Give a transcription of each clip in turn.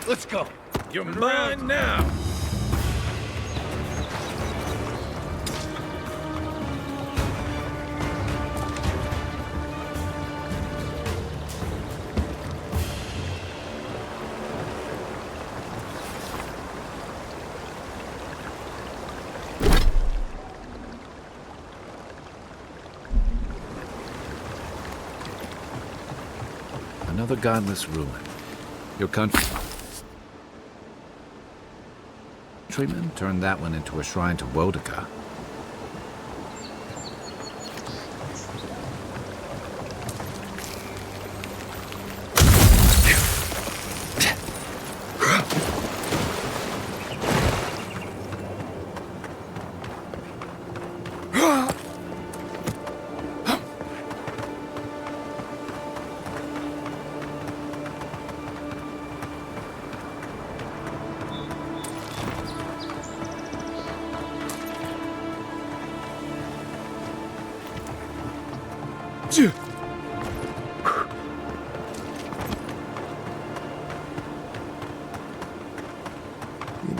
Let's go. You're mine now. Another godless ruin. Your countryman turned that one into a shrine to Wodika. You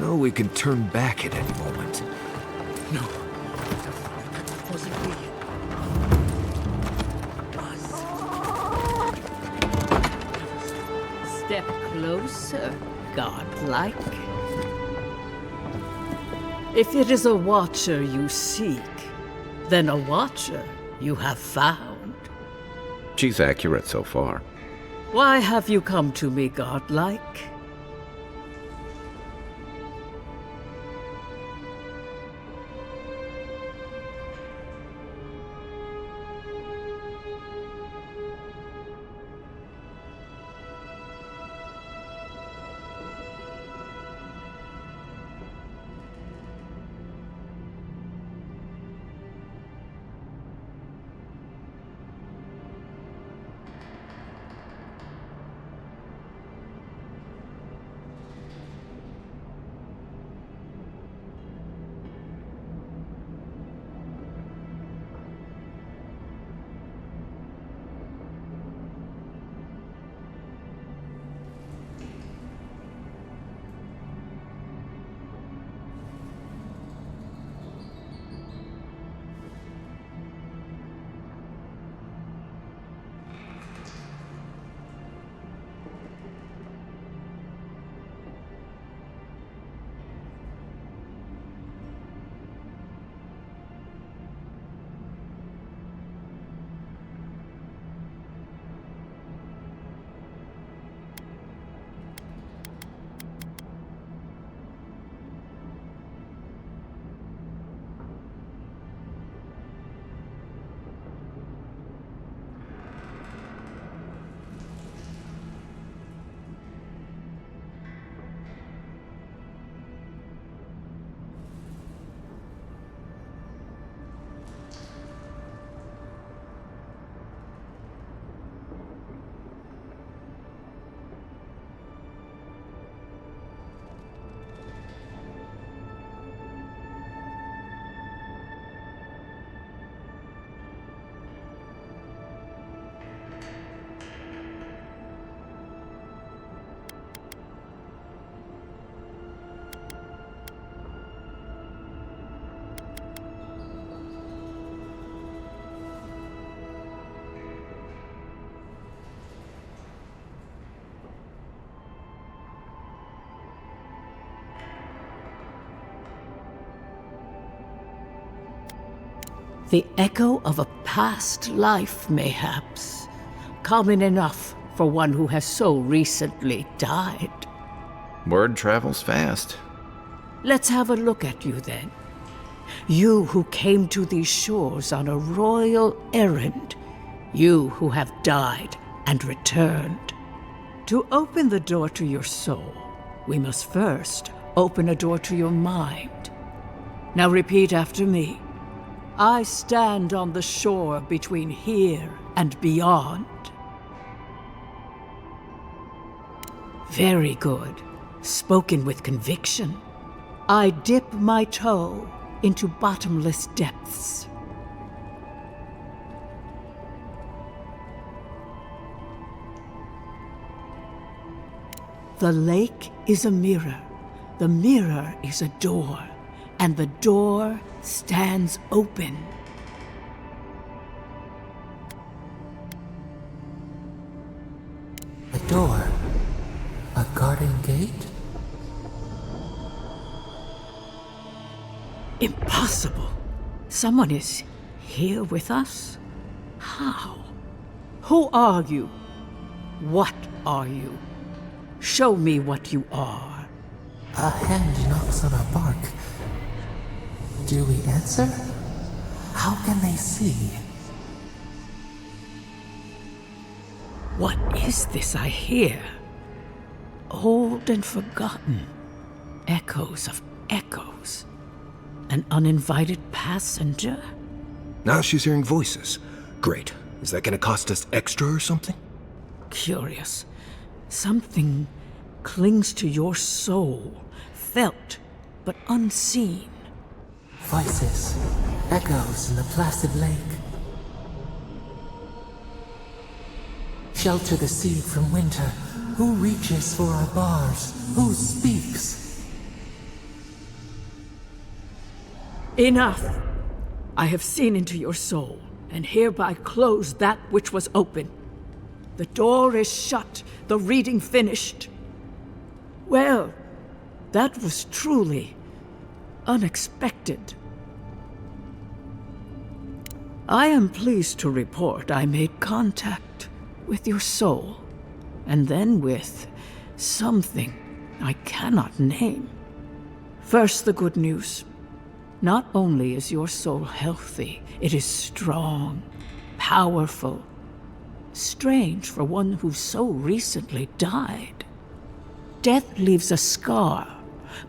know we can turn back at any moment. No. Wasn't me. Step closer, godlike. If it is a watcher you seek, then a watcher you have found. She's accurate so far. Why have you come to me, godlike? The echo of a past life, mayhaps. Common enough for one who has so recently died. Word travels fast. Let's have a look at you then. You who came to these shores on a royal errand. You who have died and returned. To open the door to your soul, we must first open a door to your mind. Now repeat after me. I stand on the shore between here and beyond. Very good. Spoken with conviction. I dip my toe into bottomless depths. The lake is a mirror. The mirror is a door. And the door stands open. A door? A garden gate? Impossible. Someone is here with us? How? Who are you? What are you? Show me what you are. A hand knocks on our bark. Do we answer? How can they see? What is this I hear? Old and forgotten. Echoes of echoes. An uninvited passenger? Now she's hearing voices. Great. Is that gonna cost us extra or something? Curious. Something clings to your soul, felt but unseen. Voices, echoes in the placid lake. Shelter the seed from winter. Who reaches for our bars? Who speaks? Enough! I have seen into your soul, and hereby close that which was open. The door is shut, the reading finished. Well, that was truly unexpected. I am pleased to report I made contact with your soul, and then with something I cannot name. First, the good news. Not only is your soul healthy, it is strong, powerful. Strange for one who so recently died. Death leaves a scar,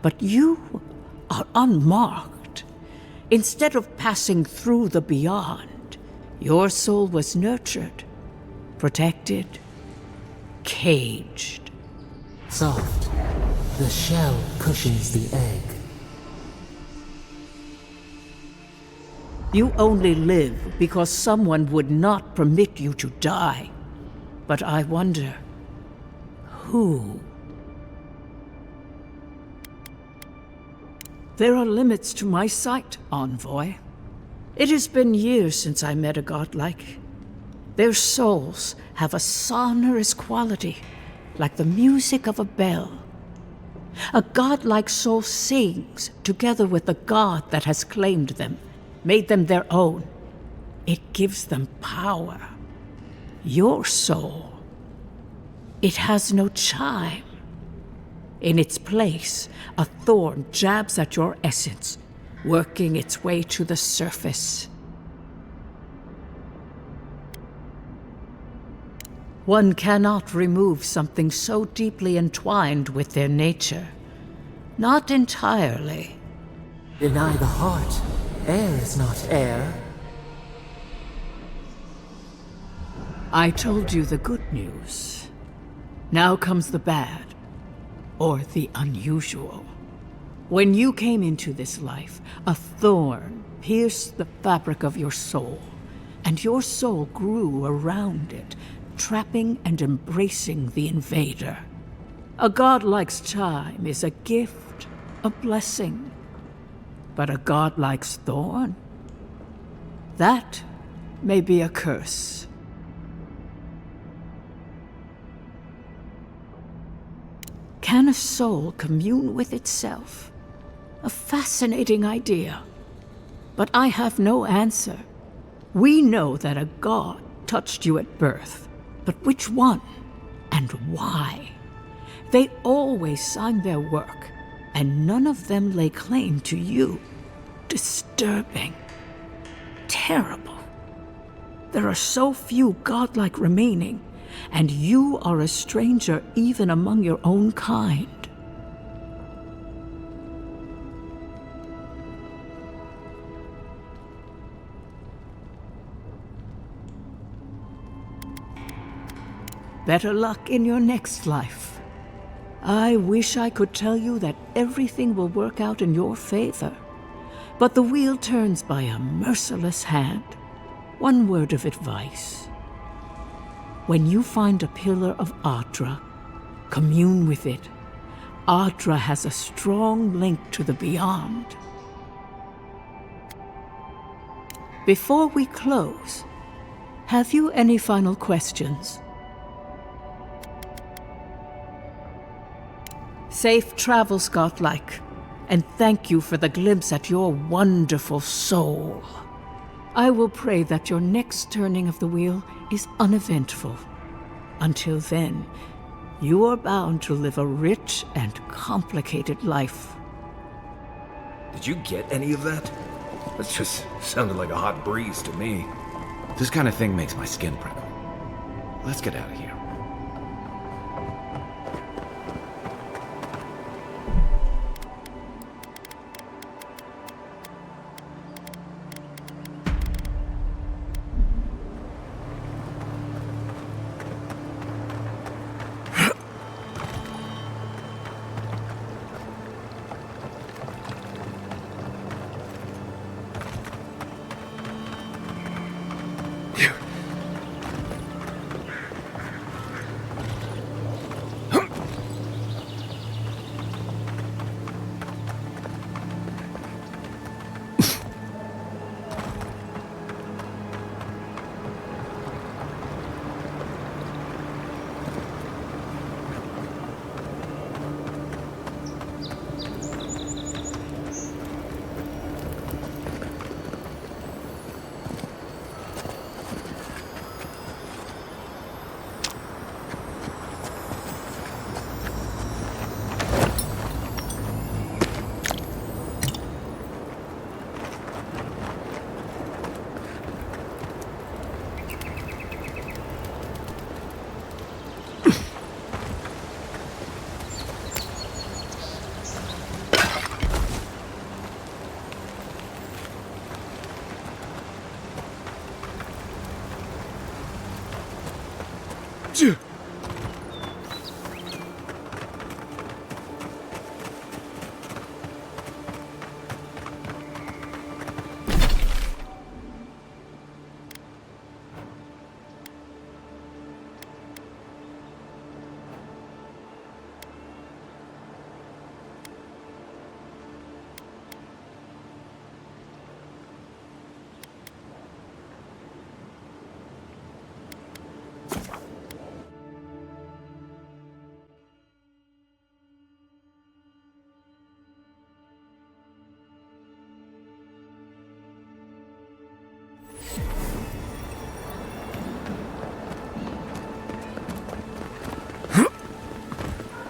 but you are unmarked. Instead of passing through the beyond, your soul was nurtured, protected, caged. Soft. The shell cushions the egg. You only live because someone would not permit you to die. But I wonder, who? There are limits to my sight, Envoy. It has been years since I met a godlike. Their souls have a sonorous quality, like the music of a bell. A godlike soul sings together with the god that has claimed them, made them their own. It gives them power. Your soul, it has no chime. In its place, a thorn jabs at your essence, working its way to the surface. One cannot remove something so deeply entwined with their nature. Not entirely. Deny the heart. Air is not air. I told you the good news. Now comes the bad. Or the unusual. When you came into this life, a thorn pierced the fabric of your soul, and your soul grew around it, trapping and embracing the invader. A godlike's chime is a gift, a blessing. But a godlike's thorn? That may be a curse. Can a soul commune with itself? A fascinating idea. But I have no answer. We know that a god touched you at birth, but which one and why? They always signed their work, and none of them lay claim to you. Disturbing. Terrible. There are so few godlike remaining, and you are a stranger even among your own kind. Better luck in your next life. I wish I could tell you that everything will work out in your favor, but the wheel turns by a merciless hand. One word of advice. When you find a pillar of Ardra, commune with it. Ardra has a strong link to the beyond. Before we close, have you any final questions? Safe travels, godlike, and thank you for the glimpse at your wonderful soul. I will pray that your next turning of the wheel is uneventful. Until then, you are bound to live a rich and complicated life. Did you get any of that? That just sounded like a hot breeze to me. This kind of thing makes my skin prickle. Let's get out of here.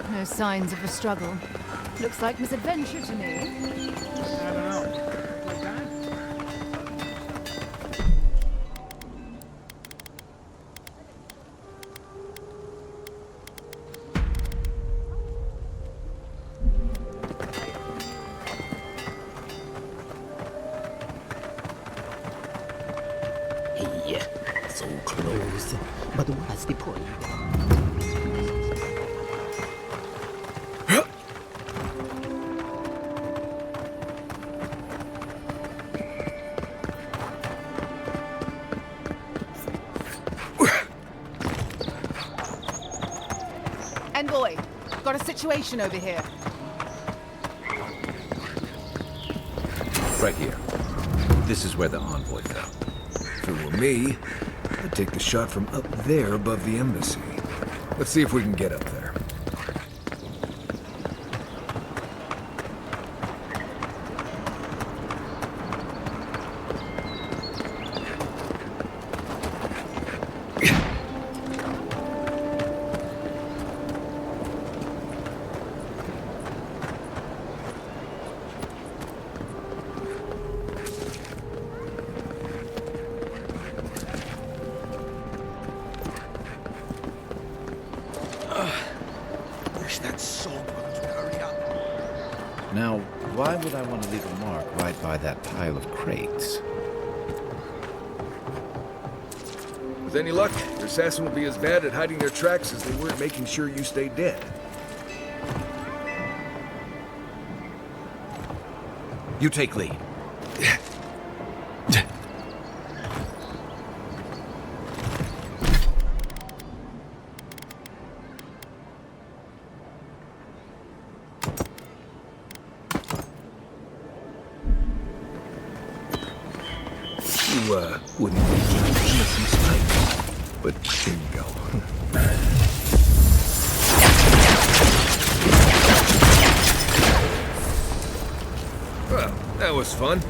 No signs of a struggle. Looks like misadventure to me. I don't know. Like that? Hey, so close. But what's the point? Envoy, got a situation over here. Right here. This is where the envoy fell. If it were me, I'd take the shot from up there above the embassy. Let's see if we can get up there. It's so good. Hurry up. Now, why would I want to leave a mark right by that pile of crates? With any luck, your assassin will be as bad at hiding their tracks as they were at making sure you stay dead. You take lead. You, wouldn't be missing spikes. But here you go. Well, that was fun.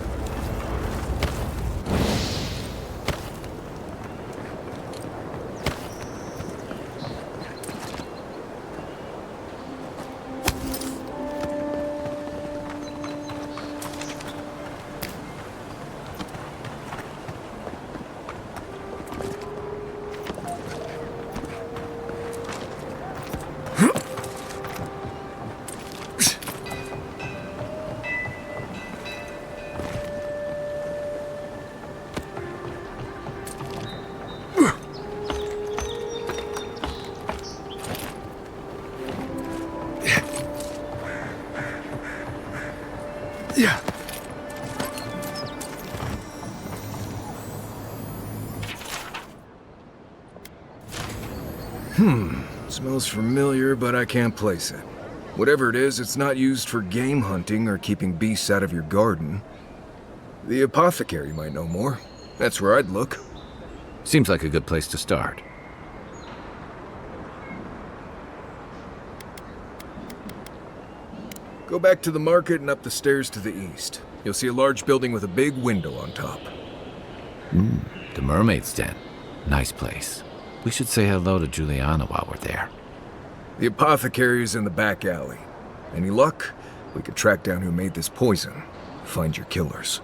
Yeah. Smells familiar, but I can't place it. Whatever it is, it's not used for game hunting or keeping beasts out of your garden. The apothecary might know more. That's where I'd look. Seems like a good place to start. Go back to the market and up the stairs to the east. You'll see a large building with a big window on top. The Mermaid's Den. Nice place. We should say hello to Juliana while we're there. The apothecary is in the back alley. Any luck, we could track down who made this poison. Find your killers.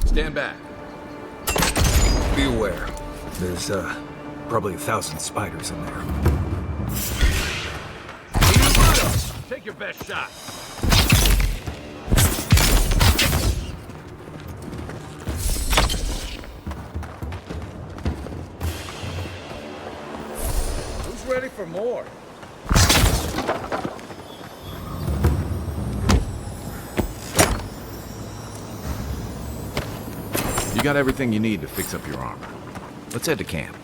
Stand back. Be aware. There's, probably 1,000 spiders in there. Take your best shot. Who's ready for more? You got everything you need to fix up your armor. Let's head to camp.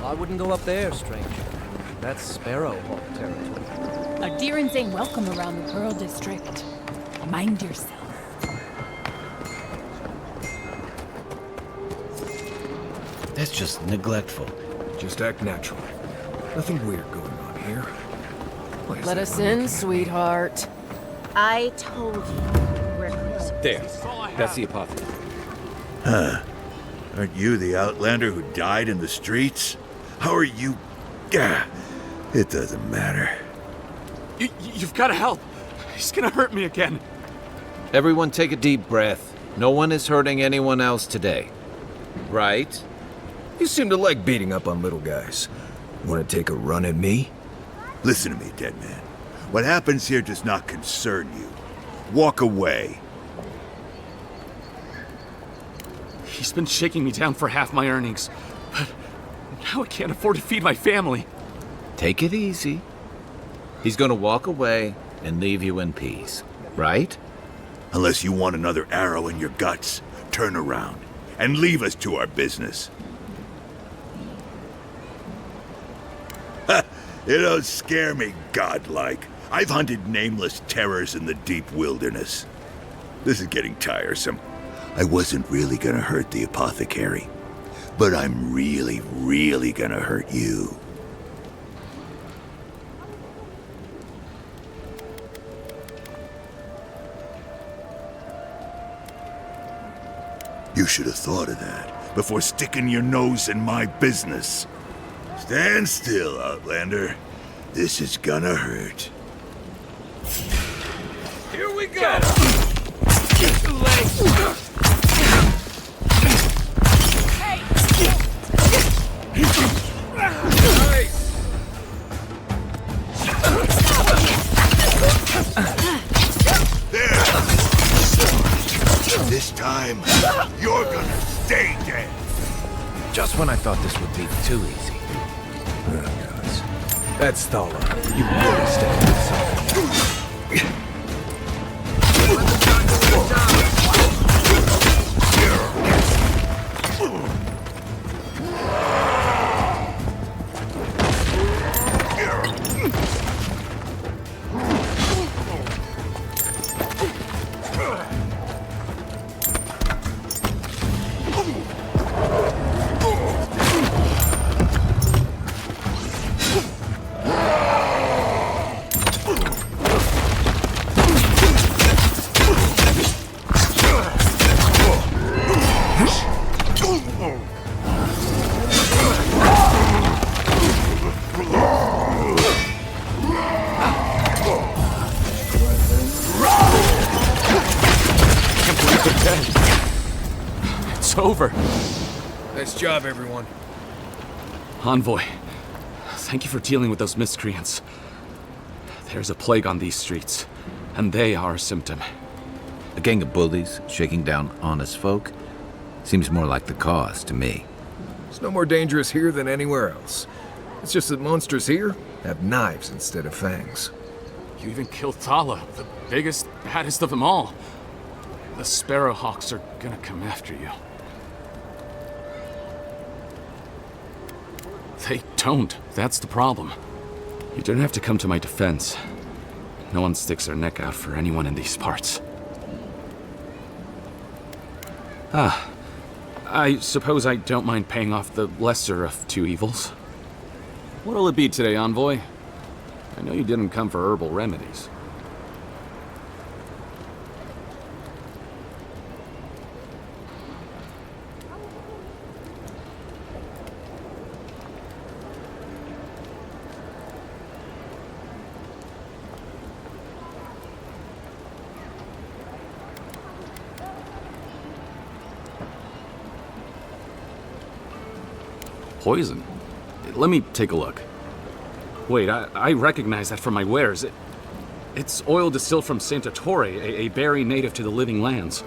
I wouldn't go up there, stranger. That's Sparrowhawk territory. Adherents ain't welcome around the Pearl District. Mind yourself. That's just neglectful. Just act natural. Nothing weird going on here. Why is Let that us running? in, sweetheart. I told you. We're close. There. That's the apothecary. Huh. Aren't you the outlander who died in the streets? How are you... Gah, it doesn't matter. You've got to help. He's gonna hurt me again. Everyone take a deep breath. No one is hurting anyone else today. Right? You seem to like beating up on little guys. Want to take a run at me? Listen to me, dead man. What happens here does not concern you. Walk away. He's been shaking me down for half my earnings, but now I can't afford to feed my family. Take it easy. He's gonna walk away and leave you in peace, right? Unless you want another arrow in your guts, turn around and leave us to our business. You don't scare me, godlike. I've hunted nameless terrors in the deep wilderness. This is getting tiresome. I wasn't really gonna hurt the apothecary, but I'm really, really gonna hurt you. You should have thought of that before sticking your nose in my business. Stand still, Outlander. This is gonna hurt. Here we go! Too late! There! This time, you're gonna stay dead. Just when I thought this would be too easy. Oh, gods. That's Thala. You really stepped into something. It's over. Nice job, everyone. Envoy, thank you for dealing with those miscreants. There's a plague on these streets, and they are a symptom. A gang of bullies shaking down honest folk seems more like the cause to me. It's no more dangerous here than anywhere else. It's just that monsters here have knives instead of fangs. You even killed Thala, the biggest, baddest of them all. The Sparrowhawks are gonna come after you. They don't. That's the problem. You don't have to come to my defense. No one sticks their neck out for anyone in these parts. I suppose I don't mind paying off the lesser of two evils. What'll it be today, Envoy? I know you didn't come for herbal remedies. Poison? Let me take a look. Wait, I recognize that from my wares. It's oil distilled from Santa Torre, a berry native to the Living Lands.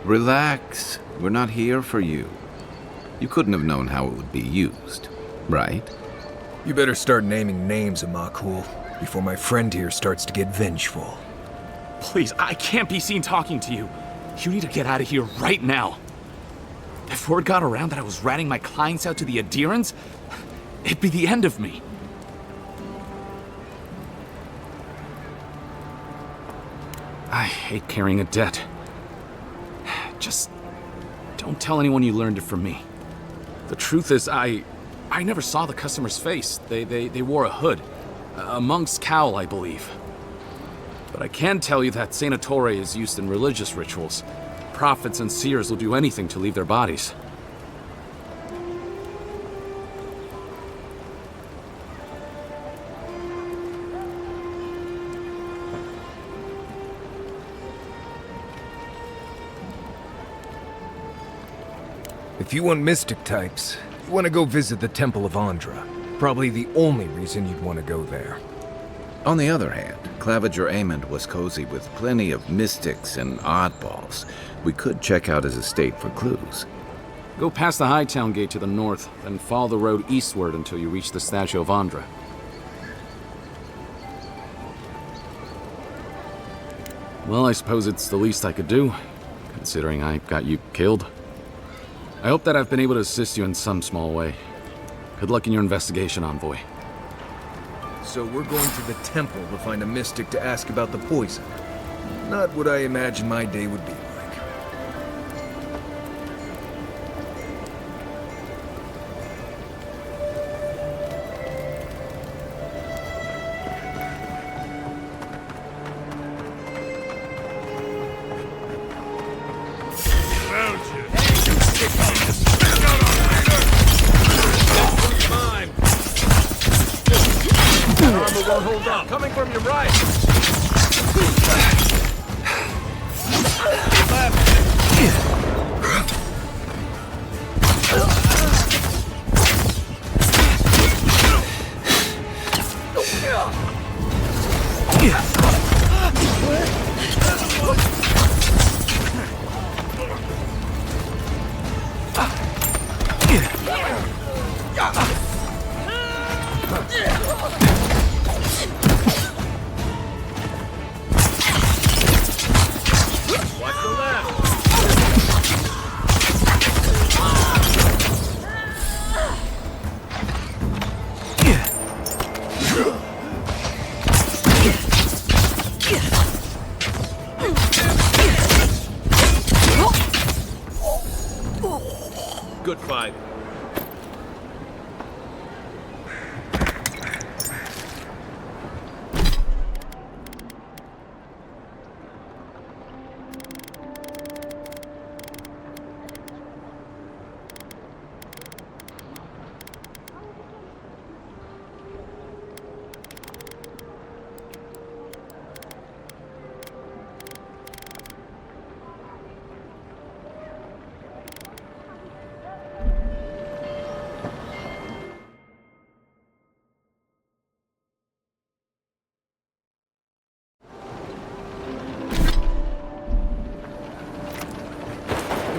Relax. We're not here for you. You couldn't have known how it would be used, right? You better start naming names, Amakul, before my friend here starts to get vengeful. Please, I can't be seen talking to you. You need to get out of here right now. If word got around that I was ratting my clients out to the adherents, it'd be the end of me. I hate carrying a debt. Just don't tell anyone you learned it from me. The truth is, I never saw the customer's face. They wore a hood. A monk's cowl, I believe. But I can tell you that Saint Ettore is used in religious rituals. Prophets and seers will do anything to leave their bodies. If you want mystic types, you want to go visit the Temple of Andra. Probably the only reason you'd want to go there. On the other hand, Claviger Amond was cozy with plenty of mystics and oddballs. We could check out his estate for clues. Go past the Hightown Gate to the north, then follow the road eastward until you reach the statue of Andra. Well, I suppose it's the least I could do, considering I got you killed. I hope that I've been able to assist you in some small way. Good luck in your investigation, Envoy. So we're going to the temple to find a mystic to ask about the poison. Not what I imagined my day would be like. Hold up. Coming from your right. Good fight.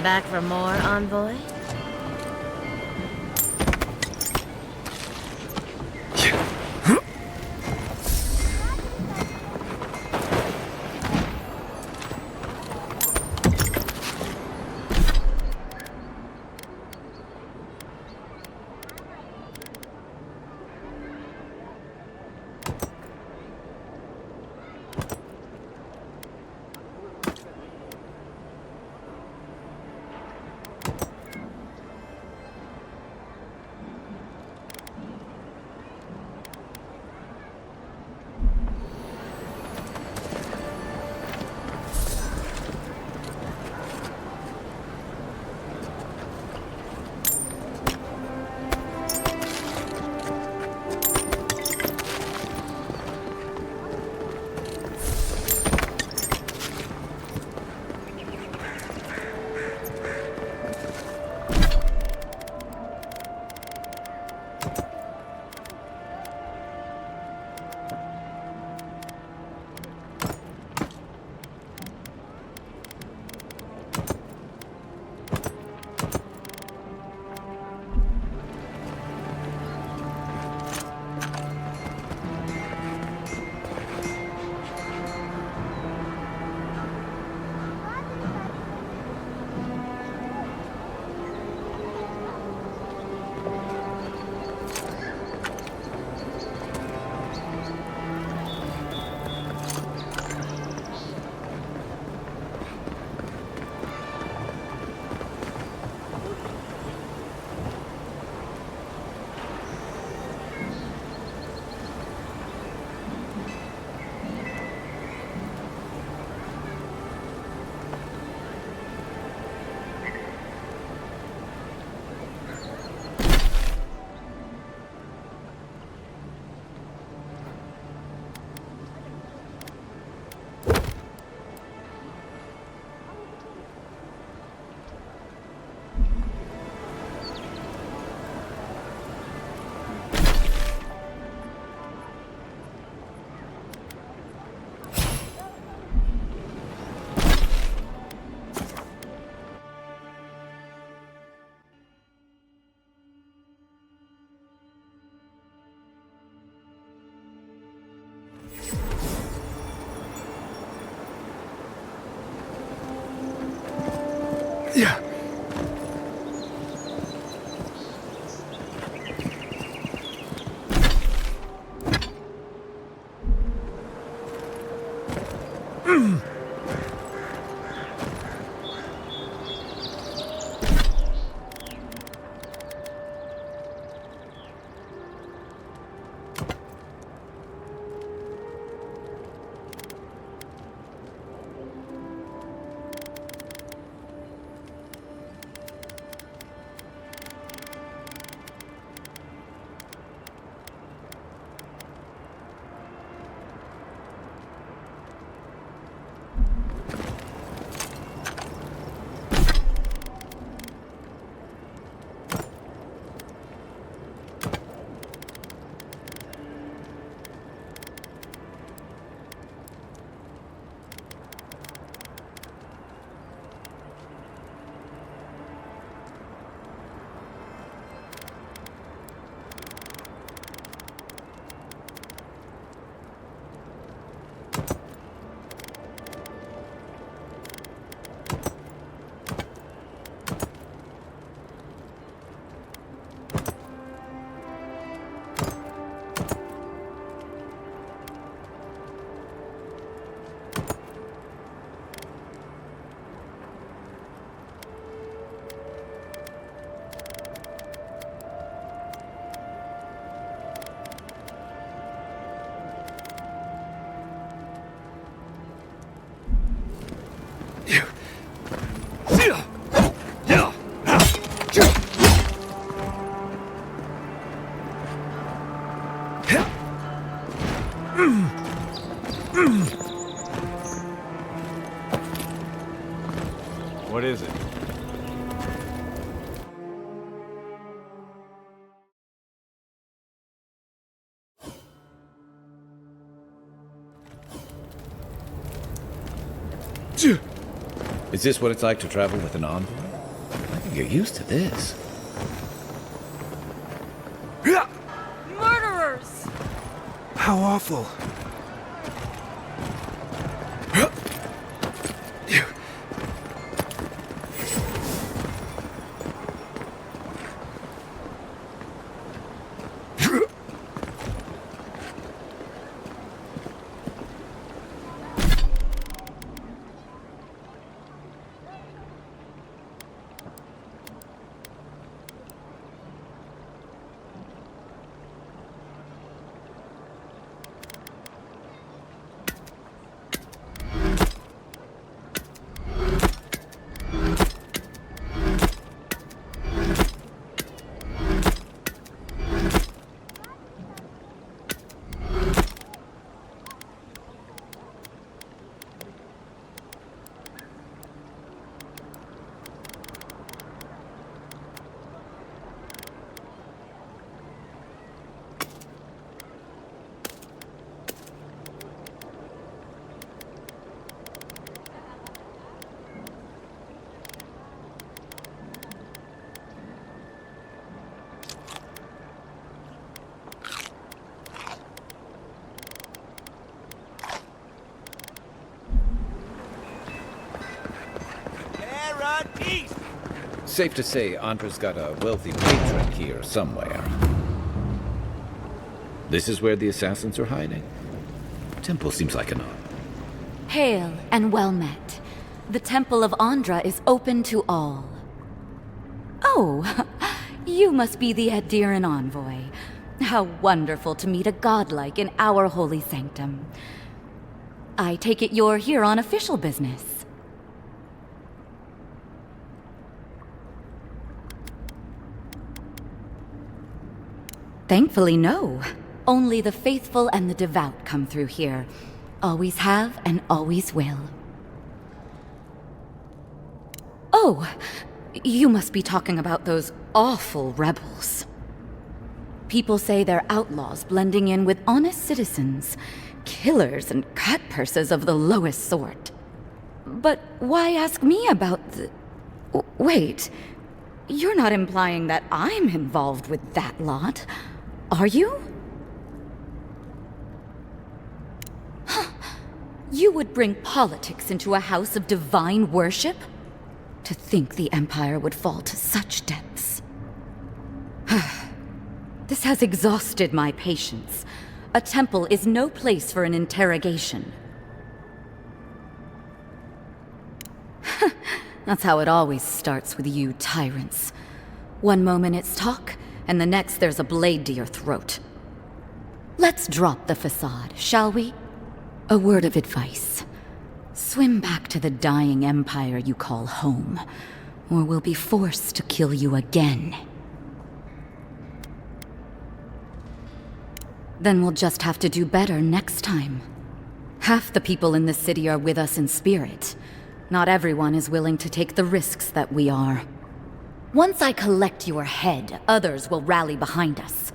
Back for more, Envoy? Yeah. What is it? Is this what it's like to travel with an envoy? I can get used to this. Murderers! How awful. Safe to say, Andra's got a wealthy patron here somewhere. This is where the assassins are hiding. Temple seems like an odd. Hail and well met. The Temple of Andra is open to all. Oh, you must be the Adiran envoy. How wonderful to meet a godlike in our holy sanctum. I take it you're here on official business. Thankfully, no. Only the faithful and the devout come through here. Always have and always will. Oh, you must be talking about those awful rebels. People say they're outlaws blending in with honest citizens, killers and cutpurses of the lowest sort. But why ask me about the... Wait, you're not implying that I'm involved with that lot, are you? You would bring politics into a house of divine worship? To think the Empire would fall to such depths. This has exhausted my patience. A temple is no place for an interrogation. That's how it always starts with you tyrants. One moment it's talk, and the next there's a blade to your throat. Let's drop the facade, shall we? A word of advice. Swim back to the dying empire you call home, or we'll be forced to kill you again. Then we'll just have to do better next time. Half the people in the city are with us in spirit. Not everyone is willing to take the risks that we are. Once I collect your head, others will rally behind us.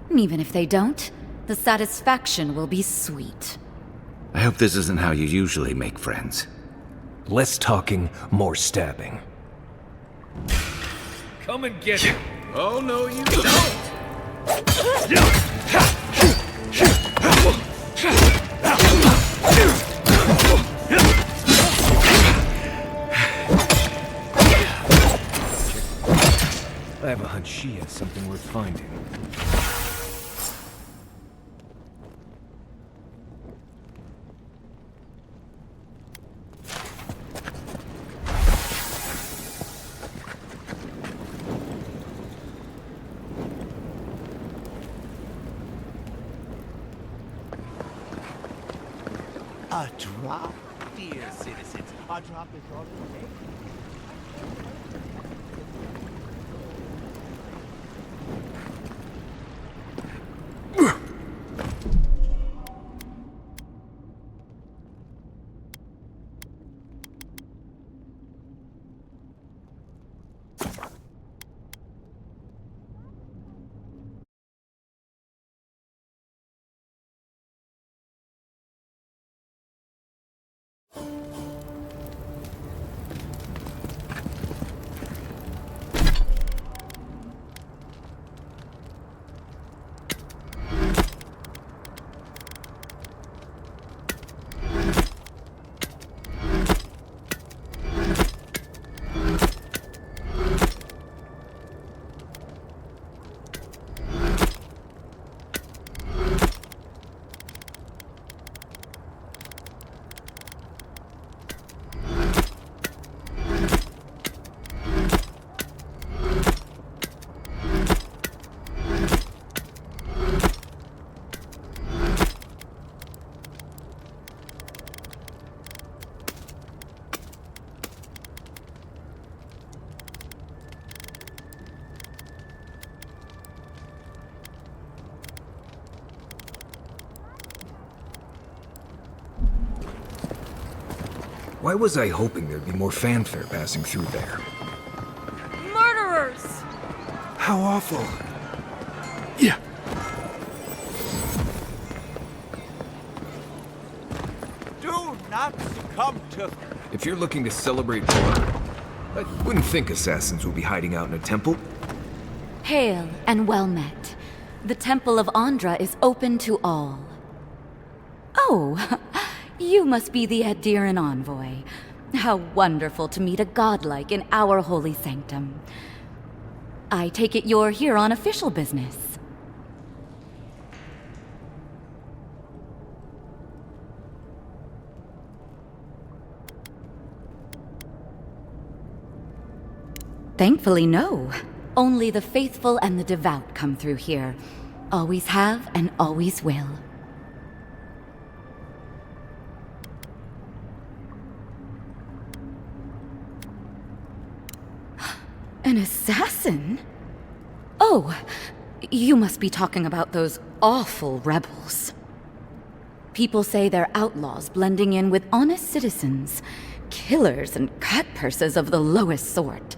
And even if they don't, the satisfaction will be sweet. I hope this isn't how you usually make friends. Less talking, more stabbing. Come and get it. Oh, no, you don't. I have a hunch she has something worth finding. A drop, dear citizens. A drop is all it takes. Why was I hoping there'd be more fanfare passing through there? Murderers! How awful. Yeah. Do not succumb to... If you're looking to celebrate war, I wouldn't think assassins would be hiding out in a temple. Hail and well met. The Temple of Andra is open to all. Oh, you must be the Adiran envoy. How wonderful to meet a godlike in our holy sanctum. I take it you're here on official business. Thankfully, no. Only the faithful and the devout come through here. Always have and always will. An assassin? Oh, you must be talking about those awful rebels. People say they're outlaws blending in with honest citizens, killers and cutpurses of the lowest sort.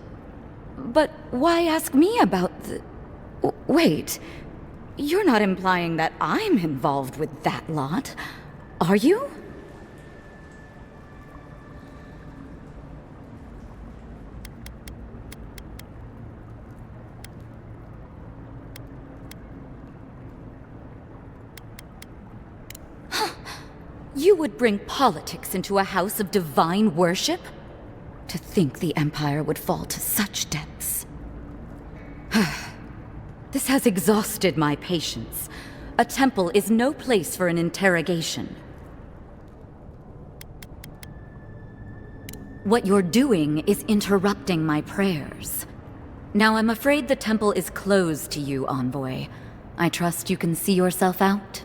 But why ask me about the... Wait, you're not implying that I'm involved with that lot, are you? You would bring politics into a house of divine worship? To think the Empire would fall to such depths. This has exhausted my patience. A temple is no place for an interrogation. What you're doing is interrupting my prayers. Now I'm afraid the temple is closed to you, Envoy. I trust you can see yourself out?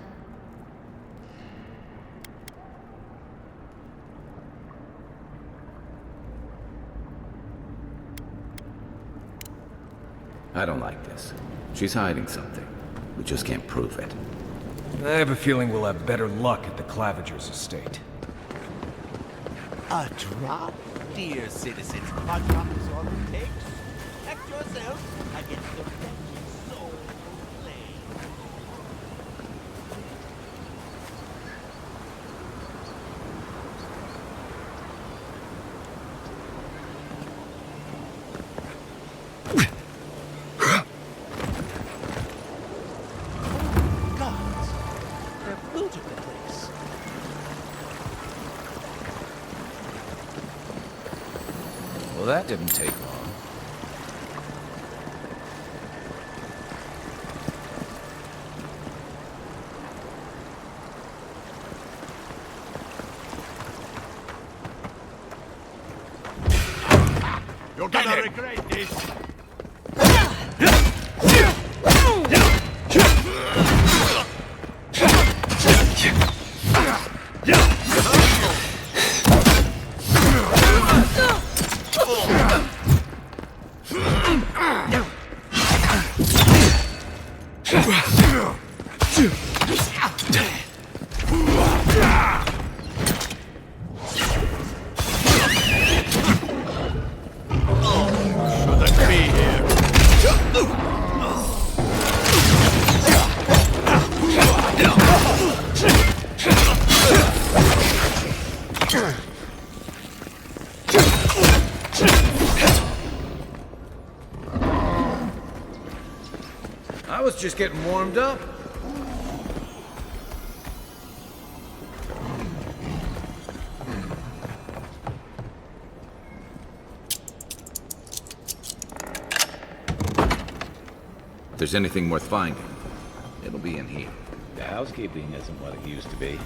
I don't like this. She's hiding something. We just can't prove it. I have a feeling we'll have better luck at the Clavigers' estate. A drop, dear citizens. A drop is all it takes. Protect yourselves against the wretched soul flame. Gods, they're polluted the place. Well, that didn't take long. You're gonna regret this. Shouldn't be here. I was just getting warmed up. If there's anything worth finding, it'll be in here. The housekeeping isn't what it used to be.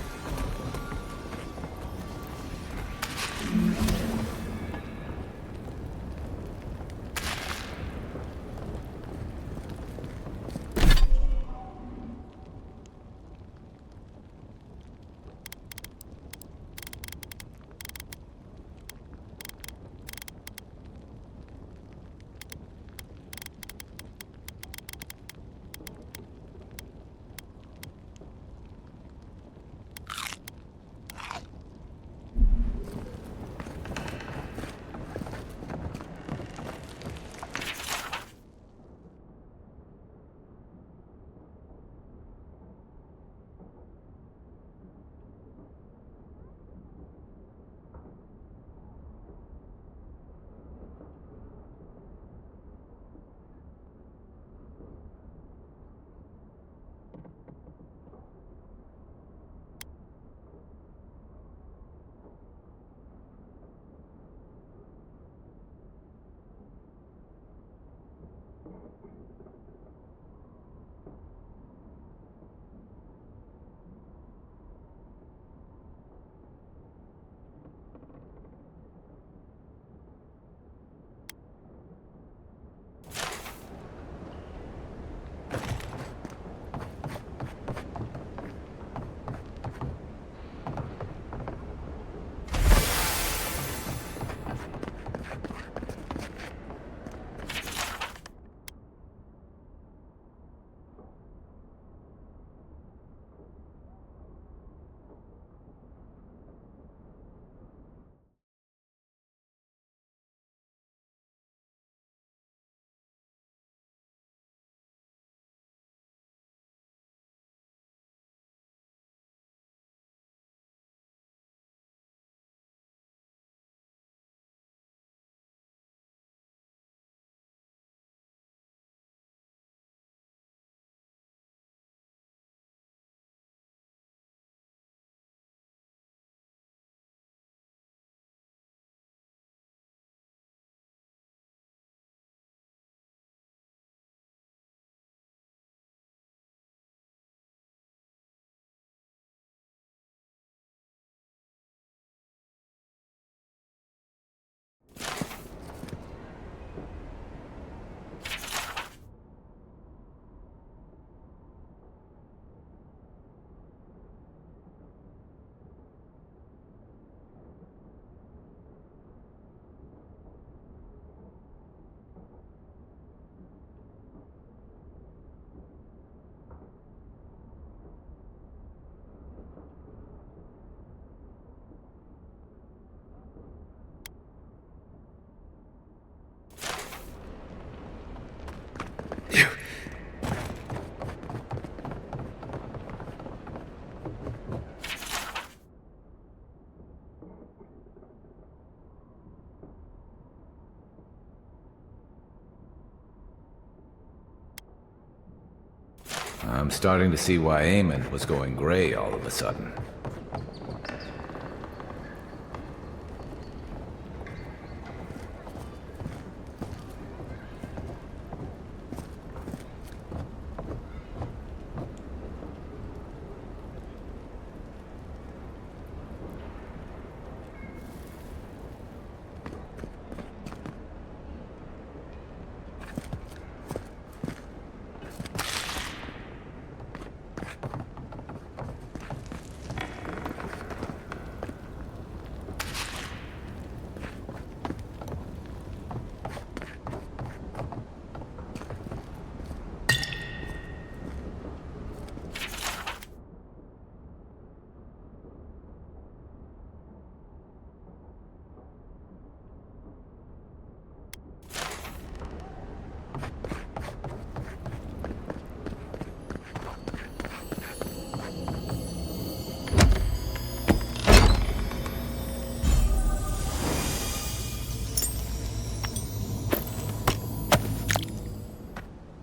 I'm starting to see why Eamon was going gray all of a sudden.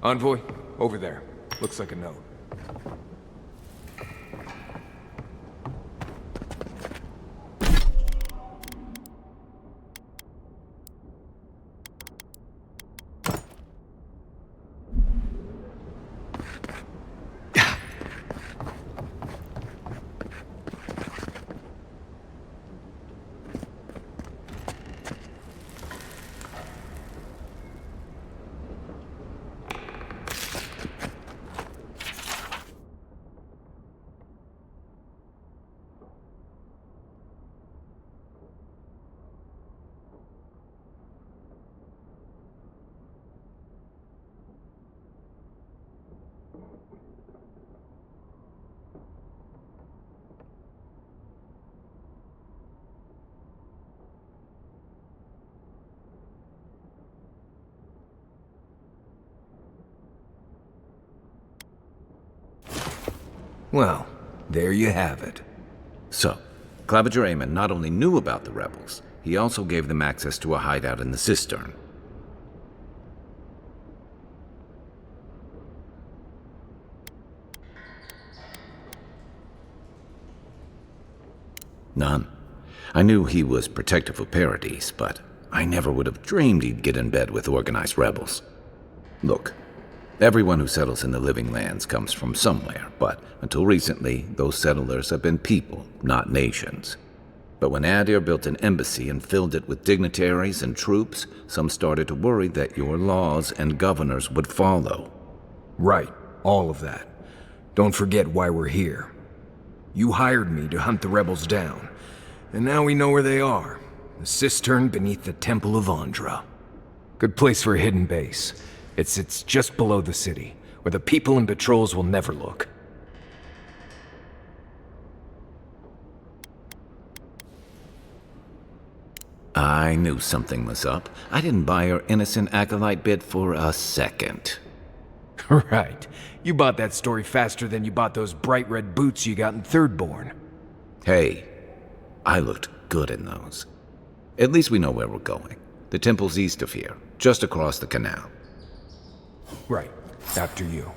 Envoy, over there. Looks like a note. Well, there you have it. So, Claviger Eamon not only knew about the rebels, he also gave them access to a hideout in the cistern. None. I knew he was protective of Paradise, but I never would have dreamed he'd get in bed with organized rebels. Look, everyone who settles in the Living Lands comes from somewhere, but until recently, those settlers have been people, not nations. But when Adir built an embassy and filled it with dignitaries and troops, some started to worry that your laws and governors would follow. Right, all of that. Don't forget why we're here. You hired me to hunt the rebels down, and now we know where they are. The cistern beneath the Temple of Andra. Good place for a hidden base. It sits just below the city, where the people and patrols will never look. I knew something was up. I didn't buy your innocent acolyte bit for a second. Right. You bought that story faster than you bought those bright red boots you got in Thirdborn. Hey, I looked good in those. At least we know where we're going. The temple's east of here, just across the canal. Right. After you.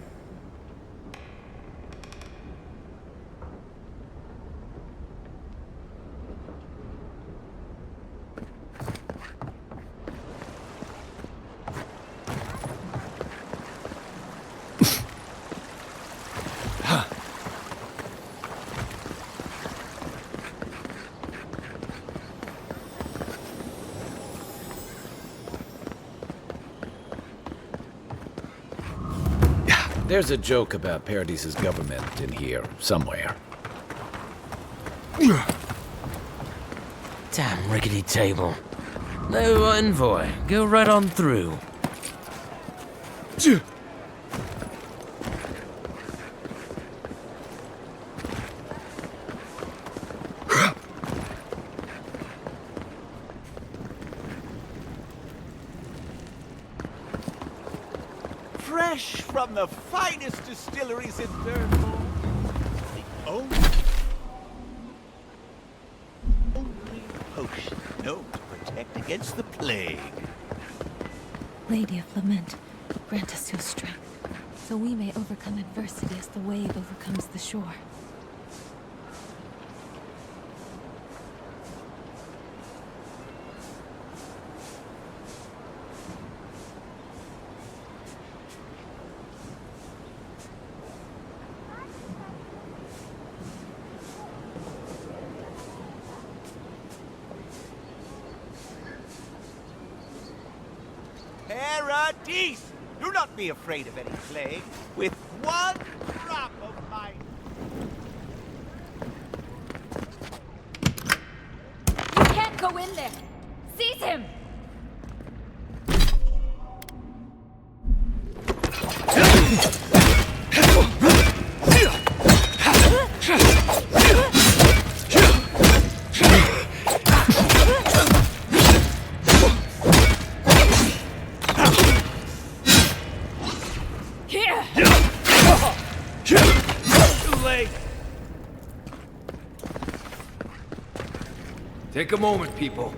There's a joke about Paradise's government in here, somewhere. Damn rickety table. No envoy. Go right on through. fresh from the finest distilleries in Thermal. The only potion known to protect against the plague. Lady of Lament, grant us your strength, so we may overcome adversity as the wave overcomes the shore. Paradise! Do not be afraid of any plague. With one drop of my... You can't go in there! Seize him! Take a moment, people.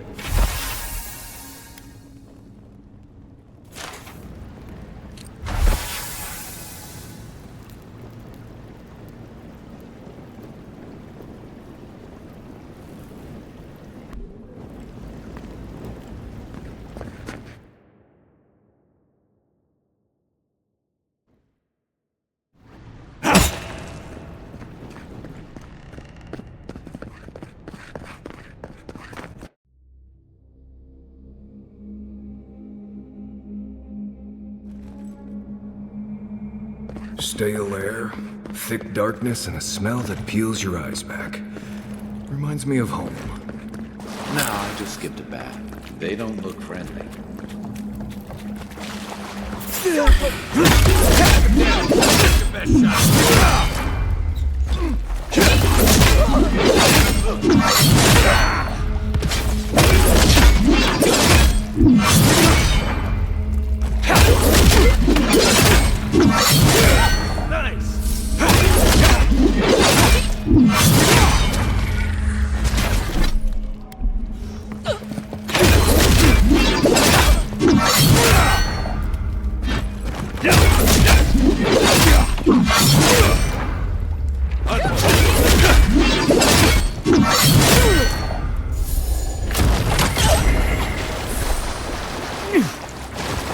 Stale air, thick darkness, and a smell that peels your eyes back. Reminds me of home. No, I just skipped a bath. They don't look friendly.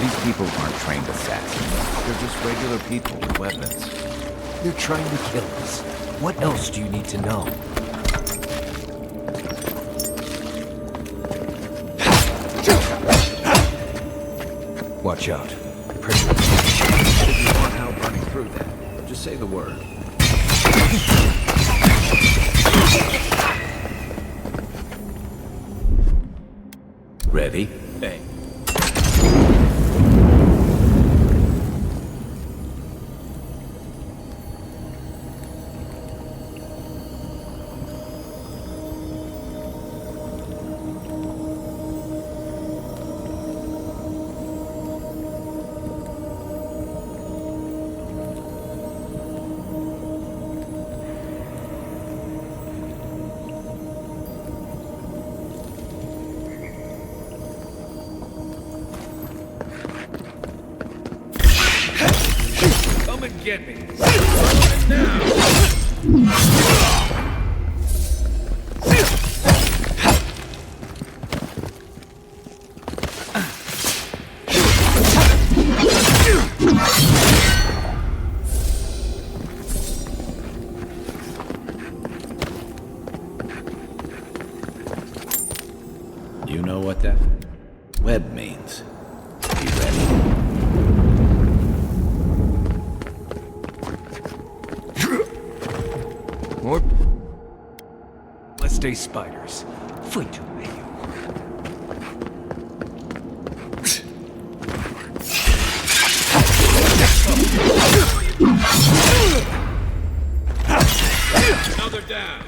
These people aren't trained assassins. They're just regular people with weapons. They're trying to kill us. What else do you need to know? Watch out. Pressure. If you want help running through that, just say the word. Ready? Bang. Come and get me. Now. You know what that web means. You ready? More. Let's stay spiders. Fui to meio. Now they're down.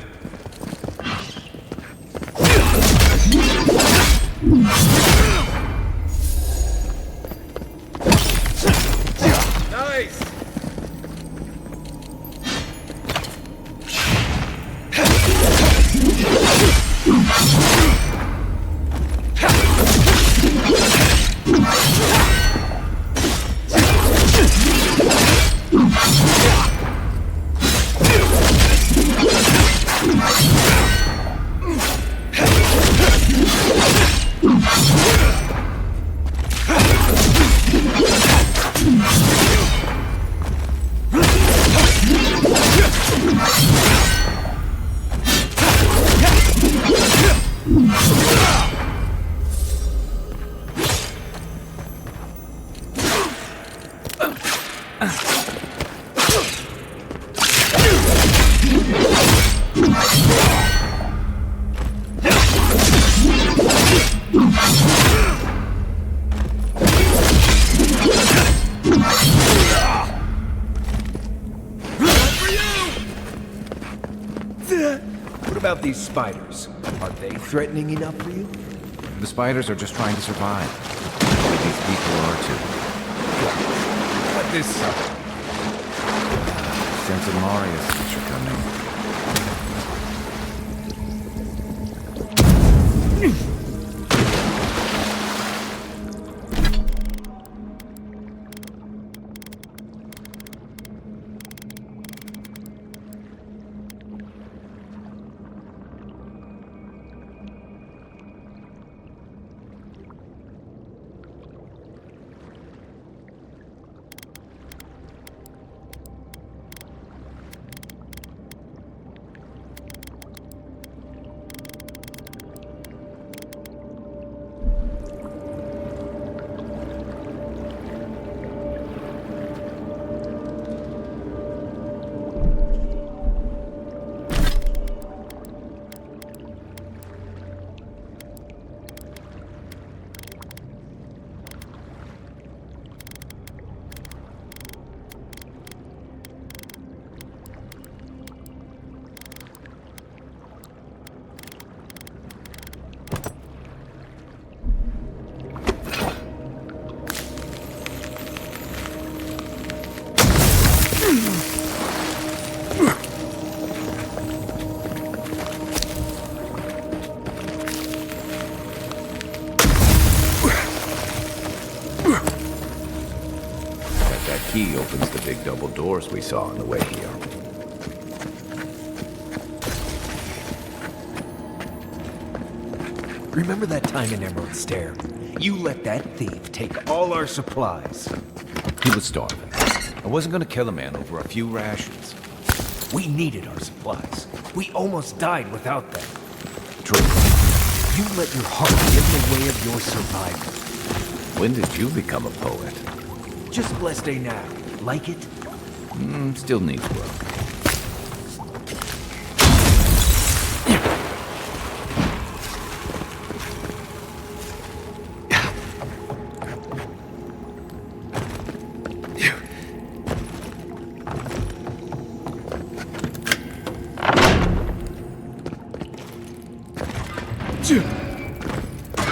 What about these spiders? Are they threatening enough for you? The spiders are just trying to survive. These people are too. What this sucker? Sense of Marius picture coming. Key opens the big double doors we saw on the way here. Remember that time in Emerald Stair? You let that thief take all our supplies. He was starving. I wasn't gonna kill a man over a few rations. We needed our supplies. We almost died without them. True. You let your heart get in the way of your survival. When did you become a poet? Just blessed day now. Like it? Still needs work.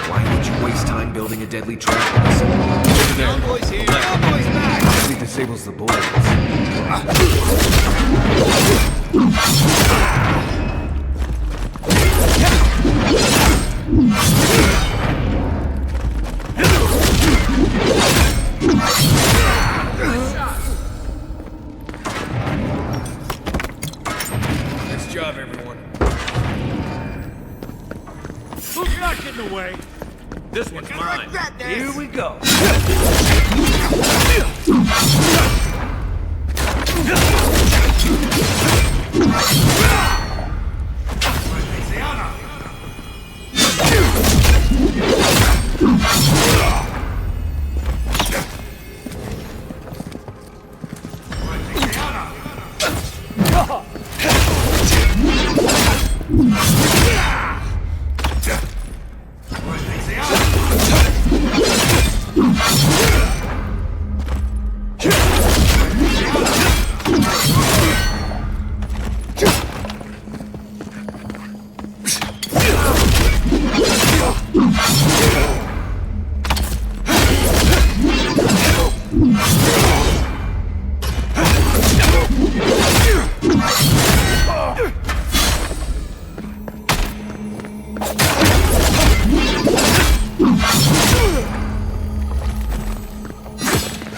Why did you waste time building a deadly trap on us? Over there. Cowboys here. Cowboys back. Probably disables the bullets. Nice job, everyone. Who's not getting away? This one's mine. Here we go.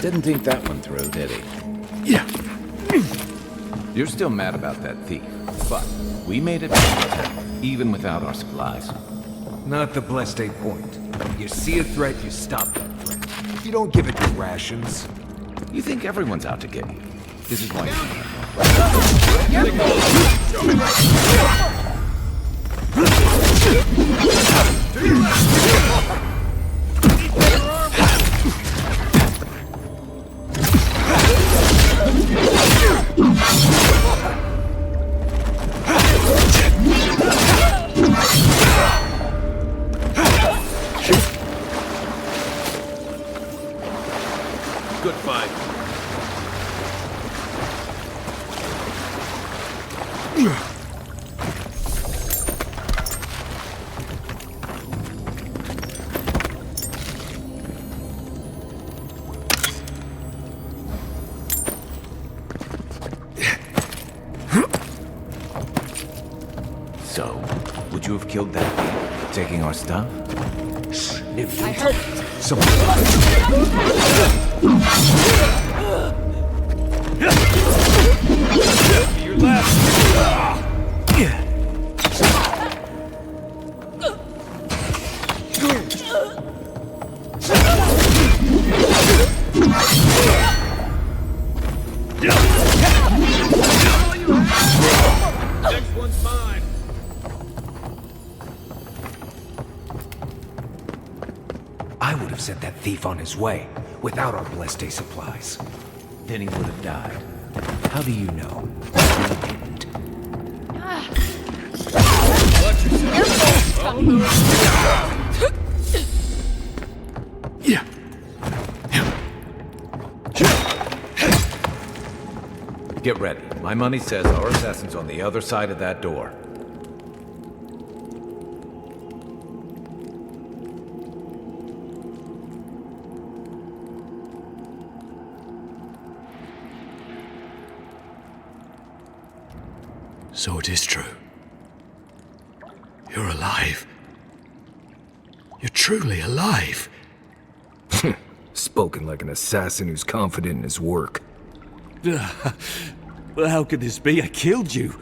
Didn't think that one through, did he? Yeah. You're still mad about that thief, but we made it back, even without our supplies. Not the blessed day point. You see a threat, you stop that threat. You don't give it your rations. You think everyone's out to get you. This is why good fight. So, would you have killed that thief, taking our stuff? I heard Your left. Next one's mine. I would have sent that thief on his way, without our blessed day supplies. Then he would have died. How do you know? You didn't. Watch yourself. Oh, no. Get ready. My money says our assassin's on the other side of that door. So it is true. You're alive. You're truly alive. Spoken like an assassin who's confident in his work. Well, how could this be? I killed you.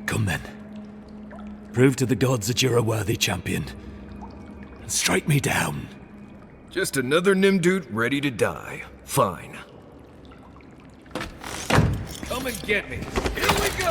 Come then. Prove to the gods that you're a worthy champion. And strike me down. Just another Nimdut ready to die. Fine. Come and get me. Here we go.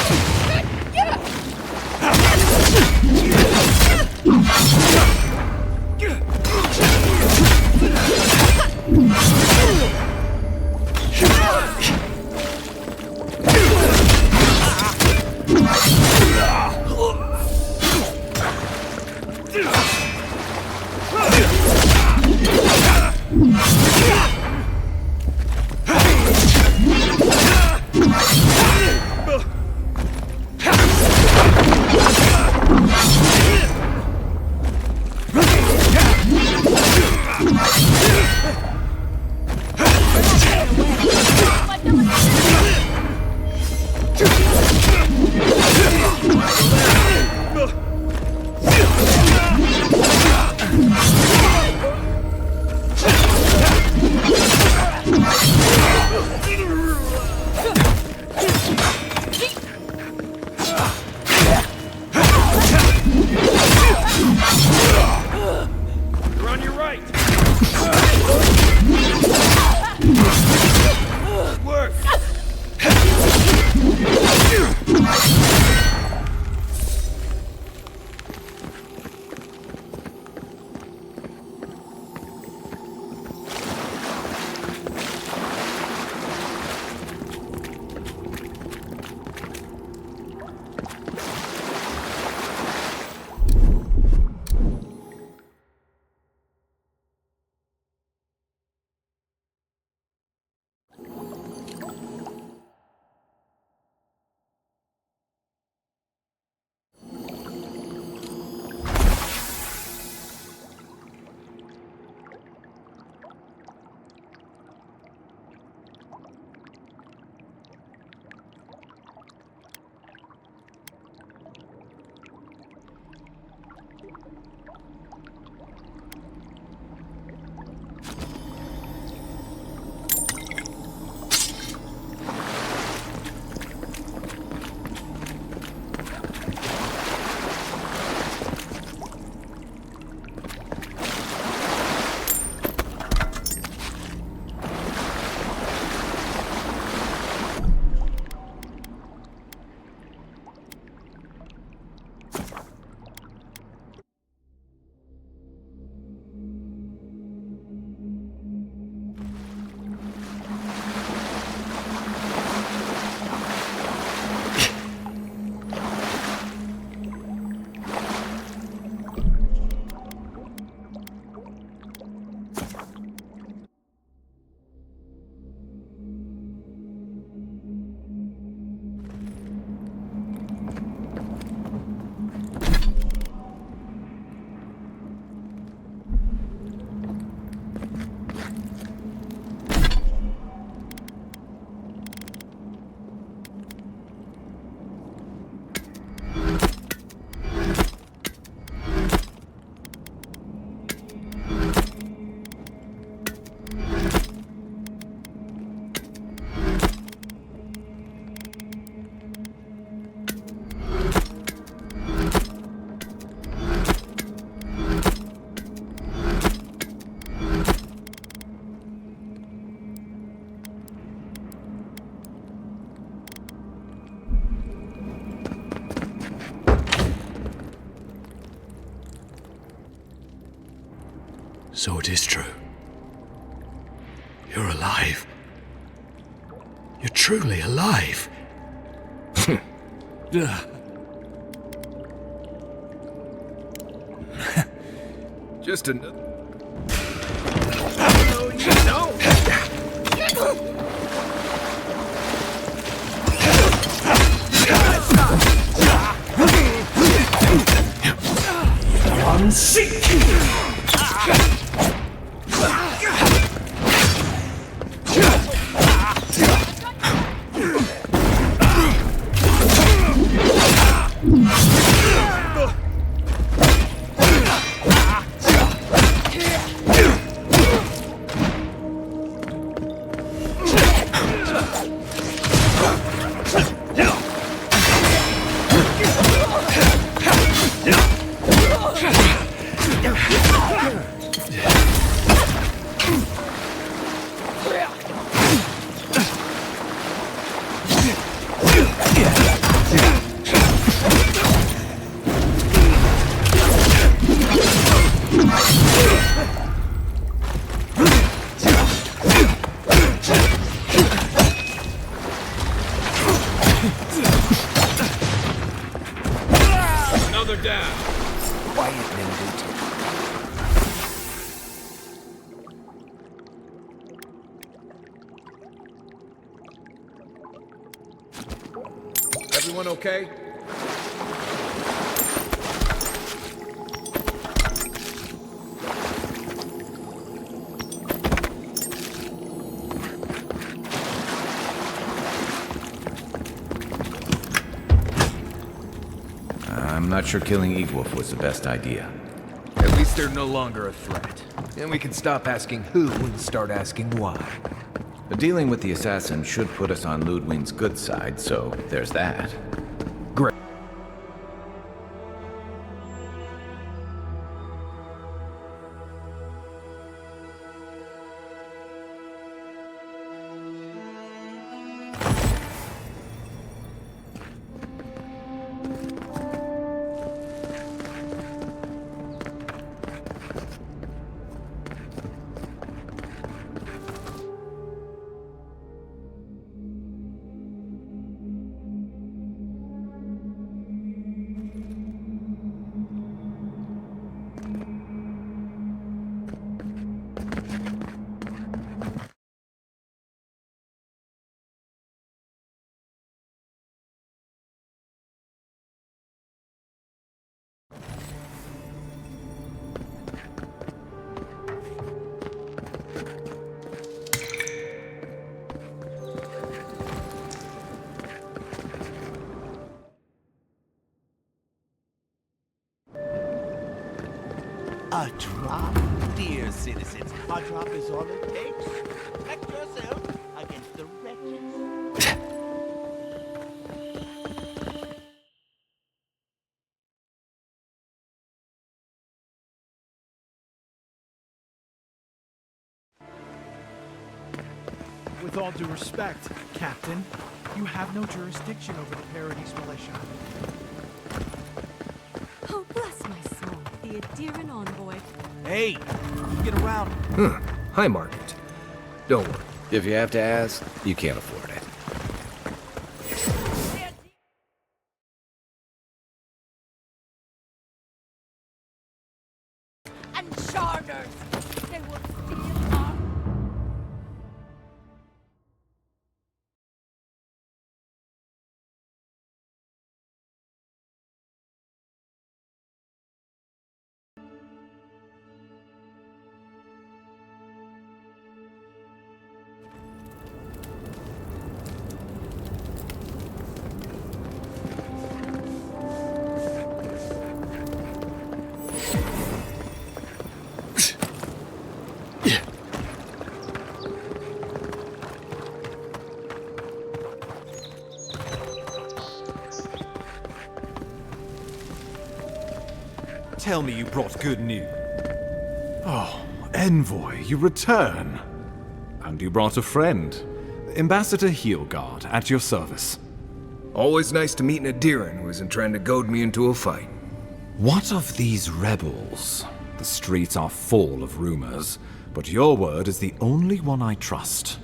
So it is true. You're alive. You're truly alive. Just a... Another down. Quiet, Mendut. Everyone okay? I'm not sure killing Egwolf was the best idea. At least they're no longer a threat. And we can stop asking who and start asking why. But dealing with the assassin should put us on Ludwig's good side, so there's that. Great. A drop? Dear citizens, a drop is all it takes. Protect yourself against the wretches. With all due respect, Captain, you have no jurisdiction over the Parodies Militia. Oh, bless my soul, the Adiran envoy. Hey, get around. Hi, Margaret. Don't worry. If you have to ask, you can't afford it. And charters! They will steal our... Tell me you brought good news. Oh, Envoy, you return. And you brought a friend. Ambassador Heelguard, at your service. Always nice to meet an Adiran who isn't trying to goad me into a fight. What of these rebels? The streets are full of rumors, but your word is the only one I trust.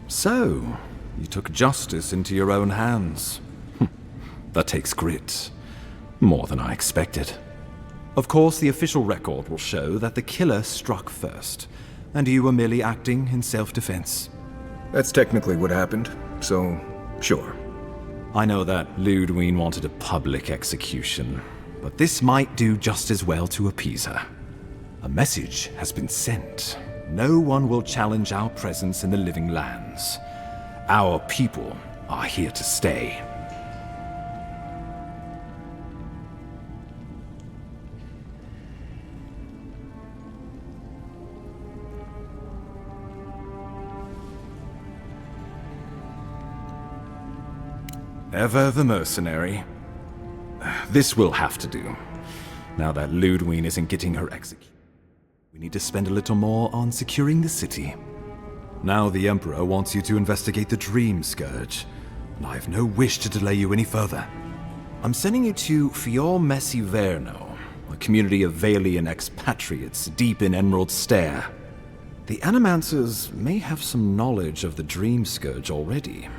So, you took justice into your own hands. That takes grit. More than I expected. Of course, the official record will show that the killer struck first, and you were merely acting in self-defense. That's technically what happened, so sure. I know that Ludwig wanted a public execution, but this might do just as well to appease her. A message has been sent. No one will challenge our presence in the living lands. Our people are here to stay. Ever the mercenary. This will have to do. Now that Ludwig isn't getting her executed. We need to spend a little more on securing the city. Now the Emperor wants you to investigate the Dream Scourge, and I have no wish to delay you any further. I'm sending you to Fior Messi Verno, a community of Valian expatriates deep in Emerald Stair. The Animancers may have some knowledge of the Dream Scourge already.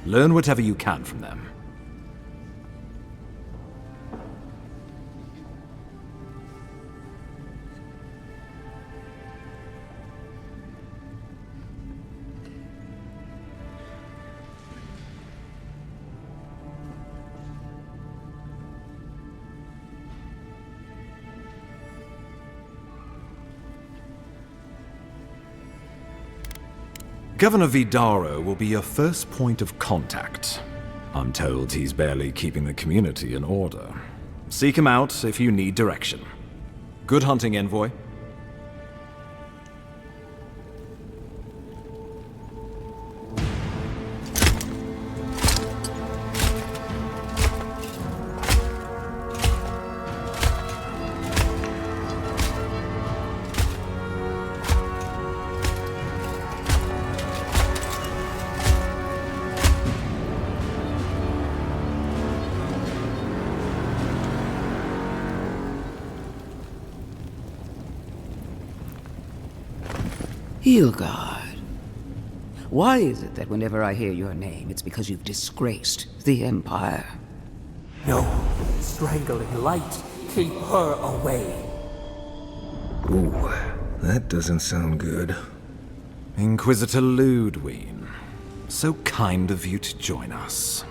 Learn whatever you can from them. Governor Vidaro will be your first point of contact. I'm told he's barely keeping the community in order. Seek him out if you need direction. Good hunting, Envoy. Hilgard. Why is it that whenever I hear your name, it's because you've disgraced the Empire? No. Strangling light. Keep her away. Ooh, that doesn't sound good. Inquisitor Ludwig. So kind of you to join us.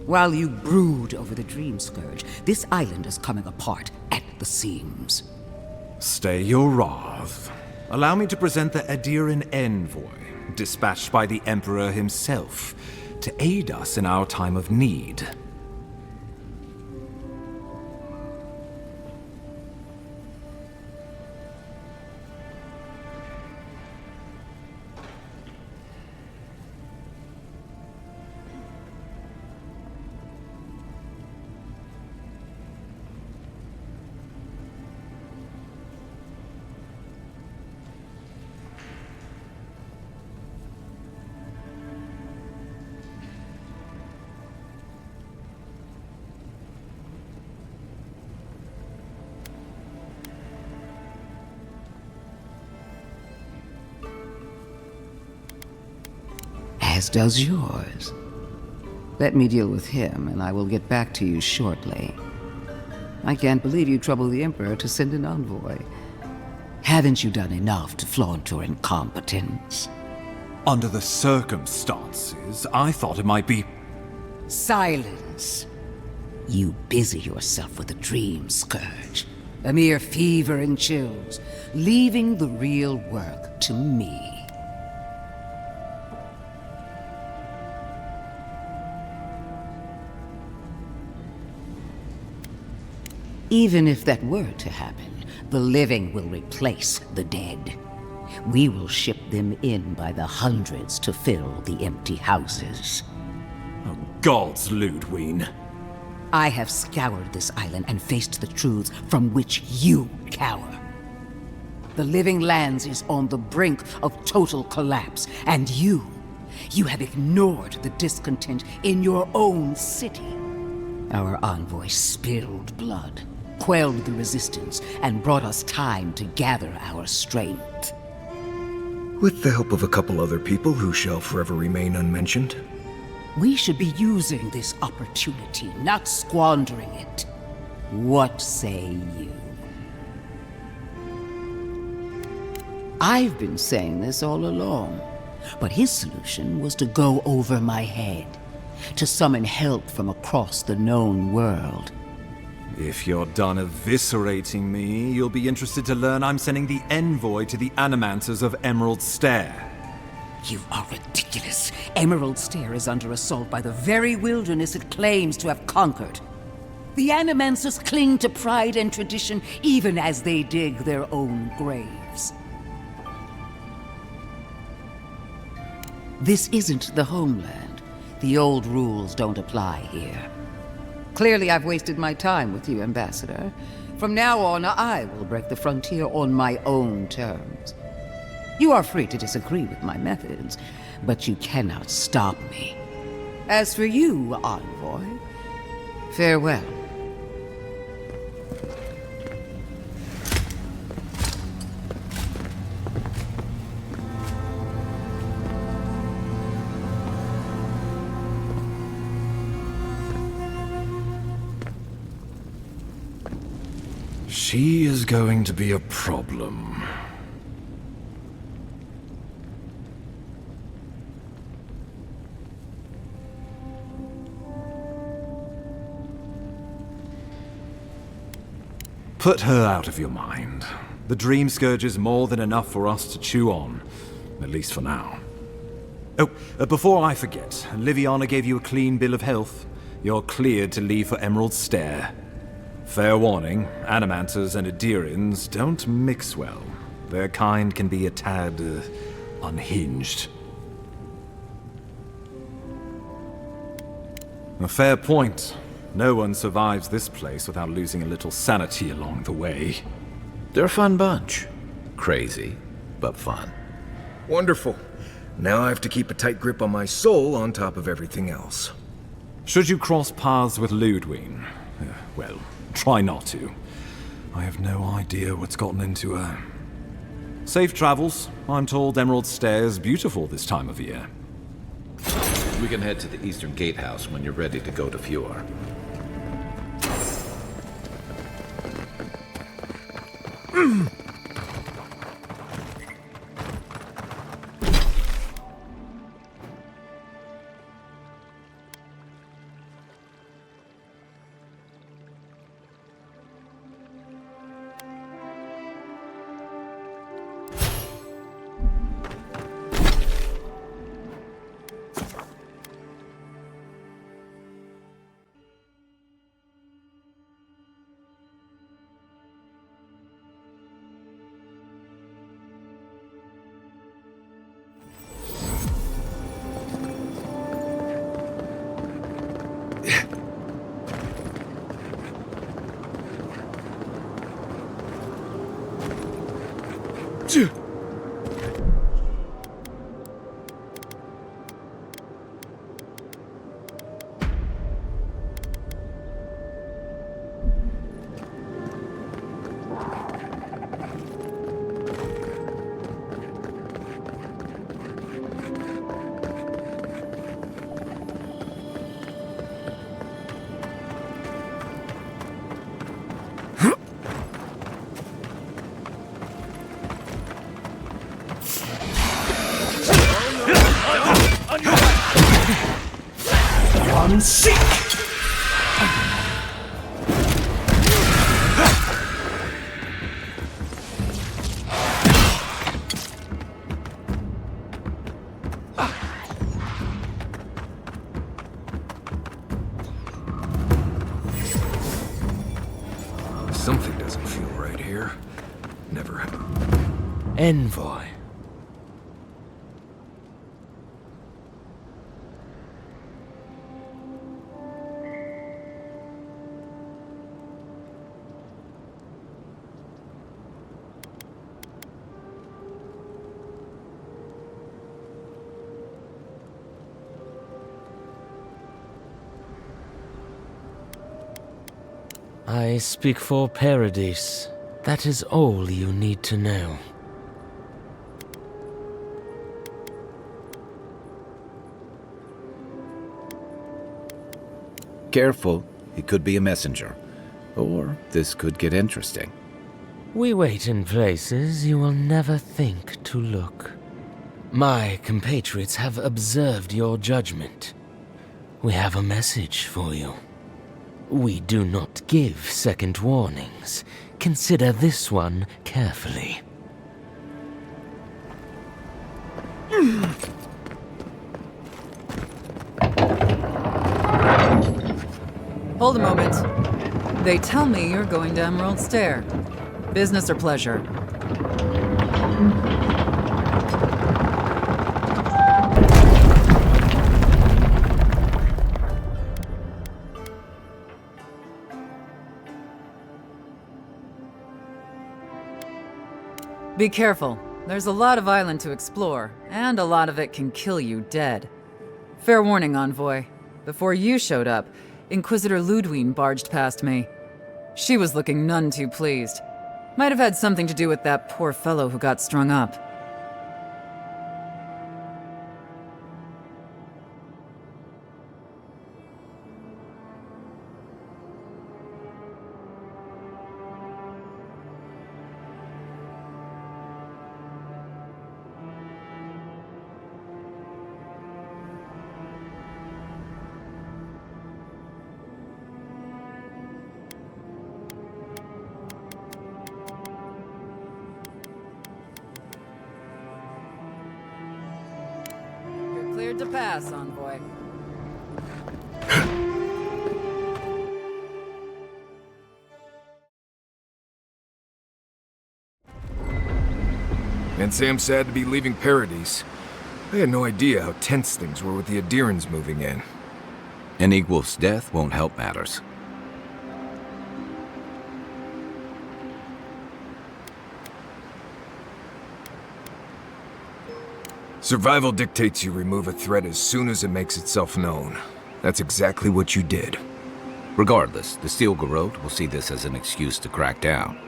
While you brood over the Dream Scourge, this island is coming apart at the seams. Stay your wrath. Allow me to present the Adiran Envoy, dispatched by the Emperor himself, to aid us in our time of need. As does yours. Let me deal with him, and I will get back to you shortly. I can't believe you troubled the Emperor to send an envoy. Haven't you done enough to flaunt your incompetence? Under the circumstances, I thought it might be... Silence. You busy yourself with the Dream Scourge. A mere fever and chills, leaving the real work to me. Even if that were to happen, the living will replace the dead. We will ship let them in by the hundreds to fill the empty houses. Oh, gods, Ludwig. I have scoured this island and faced the truths from which you cower. The Living Lands is on the brink of total collapse, and you have ignored the discontent in your own city. Our envoy spilled blood, quelled the resistance, and brought us time to gather our strength. With the help of a couple other people who shall forever remain unmentioned. We should be using this opportunity, not squandering it. What say you? I've been saying this all along, but his solution was to go over my head, to summon help from across the known world. If you're done eviscerating me, you'll be interested to learn I'm sending the envoy to the Animancers of Emerald Stair. You are ridiculous. Emerald Stair is under assault by the very wilderness it claims to have conquered. The Animancers cling to pride and tradition even as they dig their own graves. This isn't the homeland. The old rules don't apply here. Clearly, I've wasted my time with you, Ambassador. From now on, I will break the frontier on my own terms. You are free to disagree with my methods, but you cannot stop me. As for you, Envoy, farewell. She is going to be a problem. Put her out of your mind. The Dream Scourge is more than enough for us to chew on, at least for now. Oh, before I forget, Liviana gave you a clean bill of health. You're cleared to leave for Emerald Stair. Fair warning, Animancers and Adirians don't mix well. Their kind can be a tad, unhinged. A fair point. No one survives this place without losing a little sanity along the way. They're a fun bunch. Crazy, but fun. Wonderful. Now I have to keep a tight grip on my soul on top of everything else. Should you cross paths with Ludwig, well, try not to. I have no idea what's gotten into her. Safe travels. I'm told Emerald Stair is beautiful this time of year. We can head to the Eastern Gatehouse when you're ready to go to Fjord. Seek! Something doesn't feel right here. Never have. Envoy. I speak for Paradise. That is all you need to know. Careful, he could be a messenger. Or this could get interesting. We wait in places you will never think to look. My compatriots have observed your judgment. We have a message for you. We do not give second warnings. Consider this one carefully. Hold a moment. They tell me you're going to Emerald Stair. Business or pleasure? Be careful. There's a lot of island to explore, and a lot of it can kill you dead. Fair warning, Envoy. Before you showed up, Inquisitor Ludwig barged past me. She was looking none too pleased. Might have had something to do with that poor fellow who got strung up. Cleared to pass, Envoy. And Sam's sad to be leaving Paradise. I had no idea how tense things were with the Adirans moving in. An Eagwolf's death won't help matters. Survival dictates you remove a threat as soon as it makes itself known. That's exactly what you did. Regardless, the Steel Garrote will see this as an excuse to crack down.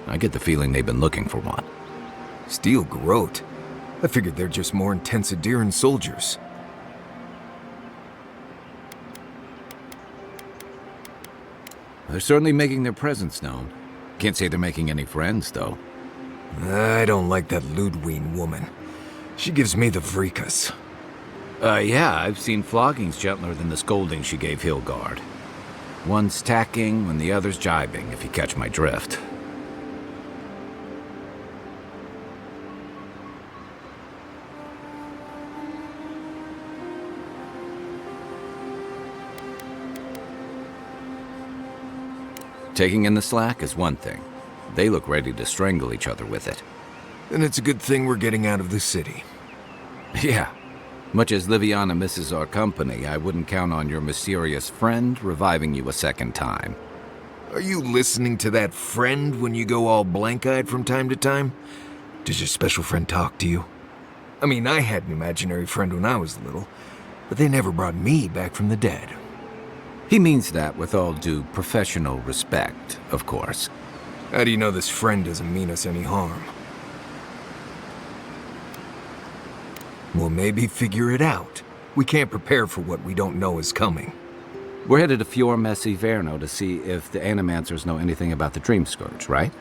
I get the feeling they've been looking for one. Steel Garrote? I figured they're just more intense Adiran soldiers. They're certainly making their presence known. Can't say they're making any friends, though. I don't like that Ludwig woman. She gives me the vrikas. Yeah, I've seen floggings gentler than the scolding she gave Hilgard. One's tacking when the other's jibing, if you catch my drift. Taking in the slack is one thing. They look ready to strangle each other with it. Then it's a good thing we're getting out of the city. Yeah. Much as Liviana misses our company, I wouldn't count on your mysterious friend reviving you a second time. Are you listening to that friend when you go all blank-eyed from time to time? Does your special friend talk to you? I mean, I had an imaginary friend when I was little, but they never brought me back from the dead. He means that with all due professional respect, of course. How do you know this friend doesn't mean us any harm? Well, maybe figure it out. We can't prepare for what we don't know is coming. We're headed to Fior Messi Verno to see if the Animancers know anything about the Dream Scourge, right?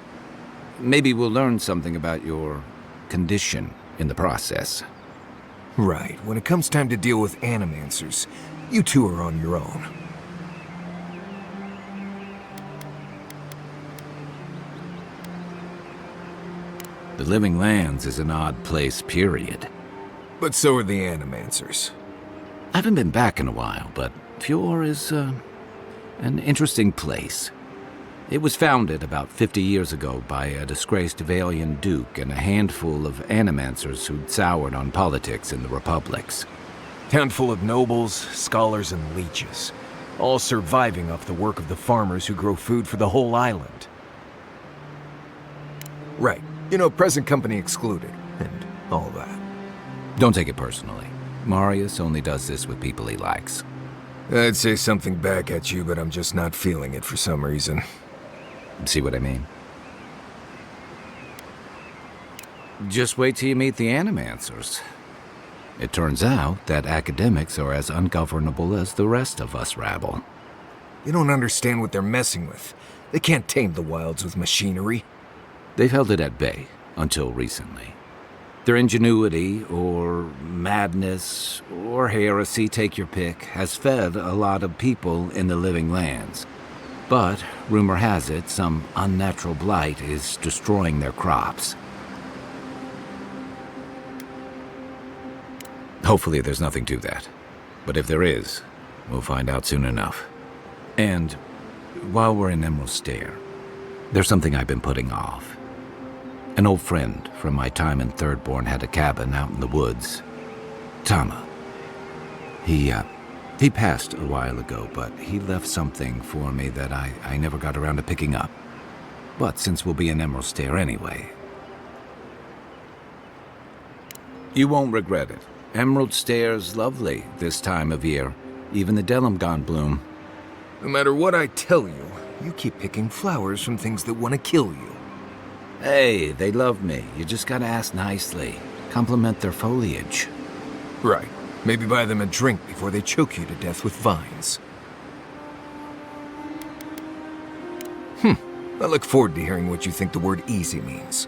Maybe we'll learn something about your condition in the process. Right. When it comes time to deal with Animancers, you two are on your own. The Living Lands is an odd place, period. But so are the Animancers. I haven't been back in a while, but Fior is, an interesting place. It was founded about 50 years ago by a disgraced Valian duke and a handful of Animancers who'd soured on politics in the Republics. Town full of nobles, scholars, and leeches. All surviving off the work of the farmers who grow food for the whole island. Right. You know, present company excluded, and all that. Don't take it personally. Marius only does this with people he likes. I'd say something back at you, but I'm just not feeling it for some reason. See what I mean? Just wait till you meet the Animancers. It turns out that academics are as ungovernable as the rest of us rabble. You don't understand what they're messing with. They can't tame the wilds with machinery. They've held it at bay until recently. Their ingenuity, or madness, or heresy, take your pick, has fed a lot of people in the living lands. But, rumor has it, some unnatural blight is destroying their crops. Hopefully there's nothing to that. But if there is, we'll find out soon enough. And while we're in Emerald Stair, there's something I've been putting off. An old friend from my time in Thirdborn had a cabin out in the woods. Tama. He passed a while ago, but he left something for me that I never got around to picking up. But since we'll be in Emerald Stair anyway... You won't regret it. Emerald Stair's lovely this time of year. Even the Delimgon bloom. No matter what I tell you, you keep picking flowers from things that want to kill you. Hey, they love me. You just gotta ask nicely. Compliment their foliage. Right. Maybe buy them a drink before they choke you to death with vines. I look forward to hearing what you think the word easy means.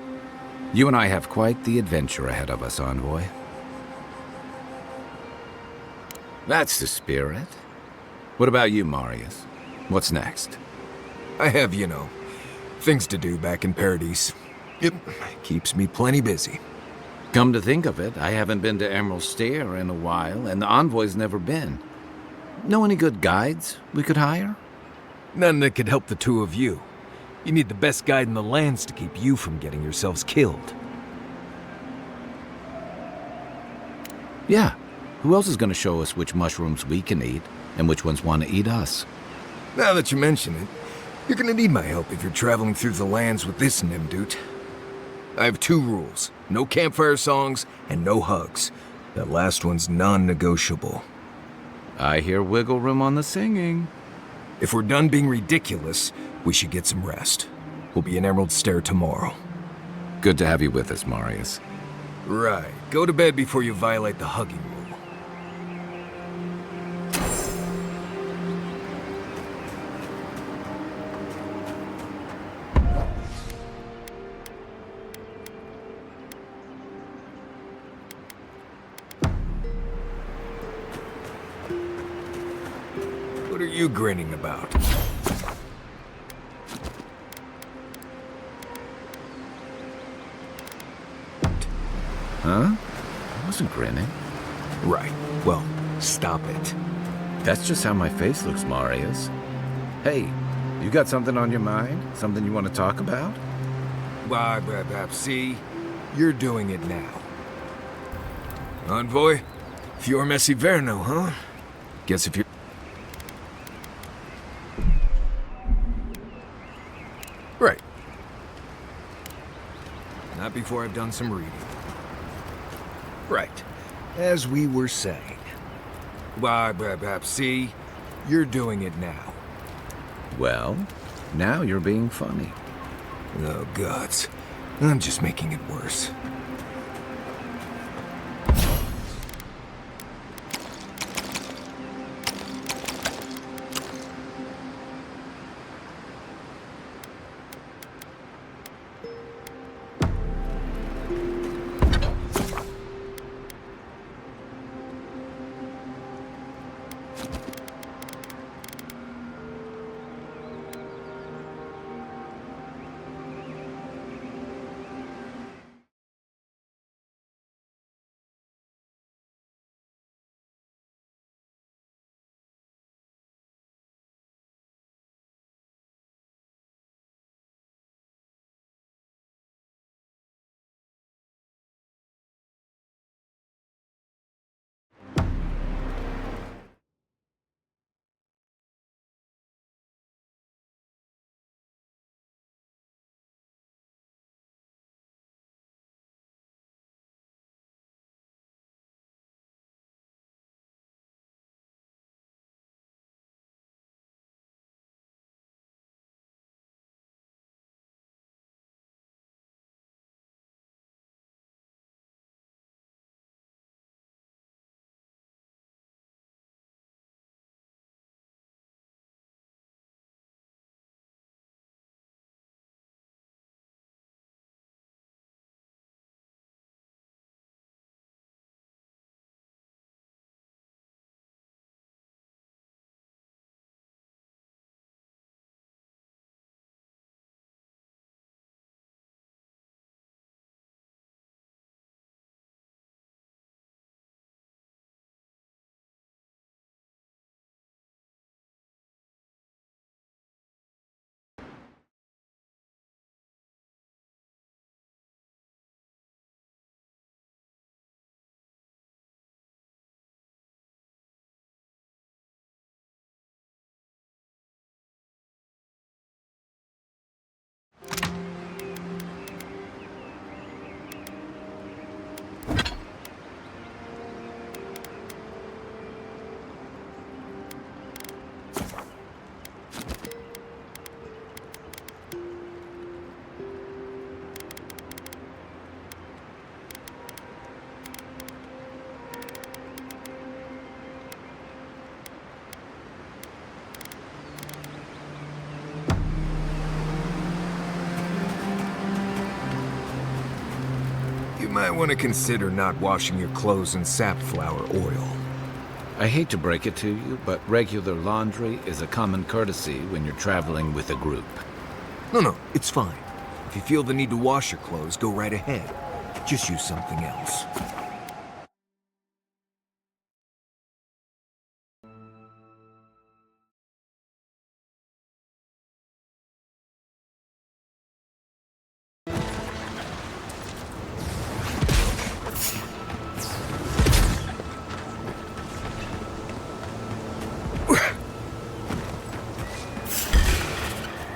You and I have quite the adventure ahead of us, Envoy. That's the spirit. What about you, Marius? What's next? I have, things to do back in Paradise. It keeps me plenty busy. Come to think of it, I haven't been to Emerald Stair in a while, and the Envoy's never been. Know any good guides we could hire? None that could help the two of you. You need the best guide in the lands to keep you from getting yourselves killed. Yeah. Who else is going to show us which mushrooms we can eat, and which ones want to eat us? Now that you mention it, you're gonna need my help if you're traveling through the lands with this Nimdude. I have 2 rules. No campfire songs, and no hugs. That last one's non-negotiable. I hear wiggle room on the singing. If we're done being ridiculous, we should get some rest. We'll be in Emerald Stair tomorrow. Good to have you with us, Marius. Right. Go to bed before you violate the hugging rule. What are you grinning about? Huh? I wasn't grinning. Right. Well, stop it. That's just how my face looks, Marius. Hey, you got something on your mind? Something you want to talk about? See? You're doing it now. Envoy? Fior Messiverno, huh? Guess if you're... Right. Not before I've done some reading. Right. As we were saying. See? You're doing it now. Well, now you're being funny. Oh, gods. I'm just making it worse. You might want to consider not washing your clothes in safflower oil. I hate to break it to you, but regular laundry is a common courtesy when you're traveling with a group. No, it's fine. If you feel the need to wash your clothes, go right ahead. Just use something else.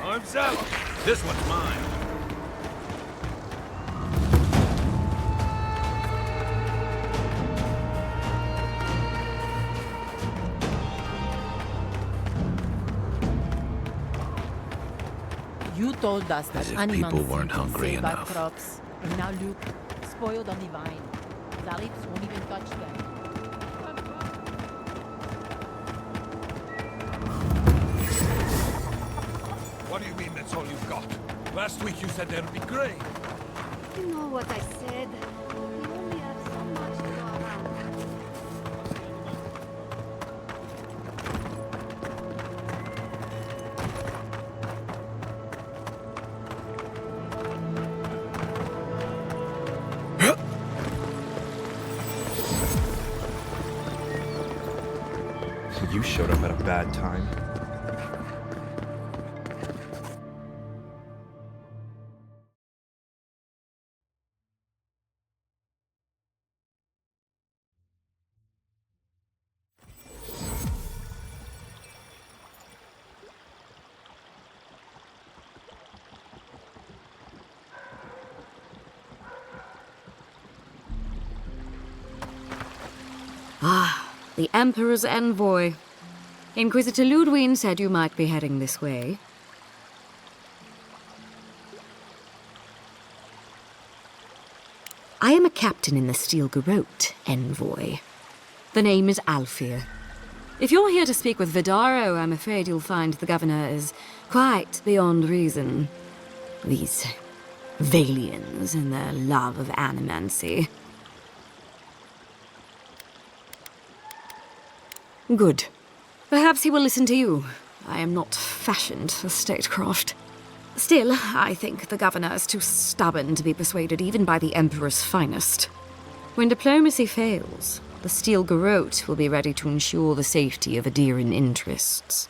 Arms up! This one's mine. You told us that As if animals people weren't can hungry save our enough. crops, and now look, spoiled on the vine. Zalips won't even touch them. What do you mean that's all you've got? Last week you said there'd be grain. You know what I said. We only have so much to go around. You showed up at a bad time. Ah, the Emperor's envoy. Inquisitor Ludwig said you might be heading this way. I am a captain in the Steel Garrote, envoy. The name is Alfir. If you're here to speak with Vidaro, I'm afraid you'll find the governor is quite beyond reason. These Valians and their love of animancy. Good. Perhaps he will listen to you. I am not fashioned for statecraft. Still, I think the governor is too stubborn to be persuaded even by the Emperor's finest. When diplomacy fails, the Steel Garrote will be ready to ensure the safety of Adiran interests.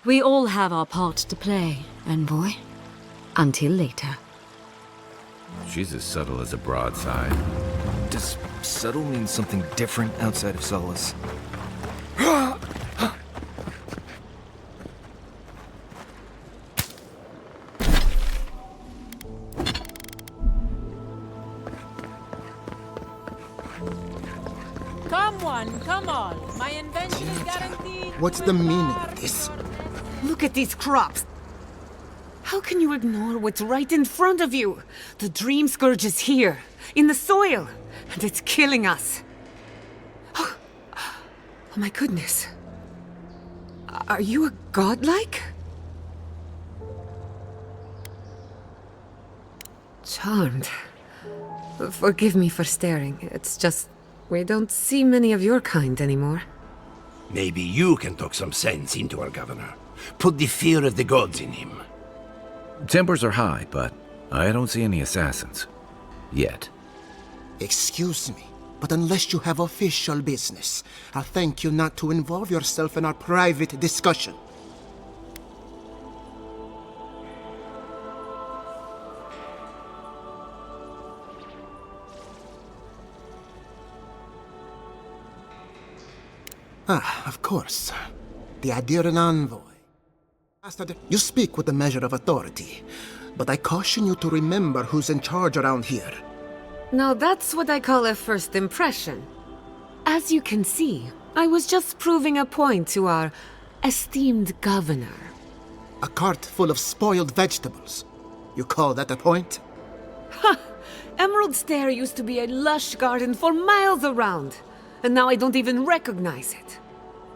We all have our part to play, envoy. Until later. She's as subtle as a broadside. Does subtle mean something different outside of Solace? Come on. My invention is guaranteed. What's the meaning of this? Look at these crops. How can you ignore what's right in front of you? The Dream Scourge is here, in the soil, and it's killing us. Oh my goodness. Are you a godlike? Charmed. Forgive me for staring. It's just, we don't see many of your kind anymore. Maybe you can talk some sense into our governor. Put the fear of the gods in him. Tempers are high, but I don't see any assassins. Yet. Excuse me, but unless you have official business, I'll thank you not to involve yourself in our private discussion. Ah, of course. The Adiran envoy. You speak with a measure of authority, but I caution you to remember who's in charge around here. Now that's what I call a first impression. As you can see, I was just proving a point to our esteemed governor. A cart full of spoiled vegetables. You call that a point? Ha! Emerald Stair used to be a lush garden for miles around, and now I don't even recognize it.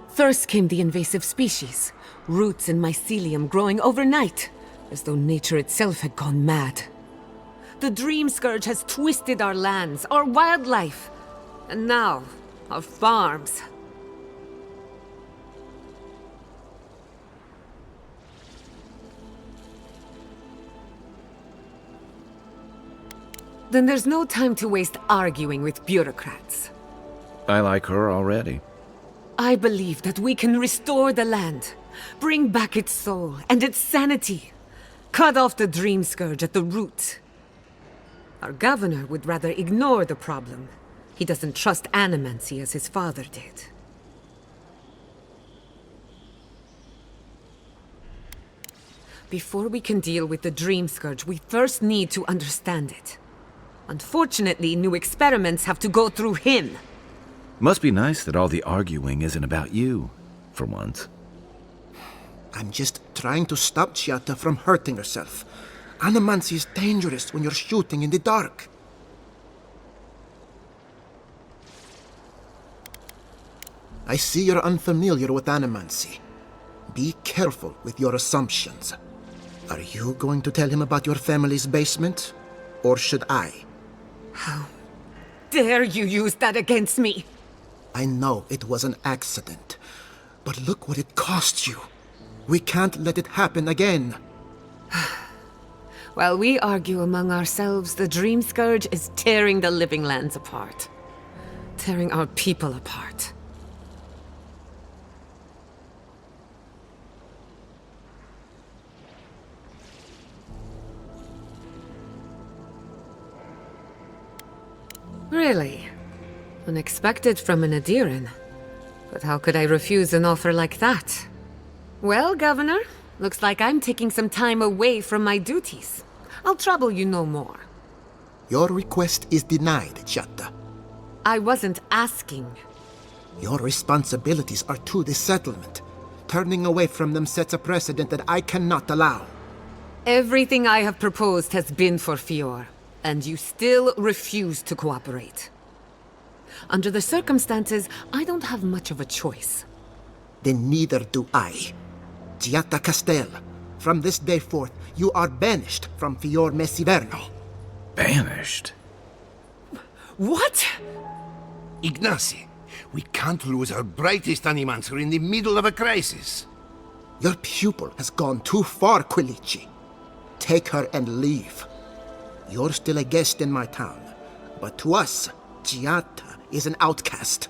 First came the invasive species, roots and mycelium growing overnight, as though nature itself had gone mad. The Dream Scourge has twisted our lands, our wildlife, and now our farms. Then there's no time to waste arguing with bureaucrats. I like her already. I believe that we can restore the land, bring back its soul and its sanity, cut off the Dream Scourge at the root. Our governor would rather ignore the problem. He doesn't trust animancy as his father did. Before we can deal with the Dream Scourge, we first need to understand it. Unfortunately, new experiments have to go through him. Must be nice that all the arguing isn't about you, for once. I'm just trying to stop Chiata from hurting herself. Animancy is dangerous when you're shooting in the dark. I see you're unfamiliar with animancy. Be careful with your assumptions. Are you going to tell him about your family's basement? Or should I? How dare you use that against me? I know it was an accident, but look what it cost you. We can't let it happen again. While we argue among ourselves, the Dream Scourge is tearing the living lands apart. Tearing our people apart. Really? Unexpected from an Adiran. But how could I refuse an offer like that? Well, Governor, looks like I'm taking some time away from my duties. I'll trouble you no more. Your request is denied, Chiata. I wasn't asking. Your responsibilities are to the settlement. Turning away from them sets a precedent that I cannot allow. Everything I have proposed has been for Fior, and you still refuse to cooperate. Under the circumstances, I don't have much of a choice. Then neither do I. Chiata Castel, from this day forth, you are banished from Fior Messiverno. Banished? What? Ignacy, we can't lose our brightest animancer in the middle of a crisis. Your pupil has gone too far, Quilici. Take her and leave. You're still a guest in my town, but to us, Chiata is an outcast.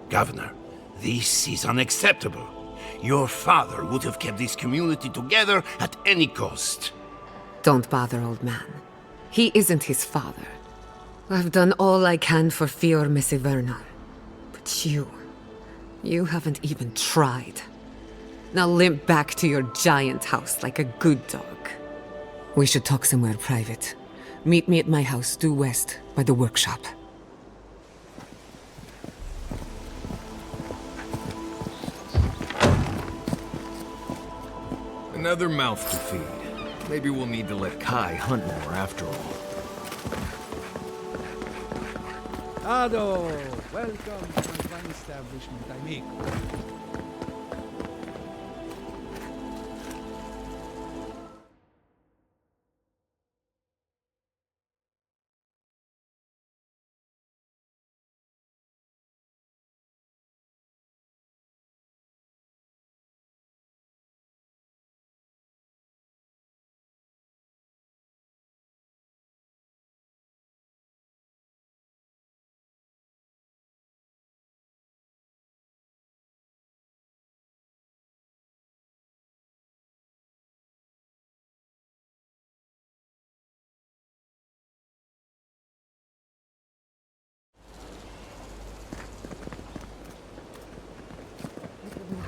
Governor, this is unacceptable. Your father would have kept this community together at any cost. Don't bother, old man. He isn't his father. I've done all I can for Fior Messiverno. But you haven't even tried. Now limp back to your giant house like a good dog. We should talk somewhere private. Meet me at my house due west, by the workshop. Another mouth to feed. Maybe we'll need to let Kai hunt more after all. Ado! Welcome to my fine establishment, amigo.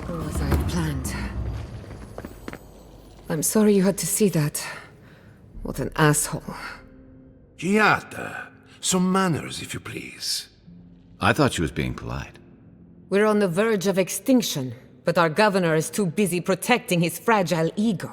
As I had planned. I'm sorry you had to see that. What an asshole. Chiata, some manners, if you please. I thought she was being polite. We're on the verge of extinction, but our governor is too busy protecting his fragile ego.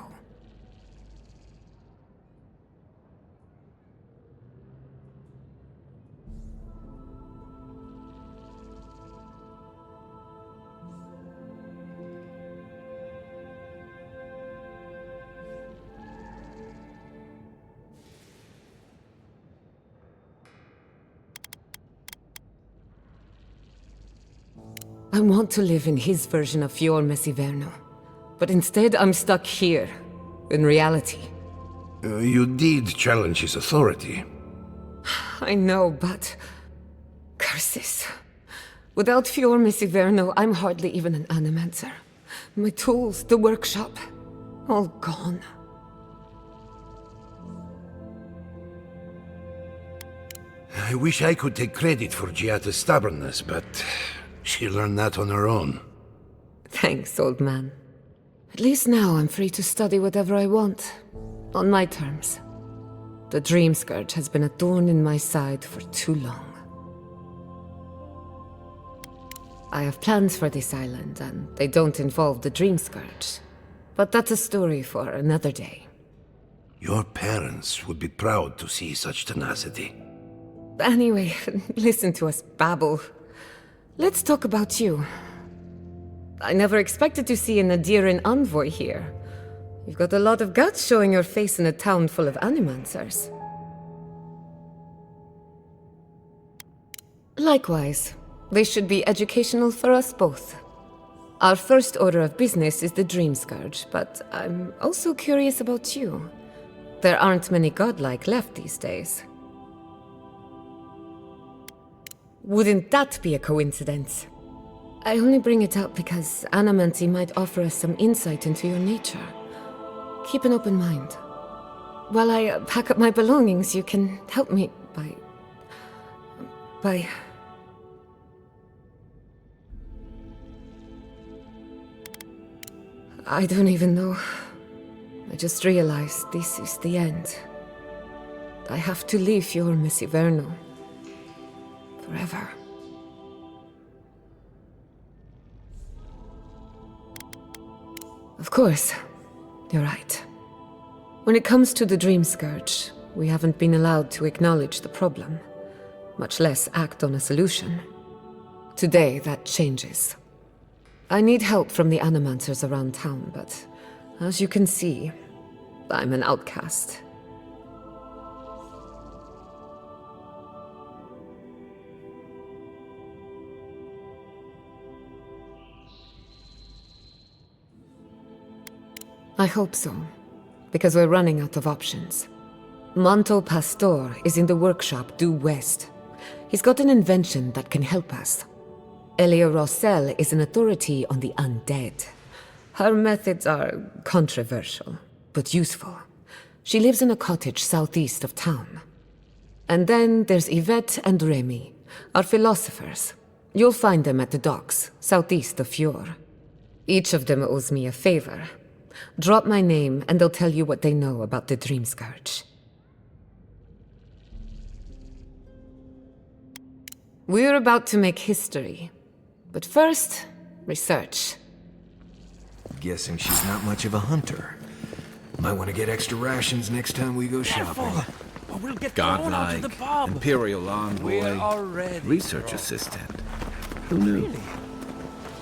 I want to live in his version of Fior Messiverno. But instead, I'm stuck here, in reality. You did challenge his authority. I know, but... curses. Without Fior Messiverno, I'm hardly even an animancer. My tools, the workshop, all gone. I wish I could take credit for Giata's stubbornness, but she learned that on her own. Thanks, old man. At least now I'm free to study whatever I want. On my terms. The Dream Scourge has been a thorn in my side for too long. I have plans for this island, and they don't involve the Dream Scourge. But that's a story for another day. Your parents would be proud to see such tenacity. Anyway, listen to us babble. Let's talk about you. I never expected to see an Nadiran envoy here. You've got a lot of guts showing your face in a town full of animancers. Likewise, they should be educational for us both. Our first order of business is the Dream Scourge, but I'm also curious about you. There aren't many godlike left these days. Wouldn't that be a coincidence? I only bring it up because Animancy might offer us some insight into your nature. Keep an open mind. While I pack up my belongings, you can help me by... I don't even know. I just realized this is the end. I have to leave Fior Messiverno. Forever. Of course, you're right. When it comes to the Dream Scourge, we haven't been allowed to acknowledge the problem, much less act on a solution. Today, that changes. I need help from the animancers around town, but as you can see, I'm an outcast. I hope so, because we're running out of options. Manto Pastor is in the workshop due west. He's got an invention that can help us. Elia Rossell is an authority on the undead. Her methods are controversial, but useful. She lives in a cottage southeast of town. And then there's Yvette and Remy, our philosophers. You'll find them at the docks, southeast of Fior. Each of them owes me a favor. Drop my name, and they'll tell you what they know about the Dream Scourge. We're about to make history. But first, research. Guessing she's not much of a hunter. Might want to get extra rations next time we go shopping. Or we'll get thrown out of the Godlike, pub. Imperial Envoy, We're already Research thrown. Assistant. Who knew? Really?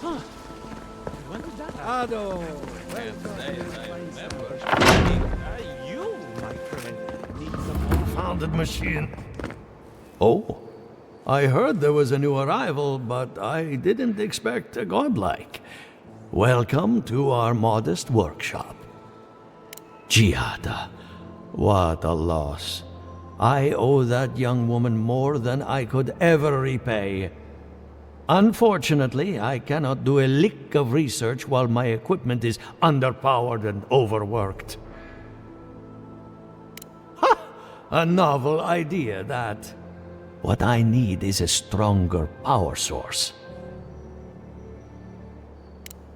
Huh. When did that happen? You, my friend, need some Founded machine. Oh, I heard there was a new arrival, but I didn't expect a godlike. Welcome to our modest workshop. Giada, what a loss. I owe that young woman more than I could ever repay. Unfortunately, I cannot do a lick of research while my equipment is underpowered and overworked. Ha! A novel idea, that. What I need is a stronger power source.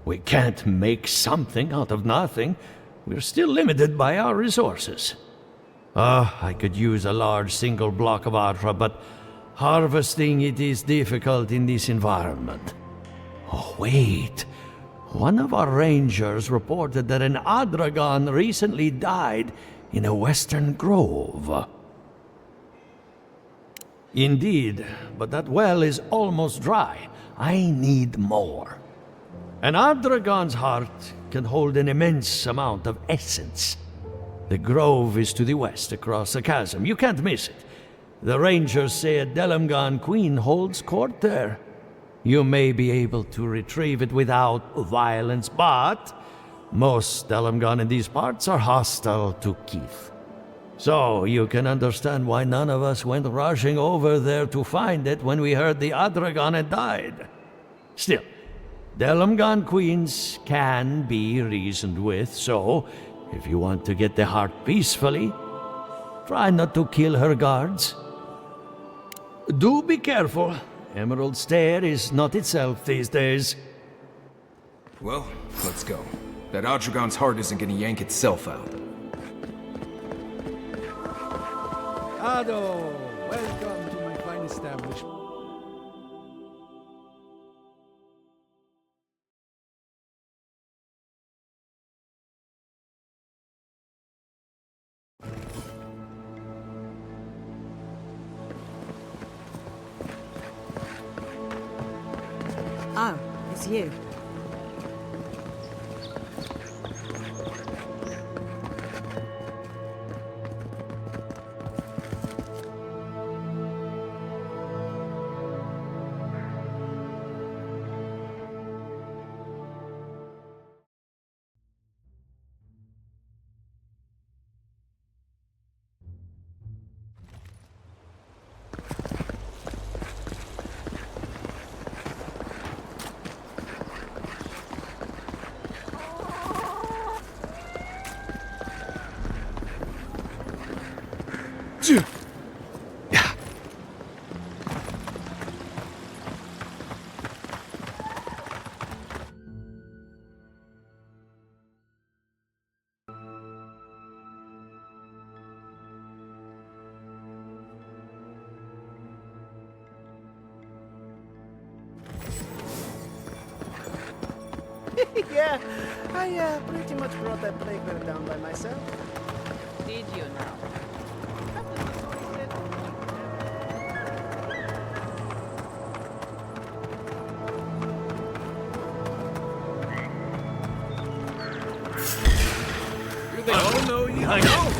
We can't make something out of nothing. We're still limited by our resources. I could use a large single block of Atra, but harvesting it is difficult in this environment. Oh, wait. One of our rangers reported that an Adragon recently died in a western grove. Indeed, but that well is almost dry. I need more. An Adragon's heart can hold an immense amount of essence. The grove is to the west, across the chasm. You can't miss it. The rangers say a Delamgan queen holds court there. You may be able to retrieve it without violence, but most Delmgon in these parts are hostile to Keith. So you can understand why none of us went rushing over there to find it when we heard the Adragon had died. Still, Delmgon queens can be reasoned with, so if you want to get the heart peacefully, try not to kill her guards. Do be careful. Emerald Stair is not itself these days. Well, let's go. That Adragon's heart isn't gonna yank itself out. Ado, welcome to my fine establishment. Oh, it's you. Yeah, I pretty much brought that plague bear down by myself. Did you now? Do they all know you? I know!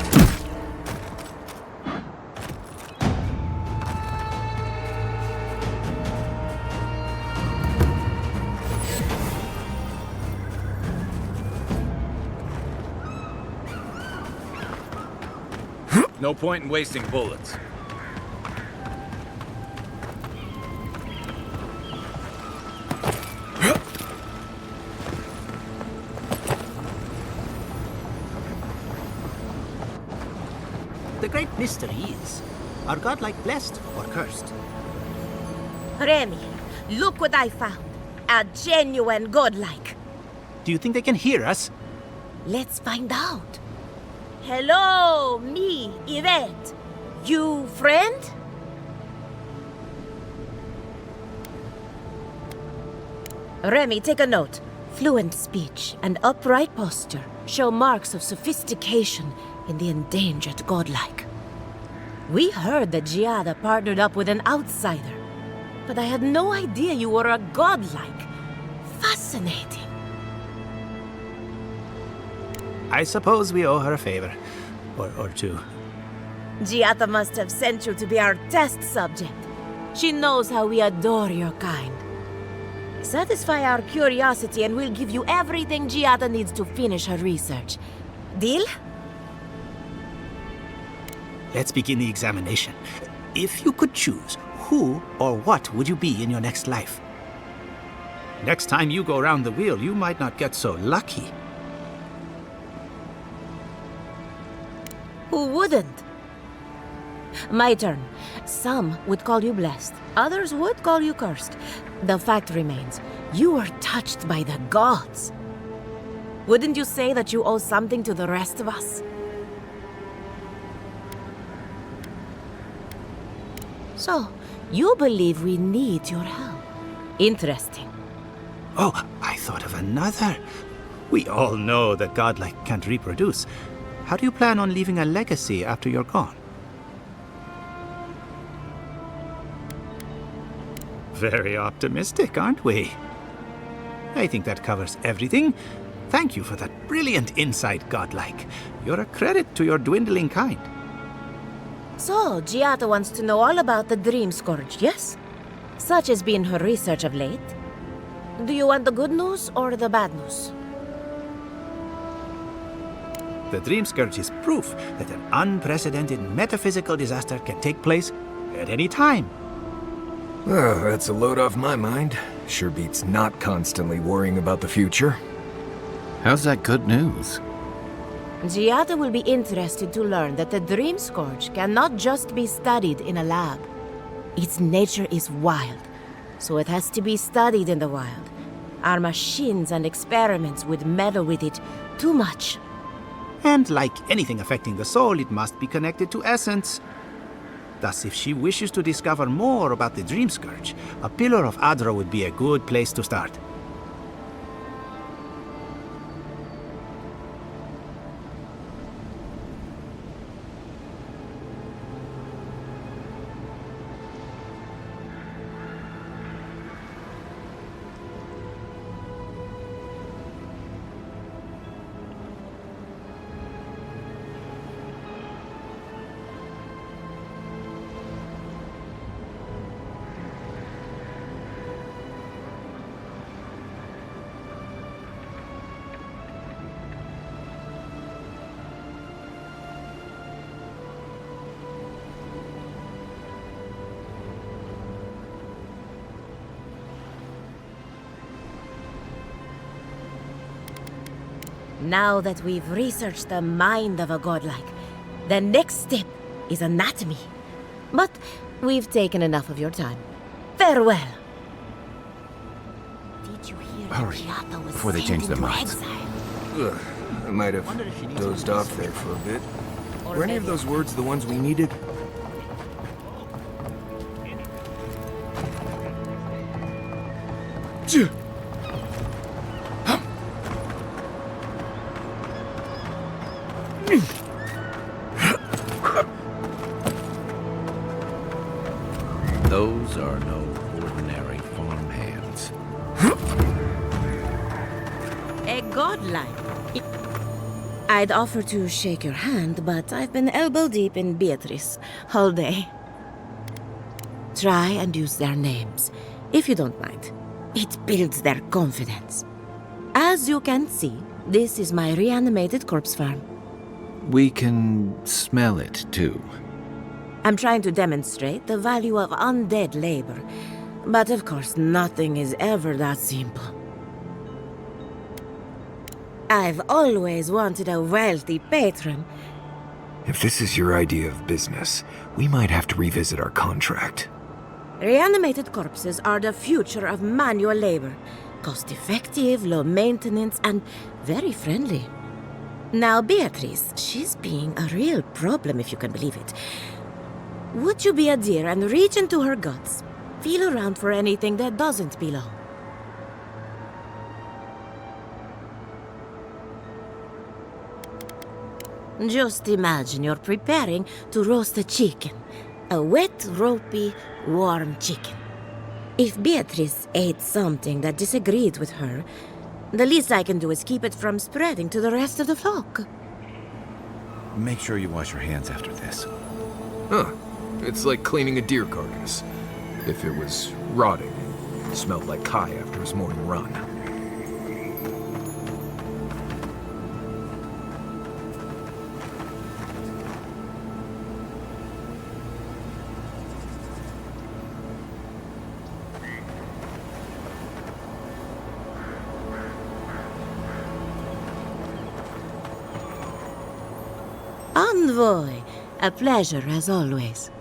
No point in wasting bullets. The great mystery is, are godlike blessed or cursed? Remy, look what I found. A genuine godlike. Do you think they can hear us? Let's find out. Hello, me, Yvette. You friend? Remy, take a note. Fluent speech and upright posture show marks of sophistication in the endangered godlike. We heard that Giada partnered up with an outsider, but I had no idea you were a godlike. Fascinating. I suppose we owe her a favor. Or two. Giada must have sent you to be our test subject. She knows how we adore your kind. Satisfy our curiosity and we'll give you everything Giada needs to finish her research. Deal? Let's begin the examination. If you could choose, who or what would you be in your next life? Next time you go round the wheel, you might not get so lucky. Who wouldn't? My turn. Some would call you blessed. Others would call you cursed. The fact remains, you were touched by the gods. Wouldn't you say that you owe something to the rest of us? So, you believe we need your help. Interesting. Oh, I thought of another. We all know that godlike can't reproduce. How do you plan on leaving a legacy after you're gone? Very optimistic, aren't we? I think that covers everything. Thank you for that brilliant insight, godlike. You're a credit to your dwindling kind. So, Giada wants to know all about the Dream Scourge, yes? Such has been her research of late. Do you want the good news or the bad news? The Dream Scourge is proof that an unprecedented metaphysical disaster can take place at any time. Oh, that's a load off my mind. Sure beats not constantly worrying about the future. How's that good news? Giada will be interested to learn that the Dream Scourge cannot just be studied in a lab. Its nature is wild, so it has to be studied in the wild. Our machines and experiments would meddle with it too much. And like anything affecting the soul, it must be connected to essence. Thus, if she wishes to discover more about the Dream Scourge, a Pillar of Adra would be a good place to start. Now that we've researched the mind of a godlike, the next step is anatomy. But we've taken enough of your time. Farewell. Did you hear Hurry, before they change their minds. Ugh, I might have dozed off there for a bit. Were any of those words the ones we needed? Those are no ordinary farm hands. A godlike. I'd offer to shake your hand, but I've been elbow deep in Beatrice all day. Try and use their names, if you don't mind. It builds their confidence. As you can see, this is my reanimated corpse farm. We can smell it, too. I'm trying to demonstrate the value of undead labor, but of course nothing is ever that simple. I've always wanted a wealthy patron. If this is your idea of business, we might have to revisit our contract. Reanimated corpses are the future of manual labor. Cost-effective, low maintenance, and very friendly. Now Beatrice, she's being a real problem if you can believe it. Would you be a dear and reach into her guts? Feel around for anything that doesn't belong. Just imagine you're preparing to roast a chicken. A wet, ropey, warm chicken. If Beatrice ate something that disagreed with her, the least I can do is keep it from spreading to the rest of the flock. Make sure you wash your hands after this. Huh. It's like cleaning a deer carcass. If it was rotting and smelled like Kai after his morning run. Envoy, a pleasure as always.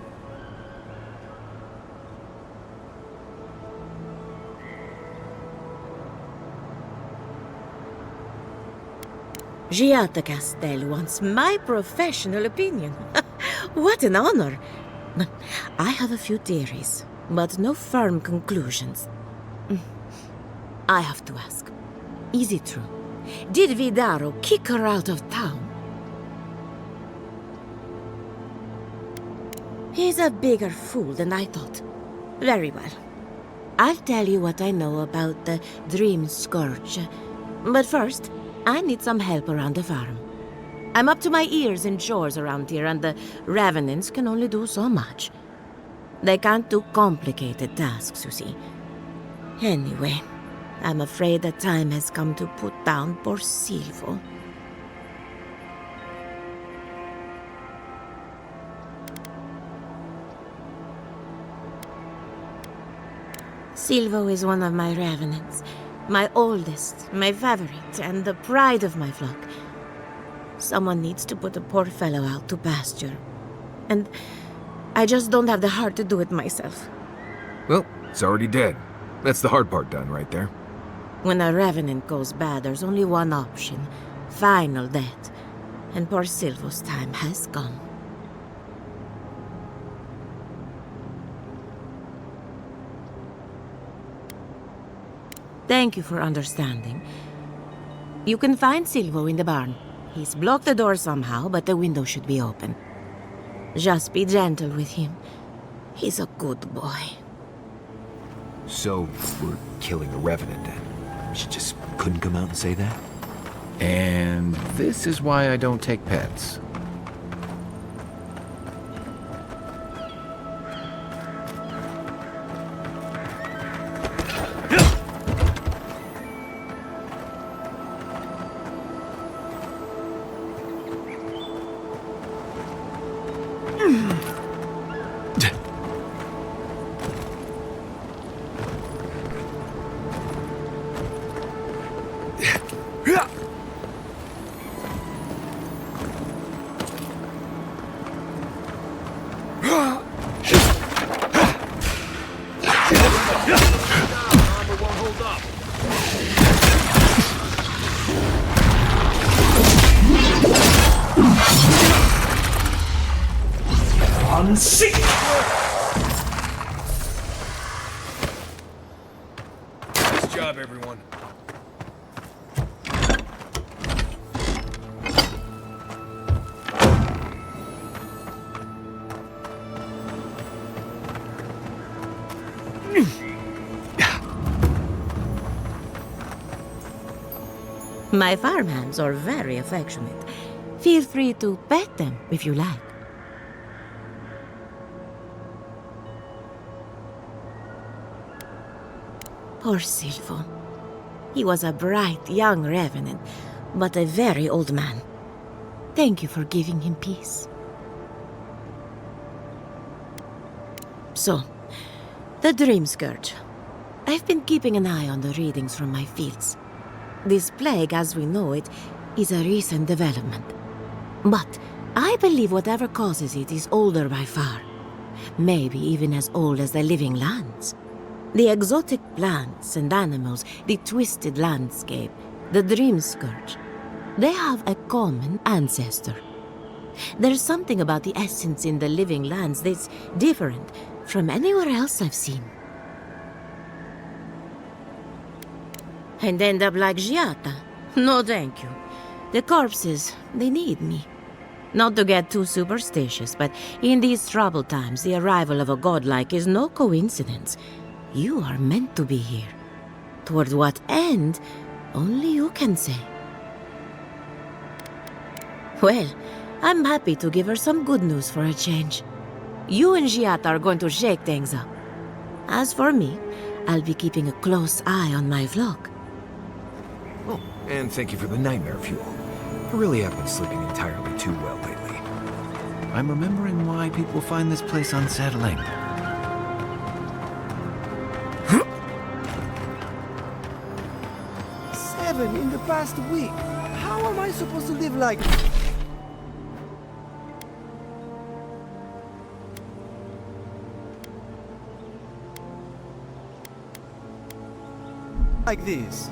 Giada Castel wants my professional opinion. What an honor! I have a few theories, but no firm conclusions. I have to ask, is it true? Did Vidaro kick her out of town? He's a bigger fool than I thought. Very well. I'll tell you what I know about the Dream Scourge. But first, I need some help around the farm. I'm up to my ears in chores around here, and the Revenants can only do so much. They can't do complicated tasks, you see. Anyway, I'm afraid the time has come to put down poor Silvo. Silvo is one of my revenants. My oldest, my favorite, and the pride of my flock. Someone needs to put the poor fellow out to pasture. And I just don't have the heart to do it myself. Well, it's already dead. That's the hard part done right there. When a revenant goes bad, there's only one option. Final death. And poor Silvo's time has come. Thank you for understanding. You can find Silvo in the barn. He's blocked the door somehow, but the window should be open. Just be gentle with him. He's a good boy. So, we're killing a revenant then? She just couldn't come out and say that? And this is why I don't take pets. Nice job, everyone. My farmhands are very affectionate. Feel free to pet them if you like. Poor Silvo. He was a bright young revenant, but a very old man. Thank you for giving him peace. So, the Dream Scourge. I've been keeping an eye on the readings from my fields. This plague, as we know it, is a recent development. But I believe whatever causes it is older by far. Maybe even as old as the living lands. The exotic plants and animals, the twisted landscape, the Dream Scourge. They have a common ancestor. There's something about the essence in the living lands that's different from anywhere else I've seen. And end up like Giata? No, thank you. The corpses, they need me. Not to get too superstitious, but in these troubled times, the arrival of a godlike is no coincidence. You are meant to be here. Toward what end, only you can say. Well, I'm happy to give her some good news for a change. You and Giata are going to shake things up. As for me, I'll be keeping a close eye on my flock. Oh, and thank you for the nightmare fuel. I really have been sleeping entirely too well lately. I'm remembering why people find this place unsettling. Seven in the past week. How am I supposed to live like this?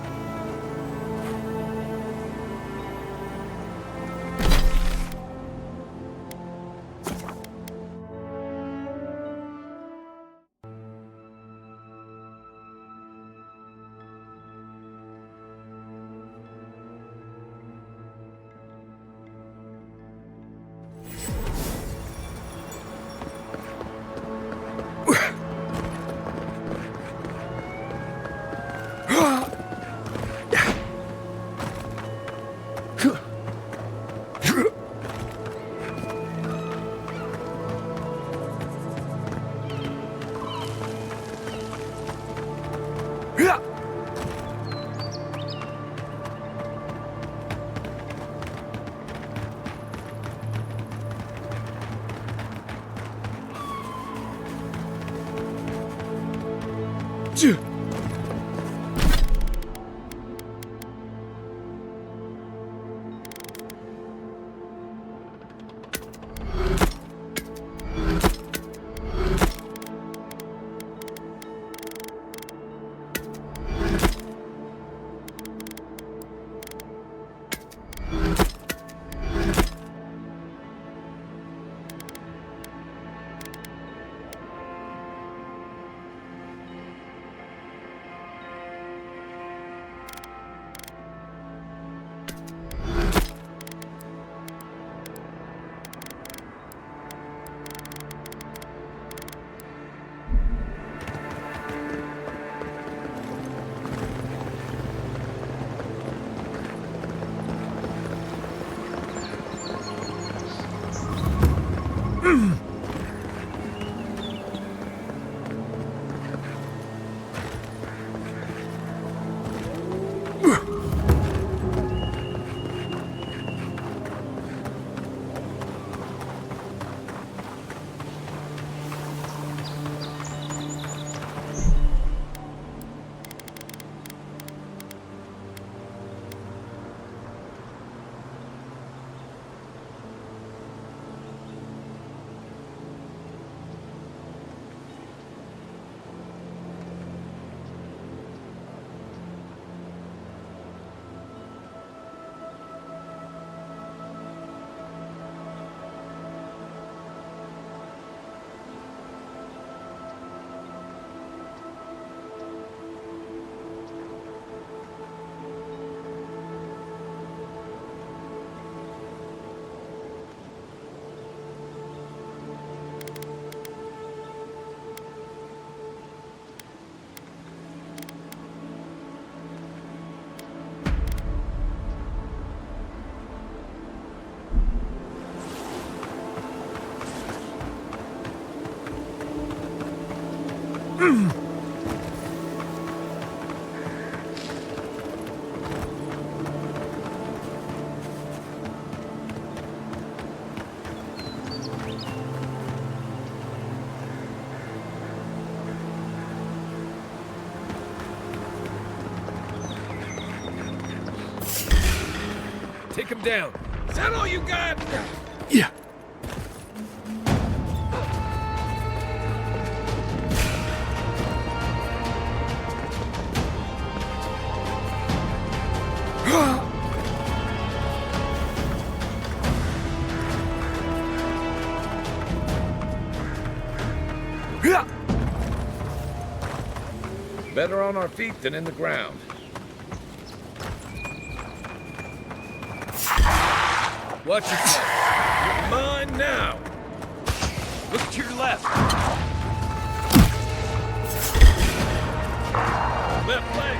Take him down. Is that all you got? Yeah. Better on our feet than in the ground. Watch yourself. You're mine now. Look to your left. Left leg.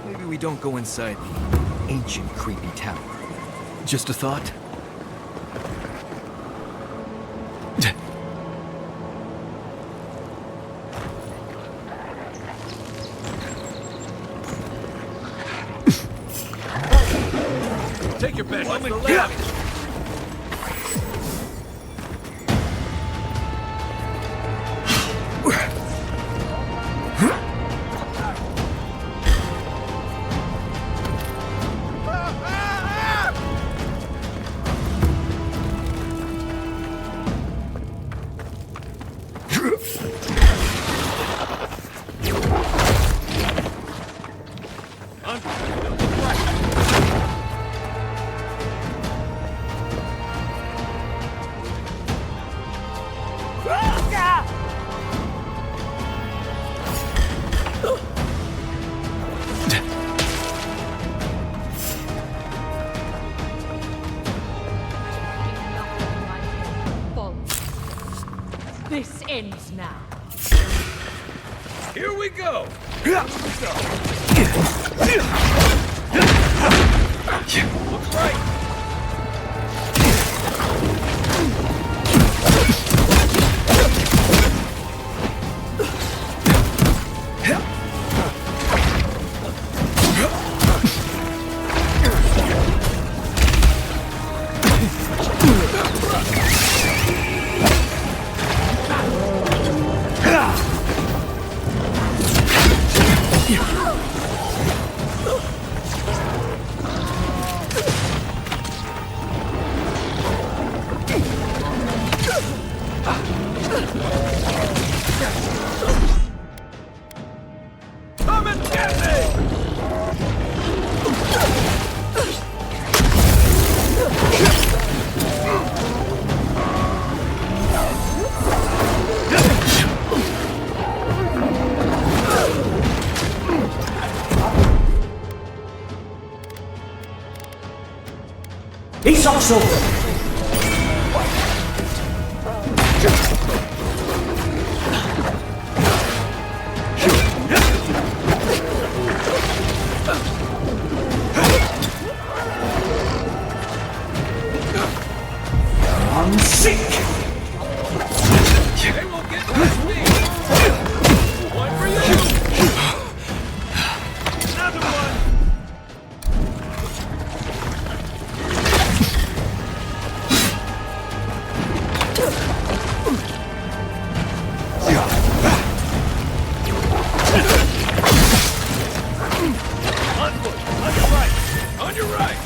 Maybe we don't go inside the ancient creepy tower. Just a thought? Take your best. Woman, get Looks right. Come and get me! He's also... I'm sick! They won't get past me! One for you! Another one! On foot! On your right! On your right!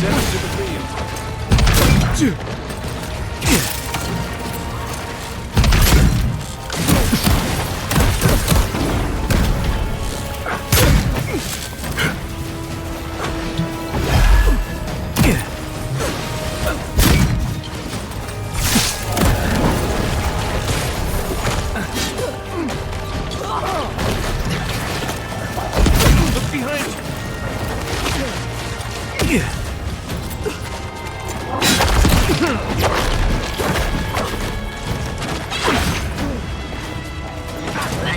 Send us to the field. Look behind you.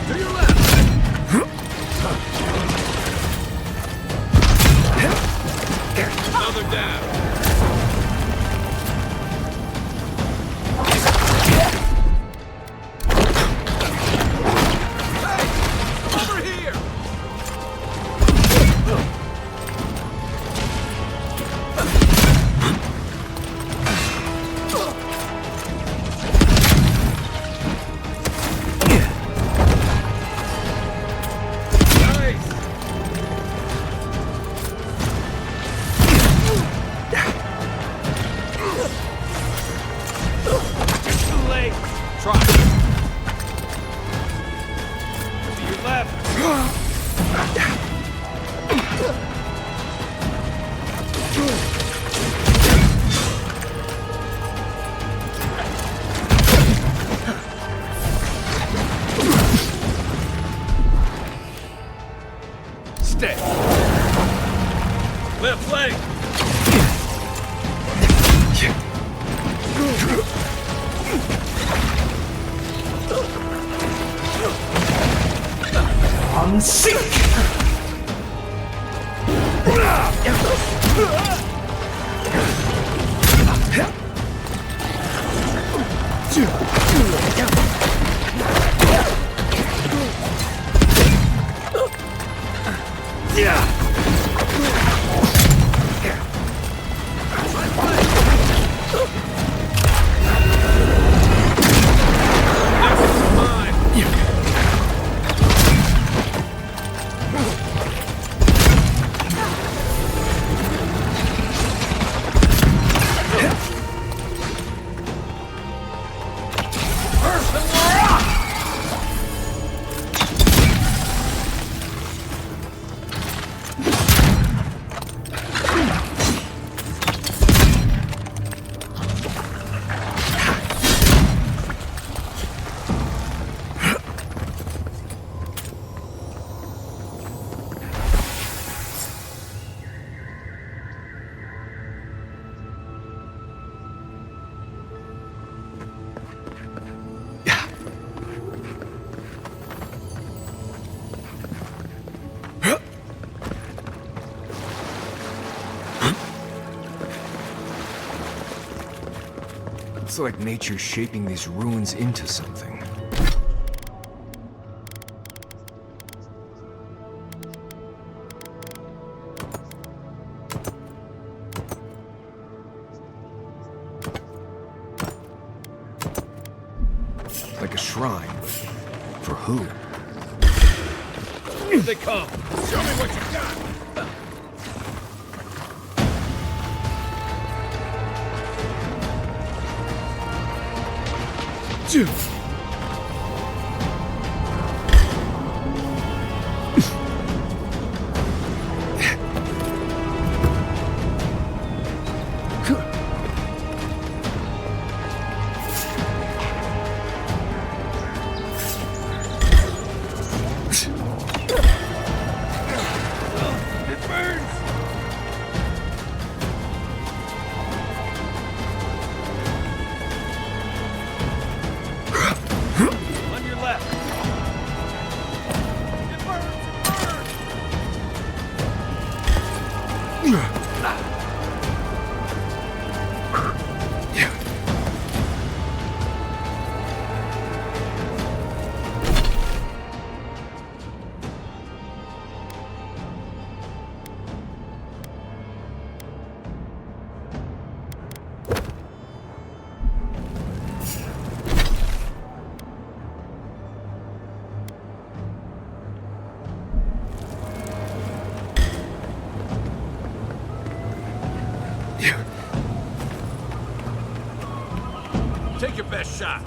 To your left. Another down. Hey, over here. Too late. Try. To your left. Stay. Left leg. I'm sick! Looks like nature's shaping these ruins into something. Like a shrine, but for who? Here they come! Show me what you got! Take your best shot.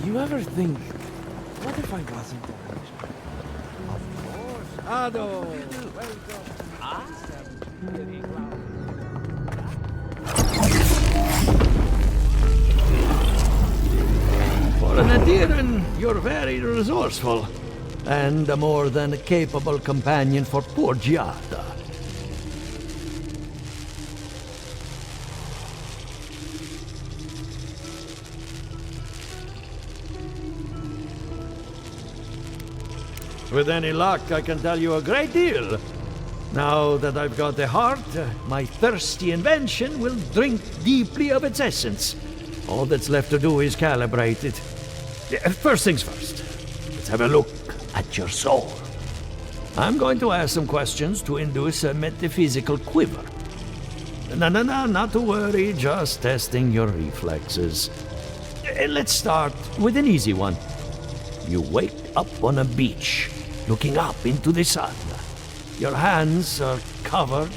You ever think, what if I wasn't there? Of course. Ado! For an Adiran, you're very resourceful, and a more than capable companion for poor Giada. With any luck, I can tell you a great deal. Now that I've got the heart, my thirsty invention will drink deeply of its essence. All that's left to do is calibrate it. First things first, let's have a look at your soul. I'm going to ask some questions to induce a metaphysical quiver. No, not to worry, just testing your reflexes. Let's start with an easy one. You wake up on a beach, looking up into the sun. Your hands are covered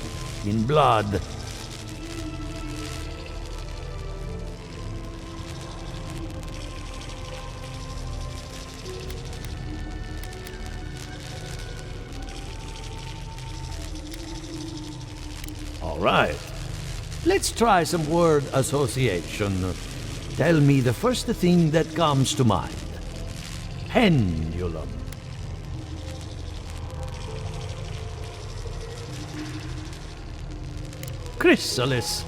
in blood. All right. Let's try some word association. Tell me the first thing that comes to mind. Pendulum. Chrysalis.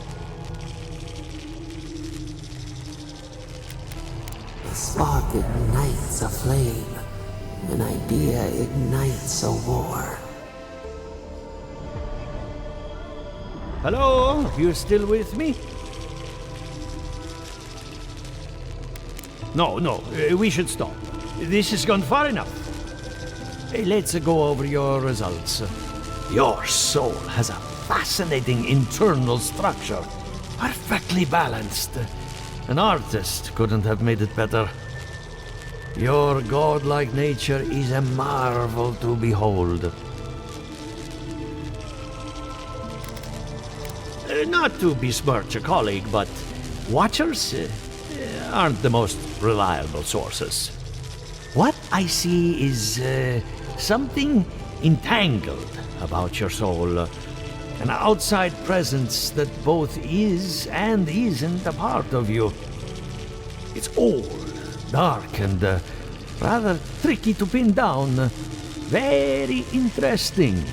A spark ignites a flame. An idea ignites a war. Hello? You still with me? No, we should stop. This has gone far enough. Let's go over your results. Your soul has a fascinating internal structure, perfectly balanced. An artist couldn't have made it better. Your godlike nature is a marvel to behold. Not to besmirch a colleague, but watchers aren't the most reliable sources. What I see is something entangled about your soul. An outside presence that both is and isn't a part of you. It's old, dark, and rather tricky to pin down. Very interesting.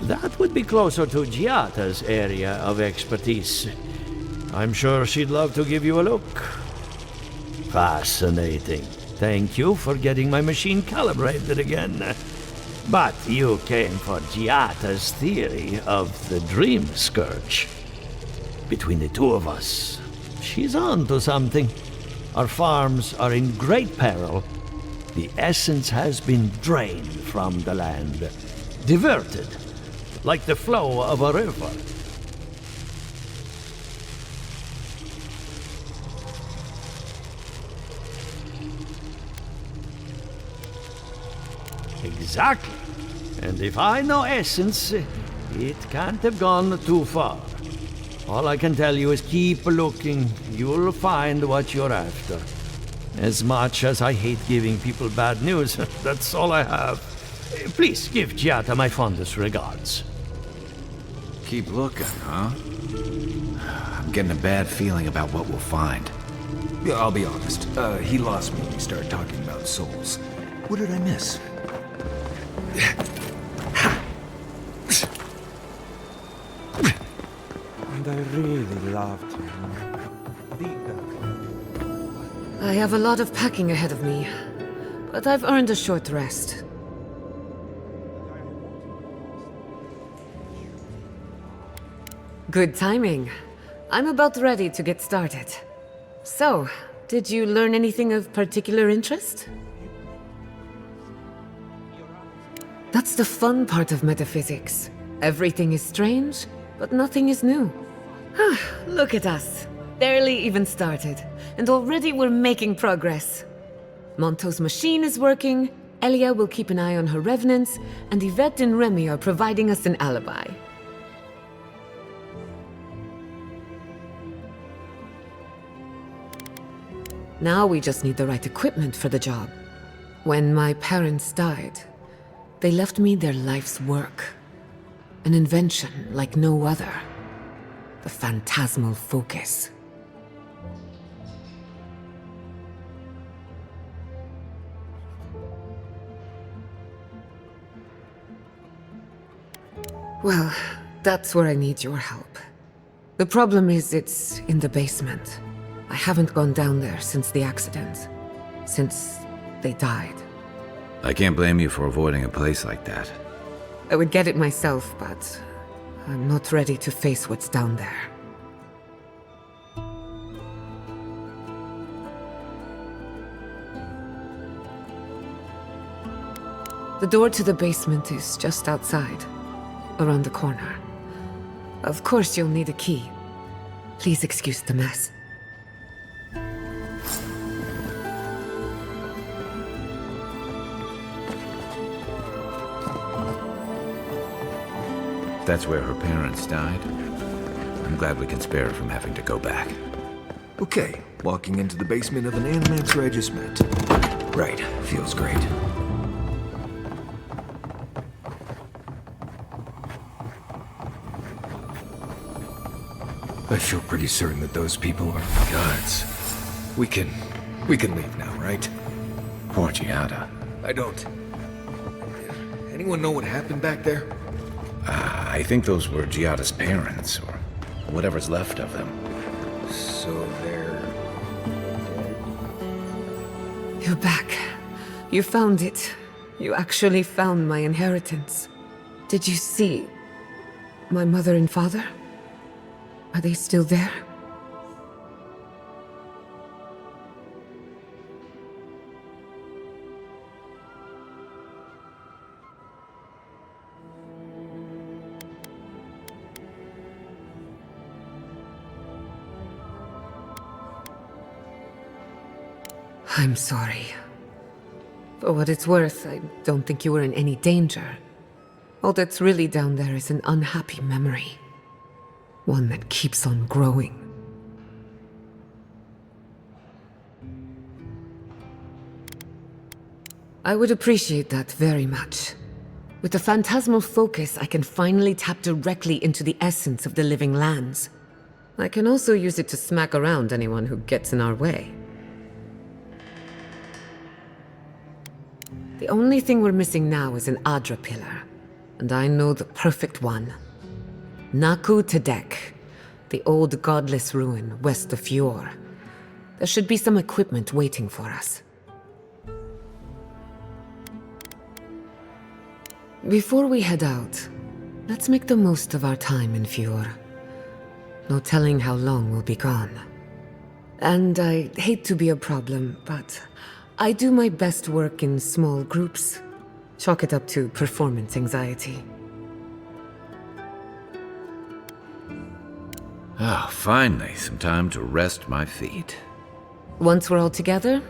That would be closer to Giata's area of expertise. I'm sure she'd love to give you a look. Fascinating. Thank you for getting my machine calibrated again. But you came for Giata's theory of the Dream Scourge. Between the two of us, she's on to something. Our farms are in great peril. The essence has been drained from the land. Diverted, like the flow of a river. Exactly. And if I know essence, it can't have gone too far. All I can tell you is keep looking. You'll find what you're after. As much as I hate giving people bad news, that's all I have. Please give Giata my fondest regards. Keep looking, huh? I'm getting a bad feeling about what we'll find. Yeah, I'll be honest. He lost me when we started talking about souls. What did I miss? And I really loved you. Deep down. I have a lot of packing ahead of me, but I've earned a short rest. Good timing. I'm about ready to get started. So, did you learn anything of particular interest? That's the fun part of metaphysics. Everything is strange, but nothing is new. Look at us. Barely even started, and already we're making progress. Monto's machine is working, Elia will keep an eye on her revenants, and Yvette and Remy are providing us an alibi. Now we just need the right equipment for the job. When my parents died, they left me their life's work. An invention like no other. The phantasmal focus. Well, that's where I need your help. The problem is it's in the basement. I haven't gone down there since the accident. Since they died. I can't blame you for avoiding a place like that. I would get it myself, but I'm not ready to face what's down there. The door to the basement is just outside, around the corner. Of course you'll need a key. Please excuse the mess. That's where her parents died. I'm glad we can spare her from having to go back. Okay, walking into the basement of an animator I just met. Right, feels great. I feel pretty certain that those people are gods. We can leave now, right? Poor Giada. I don't. Anyone know what happened back there? I think those were Giada's parents, or whatever's left of them. So they're... You're back. You found it. You actually found my inheritance. Did you see my mother and father? Are they still there? I'm sorry. For what it's worth, I don't think you were in any danger. All that's really down there is an unhappy memory. One that keeps on growing. I would appreciate that very much. With the phantasmal focus, I can finally tap directly into the essence of the living lands. I can also use it to smack around anyone who gets in our way. The only thing we're missing now is an Adra pillar, and I know the perfect one. Naku Tedek, the old godless ruin west of Fjord. There should be some equipment waiting for us. Before we head out, let's make the most of our time in Fjord. No telling how long we'll be gone. And I hate to be a problem, but I do my best work in small groups. Chalk it up to performance anxiety. Ah, finally, some time to rest my feet. Once we're all together,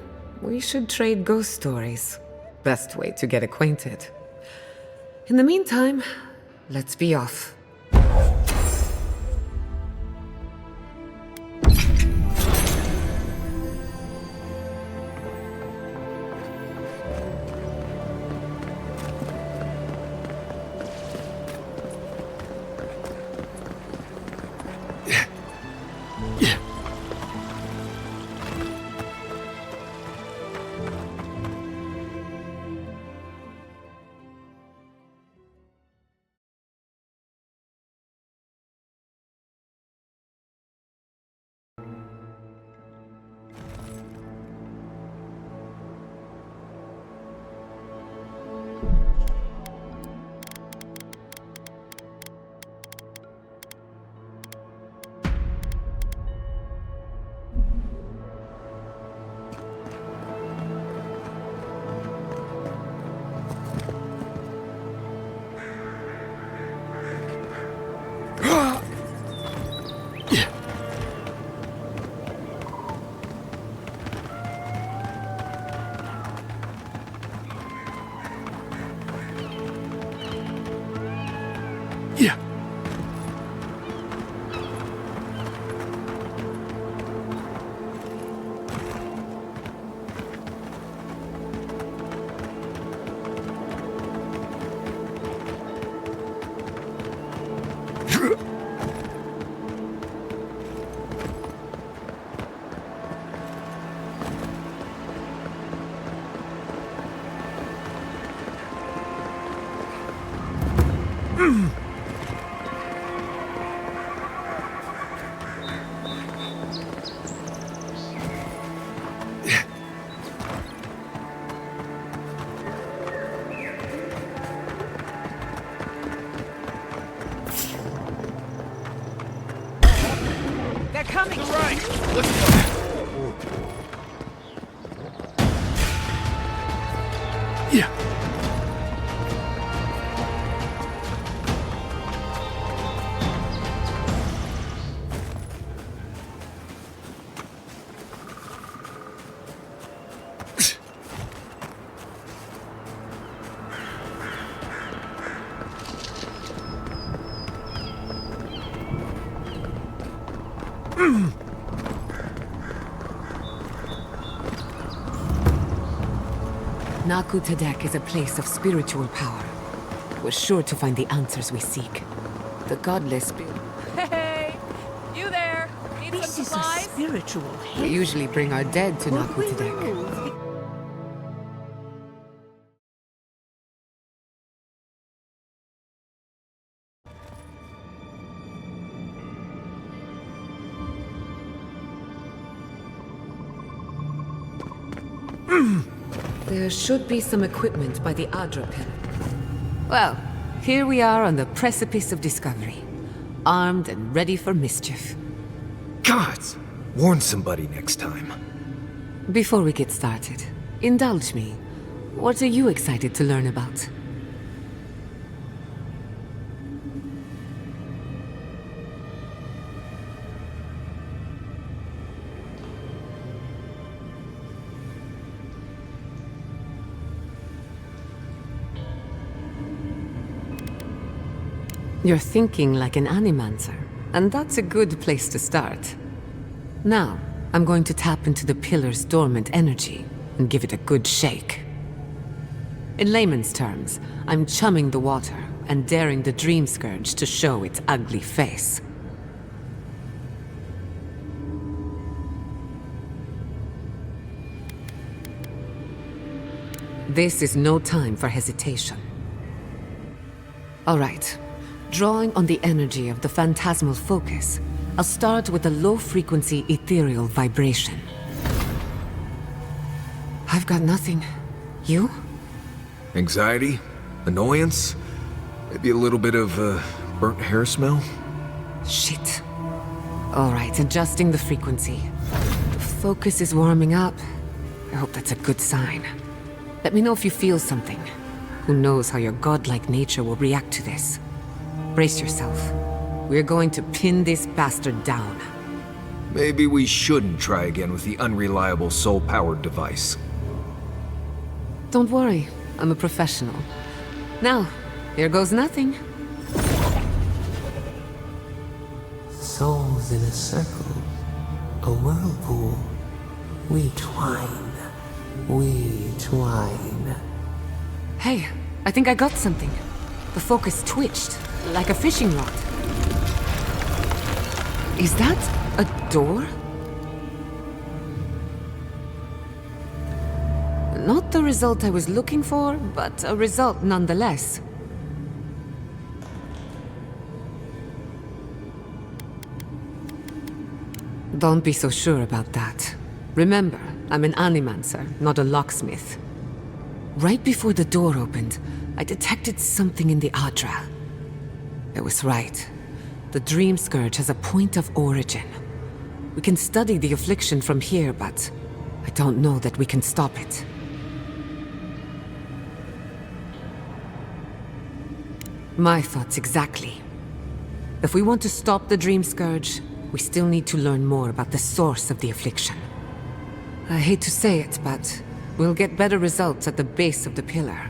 we should trade ghost stories. Best way to get acquainted. In the meantime, let's be off. They're coming! Right! Let's go! Yeah. Naku Tedek is a place of spiritual power. We're sure to find the answers we seek. The godless... Hey! You there! Need This some is supplies? a spiritual We usually bring our dead to Naku Tedek. There should be some equipment by the Adra pillar. Well, here we are on the precipice of discovery. Armed and ready for mischief. Gods! Warn somebody next time. Before we get started, indulge me. What are you excited to learn about? You're thinking like an animancer, and that's a good place to start. Now, I'm going to tap into the pillar's dormant energy and give it a good shake. In layman's terms, I'm chumming the water and daring the Dream Scourge to show its ugly face. This is no time for hesitation. All right. Drawing on the energy of the phantasmal focus, I'll start with a low-frequency ethereal vibration. I've got nothing. You? Anxiety? Annoyance? Maybe a little bit of, burnt hair smell? Shit. All right, adjusting the frequency. The focus is warming up. I hope that's a good sign. Let me know if you feel something. Who knows how your godlike nature will react to this. Brace yourself. We're going to pin this bastard down. Maybe we shouldn't try again with the unreliable soul-powered device. Don't worry, I'm a professional. Now, here goes nothing. Souls in a circle, a whirlpool. We twine, we twine. Hey, I think I got something. The focus twitched, like a fishing rod. Is that a door? Not the result I was looking for, but a result nonetheless. Don't be so sure about that. Remember, I'm an animancer, not a locksmith. Right before the door opened, I detected something in the Adra. I was right. The Dream Scourge has a point of origin. We can study the affliction from here, but I don't know that we can stop it. My thoughts exactly. If we want to stop the Dream Scourge, we still need to learn more about the source of the affliction. I hate to say it, but we'll get better results at the base of the pillar,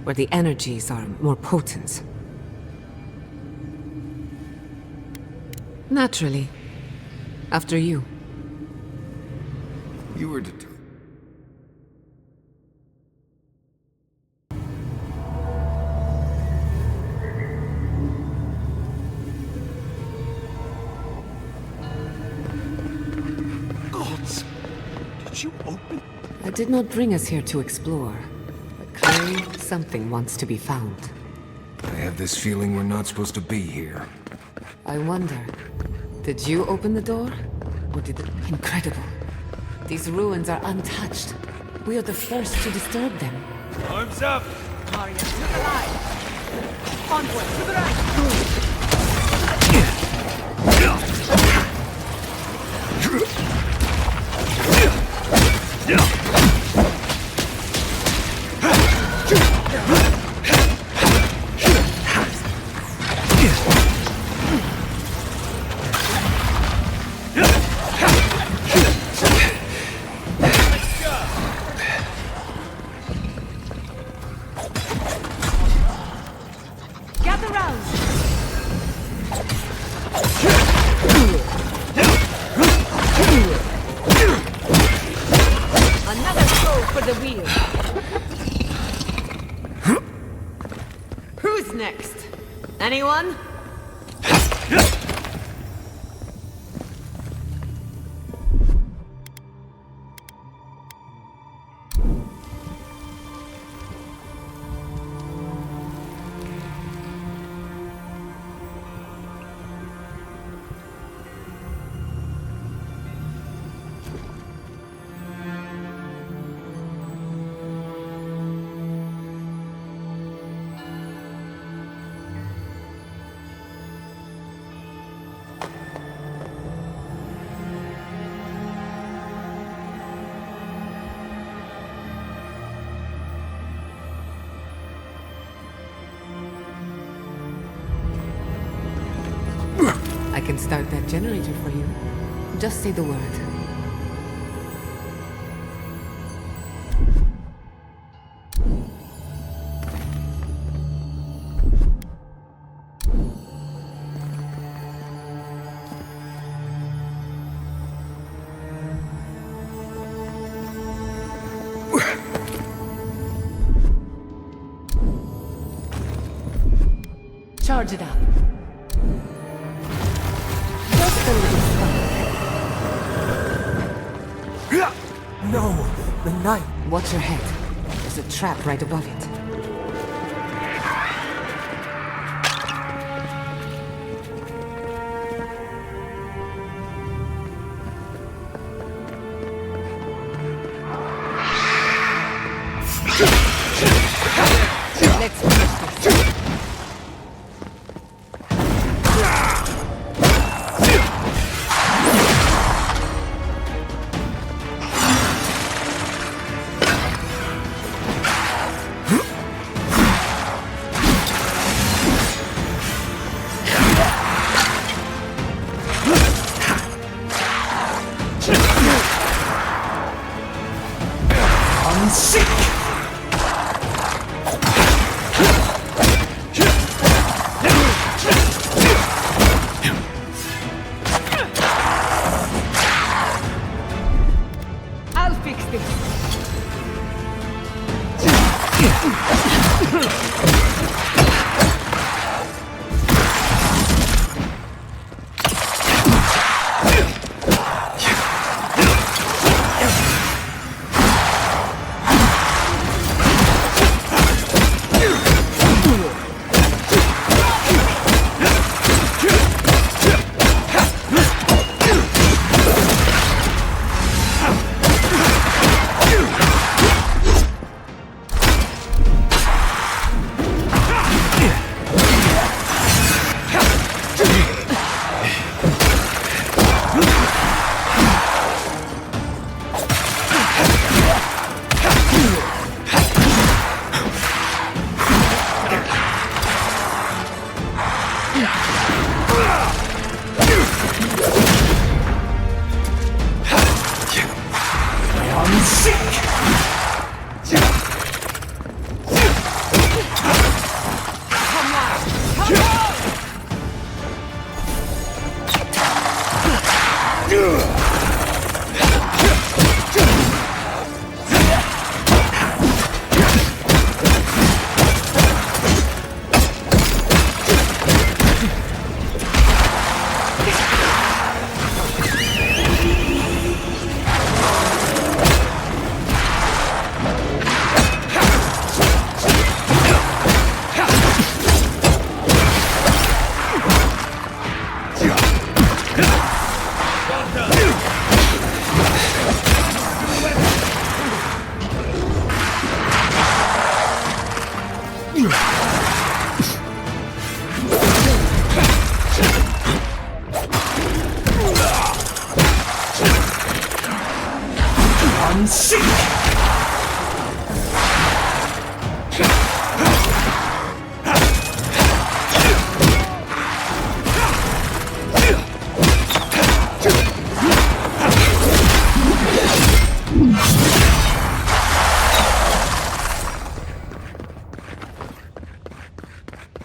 where the energies are more potent. Naturally. After you. You were to... Gods! Did you open? I did not bring us here to explore, but clearly something wants to be found. I have this feeling we're not supposed to be here. I wonder, did you open the door? Or did it... Incredible. These ruins are untouched. We are the first to disturb them. Arms up! Maria, to the right! Onward, to the right! Gather round! Another throw for the wheel. Who's next? Anyone? can start that generator for you. Just say the word. Charge it up. Just a little spark. No, the knife. Watch your head. There's a trap right above it. Let's finish this. I'll fix this.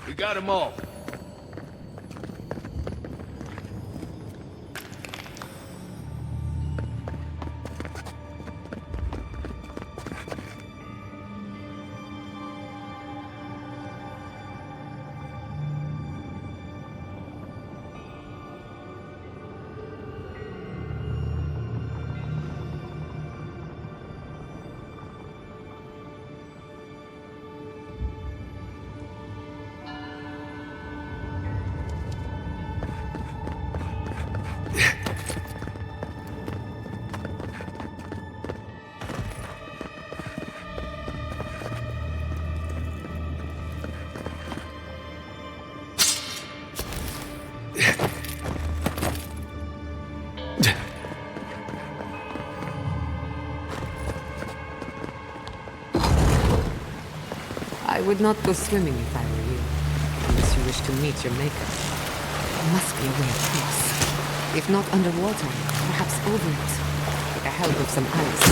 We got them all. I would not go swimming if I were you, unless you wish to meet your maker. There must be a way across. If not underwater, perhaps over it, with the help of some ice.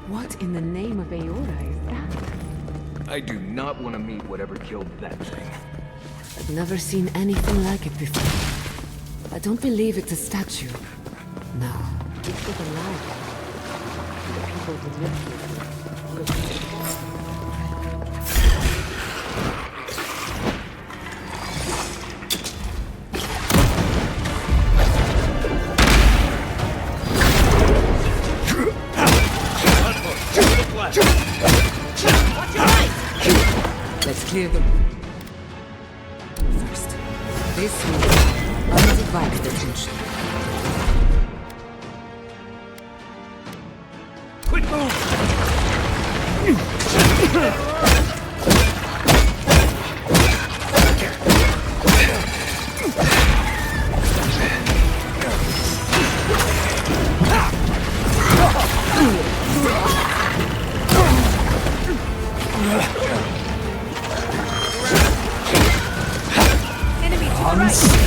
What in the name of Aora is that? I do not want to meet whatever killed that thing. I've never seen anything like it before. I don't believe it's a statue. No, it was alive. The people who lived here lived here. Let's clear them. First, this room, undivided attention. Quick move! Enemy to the right!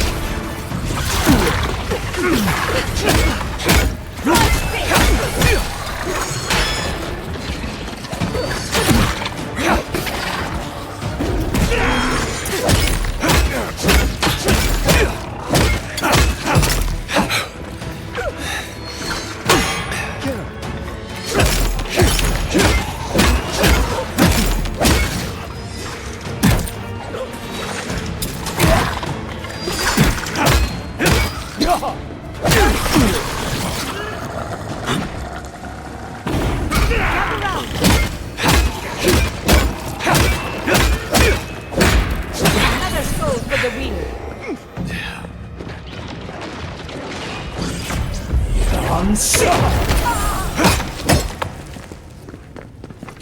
Another soul for the wheel.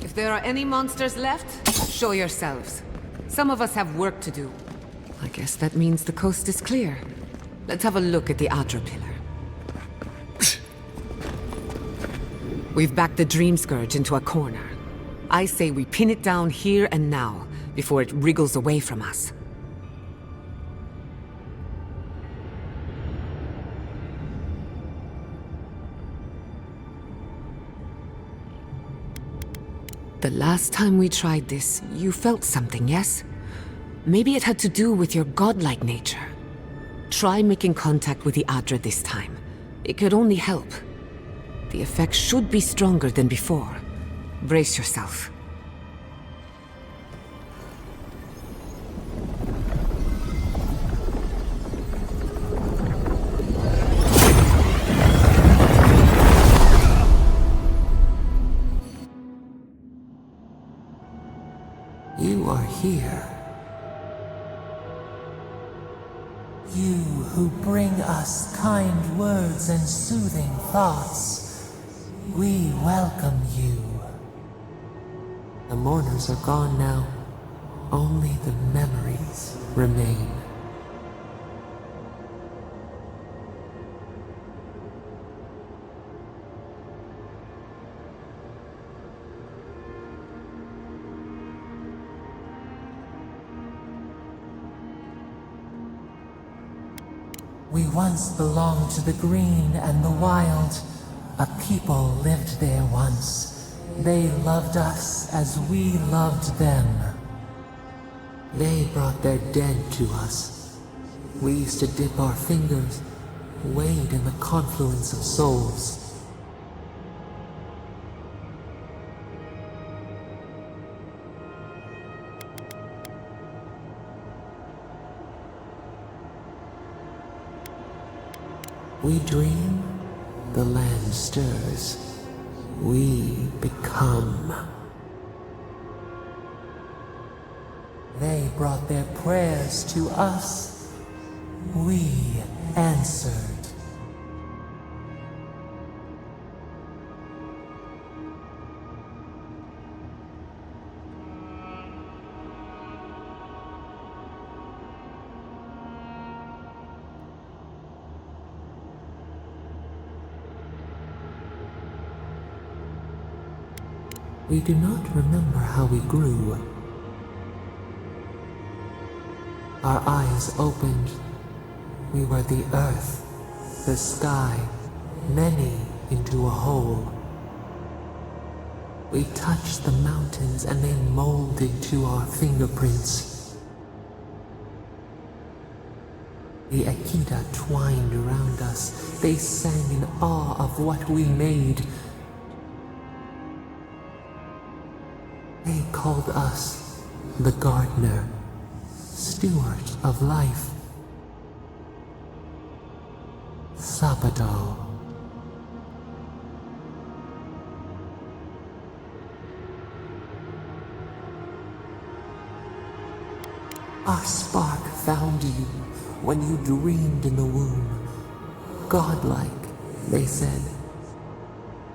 If there are any monsters left, show yourselves. Some of us have work to do. I guess that means the coast is clear. Let's have a look at the Adra pillar. We've backed the Dream Scourge into a corner. I say we pin it down here and now, before it wriggles away from us. The last time we tried this, you felt something, yes? Maybe it had to do with your godlike nature. Try making contact with the Adra this time. It could only help. The effect should be stronger than before. Brace yourself. You are here. You who bring us kind words and soothing thoughts. We welcome you. The mourners are gone now. Only the memories remain. We once belonged to the green and the wild. A people lived there once. They loved us as we loved them. They brought their dead to us. We used to dip our fingers, wade in the confluence of souls. We dream, the land stirs. We become. They brought their prayers to us. We answered. We do not remember how we grew. Our eyes opened. We were the earth, the sky, many into a whole. We touched the mountains and they molded to our fingerprints. The Akita twined around us. They sang in awe of what we made. They called us the gardener, steward of life. Sabado. Our spark found you when you dreamed in the womb. Godlike, they said.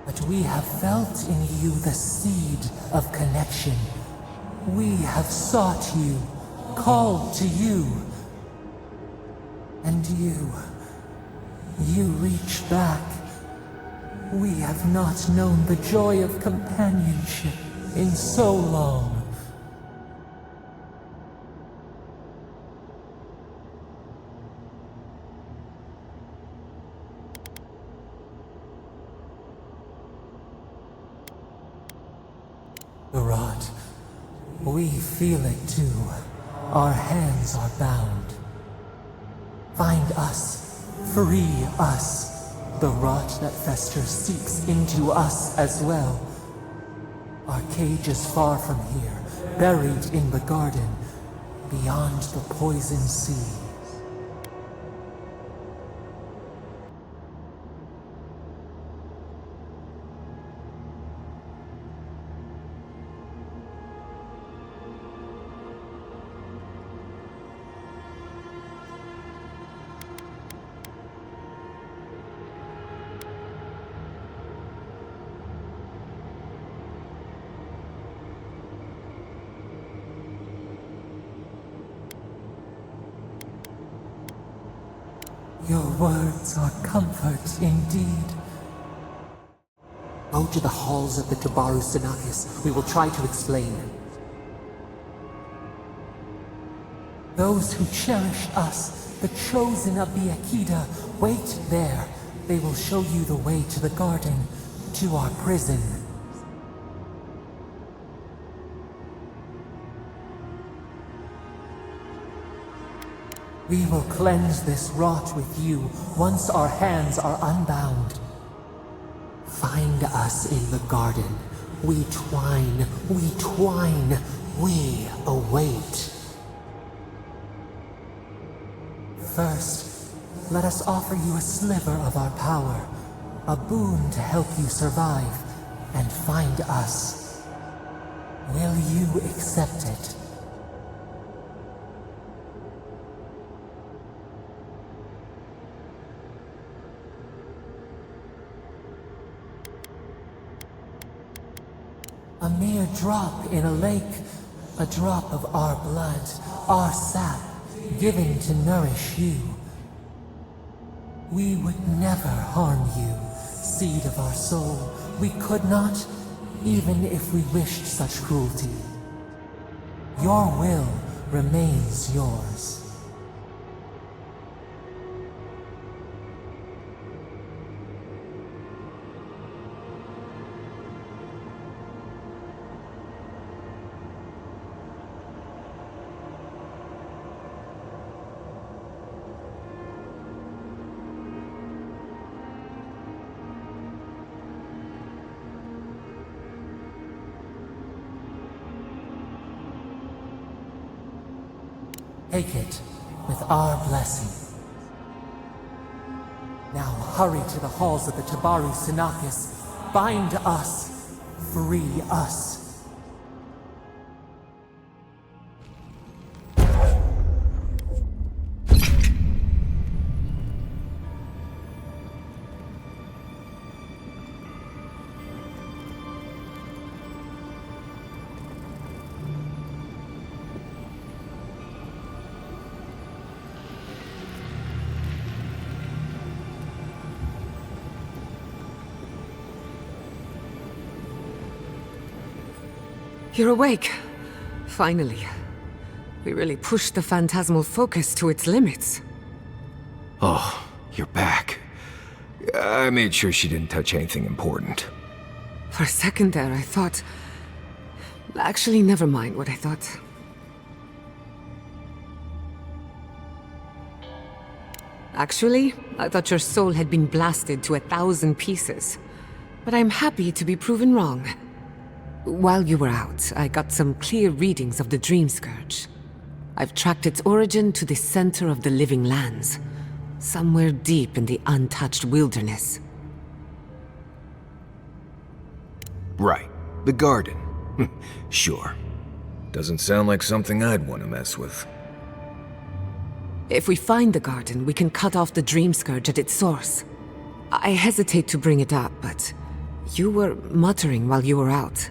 But we have felt in you the seed of connection. We have sought you, called to you. And you reach back. We have not known the joy of companionship in so long. The rot. We feel it too. Our hands are bound. Find us. Free us. The rot that festers seeps into us as well. Our cage is far from here, buried in the garden, beyond the poison sea. Your words are comfort indeed. Go to the halls of the Tabaru Sinakis. We will try to explain. Those who cherish us, the chosen of the Akita, wait there. They will show you the way to the garden, to our prison. We will cleanse this rot with you once our hands are unbound. Find us in the garden. We twine, we await. First, let us offer you a sliver of our power, a boon to help you survive and find us. Will you accept it? A mere drop in a lake, a drop of our blood, our sap, given to nourish you. We would never harm you, seed of our soul. We could not, even if we wished such cruelty. Your will remains yours. Take it with our blessing. Now hurry to the halls of the Tabaru Sinakis. Bind us. Free us. You're awake. Finally. We really pushed the phantasmal focus to its limits. Oh, you're back. I made sure she didn't touch anything important. For a second there, I thought... Actually, never mind what I thought. Actually, I thought your soul had been blasted to 1,000 pieces. But I'm happy to be proven wrong. While you were out, I got some clear readings of the Dream Scourge. I've tracked its origin to the center of the living lands, somewhere deep in the untouched wilderness. Right. The garden. Sure. Doesn't sound like something I'd want to mess with. If we find the garden, we can cut off the Dream Scourge at its source. I hesitate to bring it up, but you were muttering while you were out.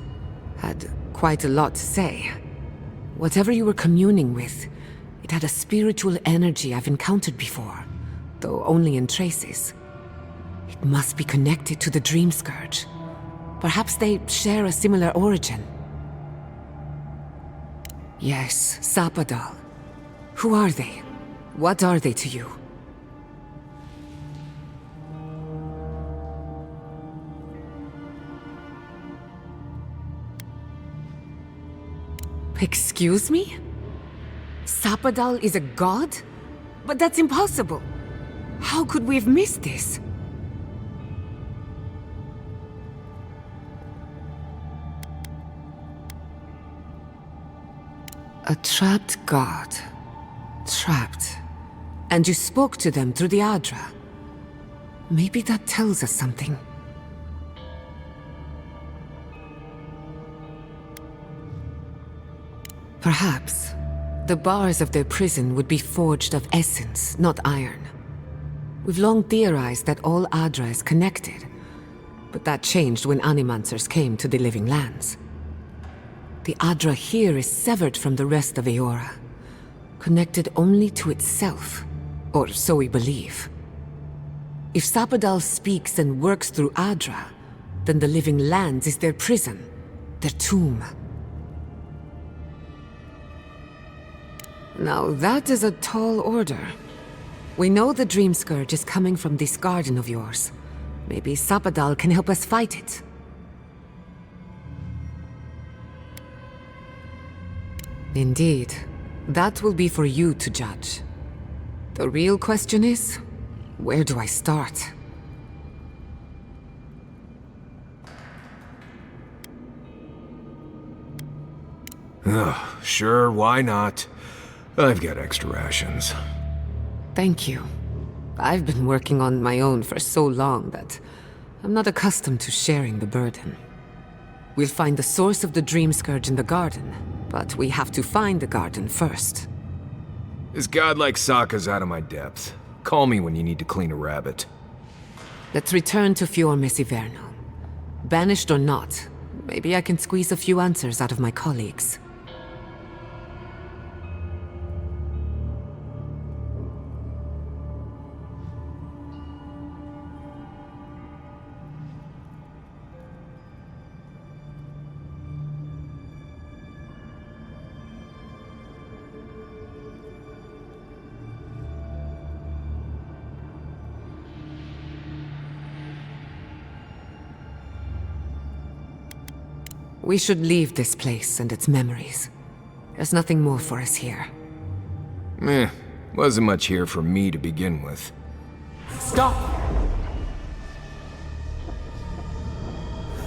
Had quite a lot to say. Whatever you were communing with, it had a spiritual energy I've encountered before, though only in traces. It must be connected to the Dream Scourge. Perhaps they share a similar origin. Yes, Sapadal. Who are they? What are they to you? Excuse me? Sapadal is a god? But that's impossible. How could we have missed this? A trapped god. Trapped. And you spoke to them through the Adra. Maybe that tells us something. Perhaps the bars of their prison would be forged of essence, not iron. We've long theorized that all Adra is connected, but that changed when Animancers came to the Living Lands. The Adra here is severed from the rest of Eora, connected only to itself, or so we believe. If Sapadal speaks and works through Adra, then the Living Lands is their prison, their tomb. Now that is a tall order. We know the Dream Scourge is coming from this garden of yours. Maybe Sapadal can help us fight it. Indeed. That will be for you to judge. The real question is, where do I start? Sure, why not? I've got extra rations. Thank you. I've been working on my own for so long that I'm not accustomed to sharing the burden. We'll find the source of the Dream Scourge in the garden, but we have to find the garden first. This godlike Sokka's out of my depth. Call me when you need to clean a rabbit. Let's return to Fior Messiverno. Banished or not, maybe I can squeeze a few answers out of my colleagues. We should leave this place and its memories. There's nothing more for us here. Wasn't much here for me to begin with. Stop!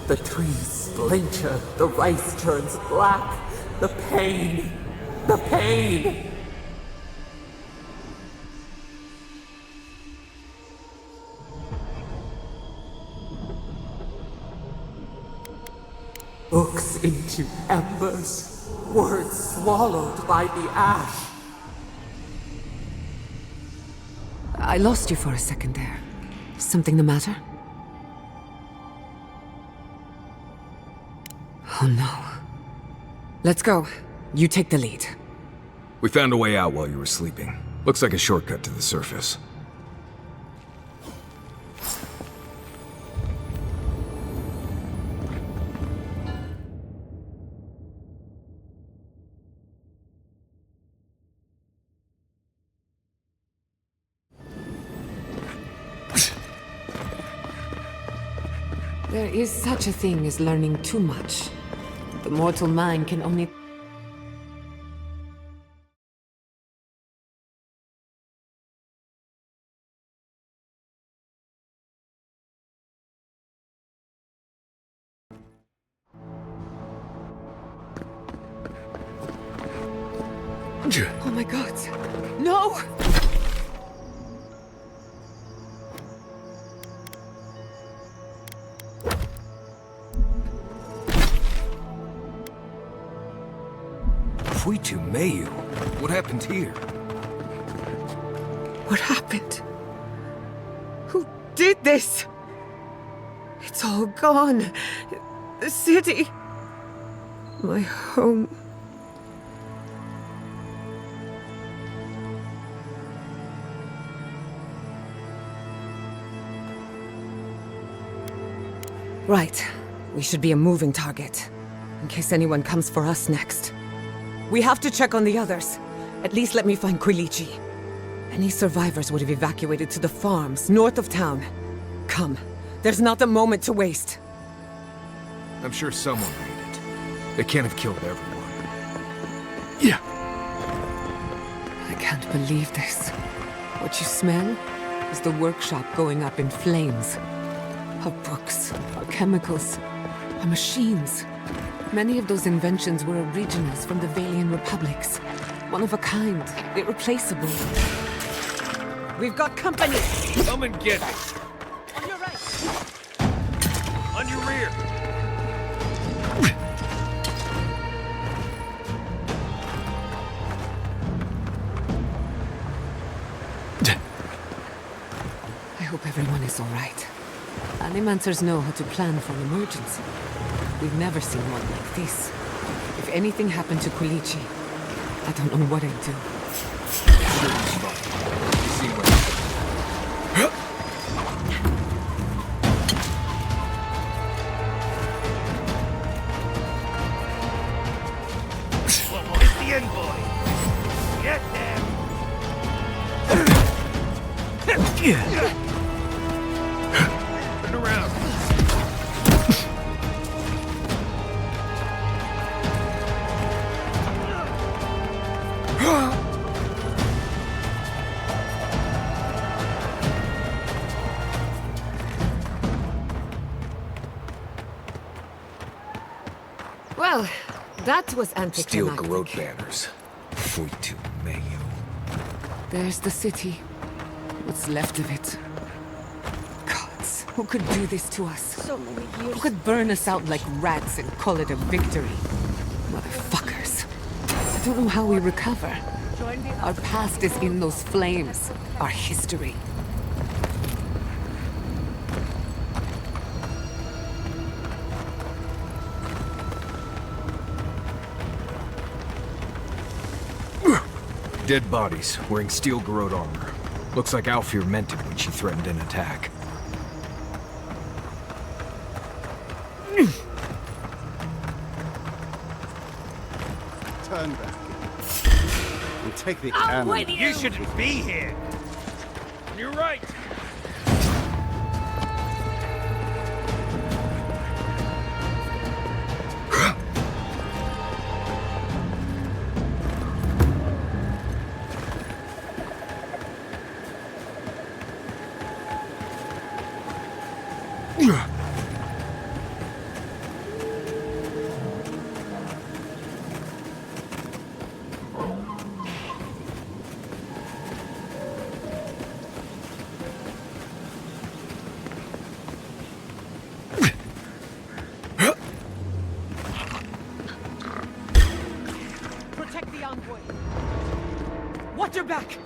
The trees splinter, the rice turns black. The pain! The pain! Books into embers, words swallowed by the ash. I lost you for a second there. Something the matter? Oh no. Let's go. You take the lead. We found a way out while you were sleeping. Looks like a shortcut to the surface. There is such a thing as learning too much. The mortal mind can only... Oh my god. No! Mayu, what happened here? What happened? Who did this? It's all gone. The city. My home. Right. We should be a moving target, in case anyone comes for us next. We have to check on the others. At least let me find Quilici. Any survivors would have evacuated to the farms north of town. Come. There's not a moment to waste. I'm sure someone made it. They can't have killed everyone. Yeah. I can't believe this. What you smell is the workshop going up in flames. Our books, our chemicals, our machines. Many of those inventions were originals from the Valian republics. One of a kind, irreplaceable. We've got company! Come and get it! On your right! On your rear! I hope everyone is all right. Animancers know how to plan for an emergency. We've never seen one like this. If anything happened to Quilici, I don't know what I'd do. It's the envoy. Get them. Turn around. Well, that was anticlimactic. Steel garrote banners. Fuitu Mayu. There's the city. What's left of it. Gods, who could do this to us? So many years. Who could burn us out like rats and call it a victory? Motherfuckers. I don't know how we recover. Our past is in those flames. Our history. Dead bodies, wearing steel garrote armor. Looks like Alfir meant it when she threatened an attack. Turn back. And take the cannon. You shouldn't be here. You're right. Protect the envoy. Watch your back.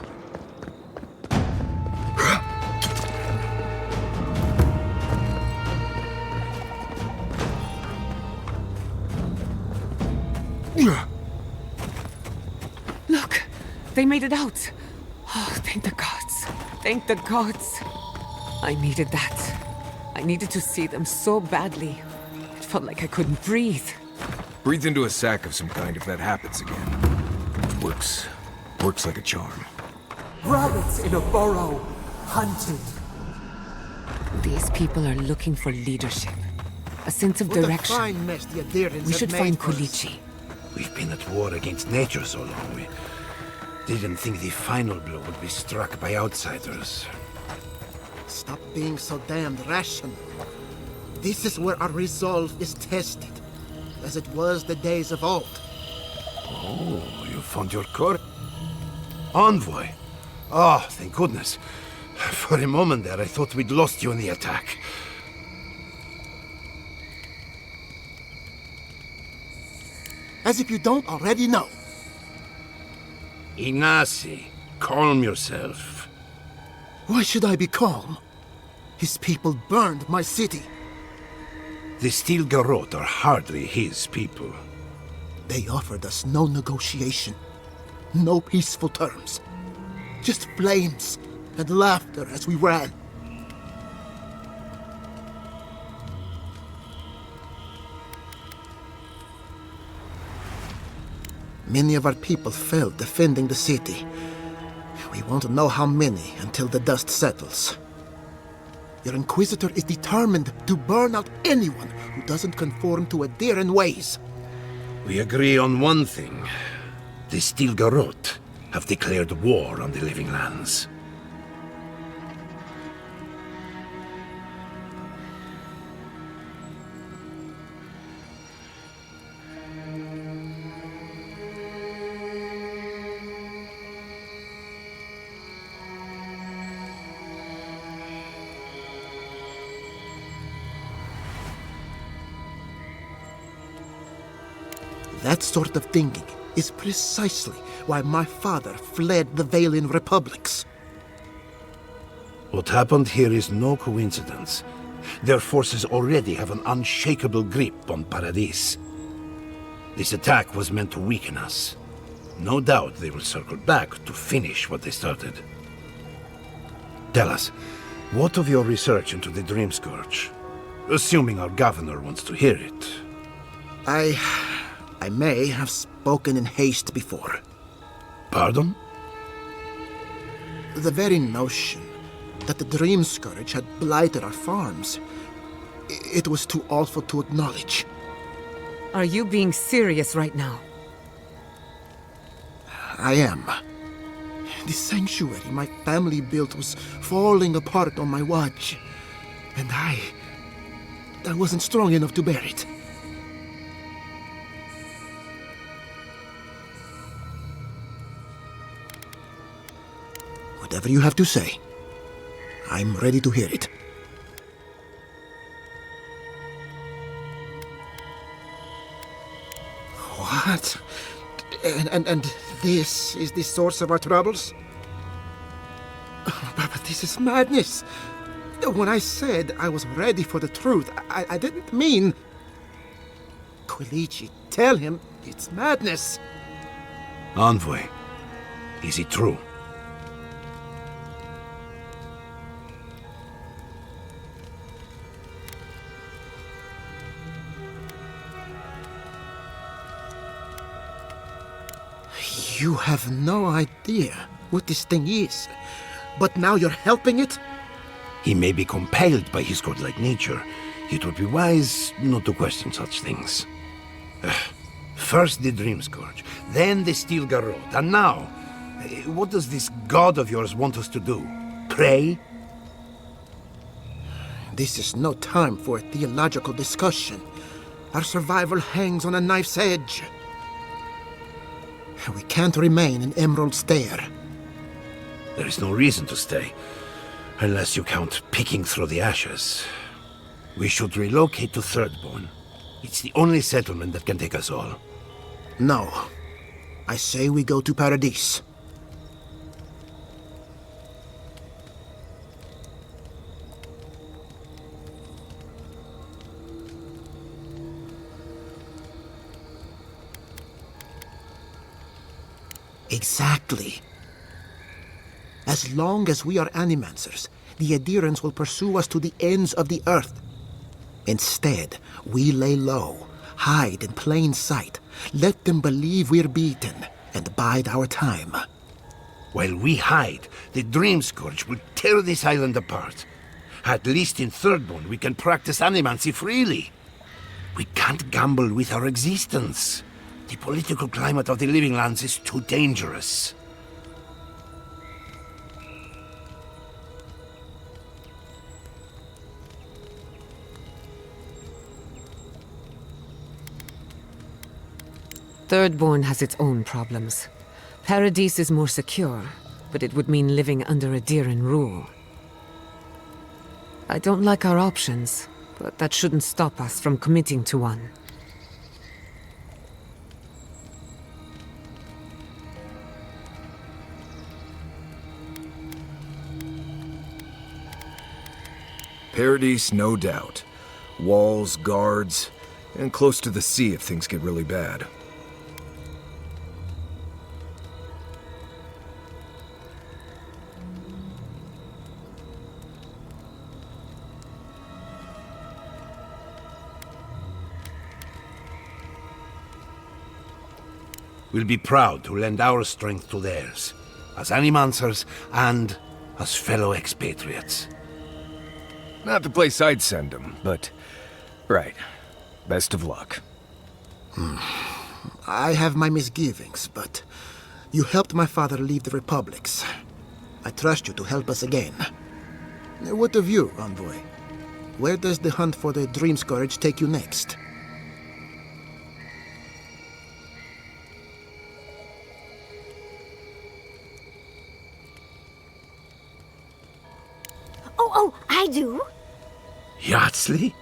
Look, they made it out. Oh, thank the gods. Thank the gods. I needed that. I needed to see them so badly. It felt like I couldn't breathe. Breathe into a sack of some kind if that happens again. Works like a charm. Rabbits in a burrow, hunted. These people are looking for leadership. a sense of What a direction. fine mess the Adherents We have should made find for us. Kulichi. We've been at war against nature so long, we didn't think the final blow would be struck by outsiders. Stop being so damned rational. This is where our resolve is tested, as it was the days of old. Oh, you found your courage. Envoy! Oh, thank goodness. For a moment there, I thought we'd lost you in the attack. As if you don't already know. Ignacy, calm yourself. Why should I be calm? His people burned my city. The Steel Garrote are hardly his people. They offered us no negotiation, no peaceful terms. Just flames and laughter as we ran. Many of our people fell defending the city. We won't know how many until the dust settles. Your Inquisitor is determined to burn out anyone who doesn't conform to Adherent ways. We agree on one thing. The Steel Garrote have declared war on the Living Lands. That sort of thinking is precisely why my father fled the Valian republics. What happened here is no coincidence. Their forces already have an unshakable grip on Paradis. This attack was meant to weaken us. No doubt they will circle back to finish what they started. Tell us, what of your research into the Dream Scourge? Assuming our governor wants to hear it. I may have spoken in haste before. Pardon? The very notion that the Dream Scourge had blighted our farms, it was too awful to acknowledge. Are you being serious right now? I am. The sanctuary my family built was falling apart on my watch, and I wasn't strong enough to bear it. Whatever you have to say, I'm ready to hear it. What? And this is the source of our troubles? But this is madness. When I said I was ready for the truth, I didn't mean... Kulichi, tell him it's madness. Envoy, is it true? You have no idea what this thing is, but now you're helping it? He may be compelled by his godlike nature. It would be wise not to question such things. First the Dream Scourge, then the Steel Garrote, and now, what does this god of yours want us to do? Pray? This is no time for a theological discussion. Our survival hangs on a knife's edge. We can't remain in Emerald Stair. There is no reason to stay, unless you count picking through the ashes. We should relocate to Thirdborn. It's the only settlement that can take us all. No. I say we go to Paradis. Exactly. As long as we are Animancers, the Adherents will pursue us to the ends of the earth. Instead, we lay low, hide in plain sight, let them believe we're beaten, and bide our time. While we hide, the Dream Scourge will tear this island apart. At least in Thirdborn, we can practice animancy freely. We can't gamble with our existence. The political climate of the Living Lands is too dangerous. Thirdborn has its own problems. Paradise is more secure, but it would mean living under a Diran rule. I don't like our options, but that shouldn't stop us from committing to one. Paradise, no doubt. Walls, guards, and close to the sea if things get really bad. We'll be proud to lend our strength to theirs, as animancers and as fellow expatriates. Not the place I'd send them, but... right. Best of luck. I have my misgivings, but you helped my father leave the Republics. I trust you to help us again. What of you, Envoy? Where does the hunt for the Dream Scourge take you next? Oh, I do. Yardsley?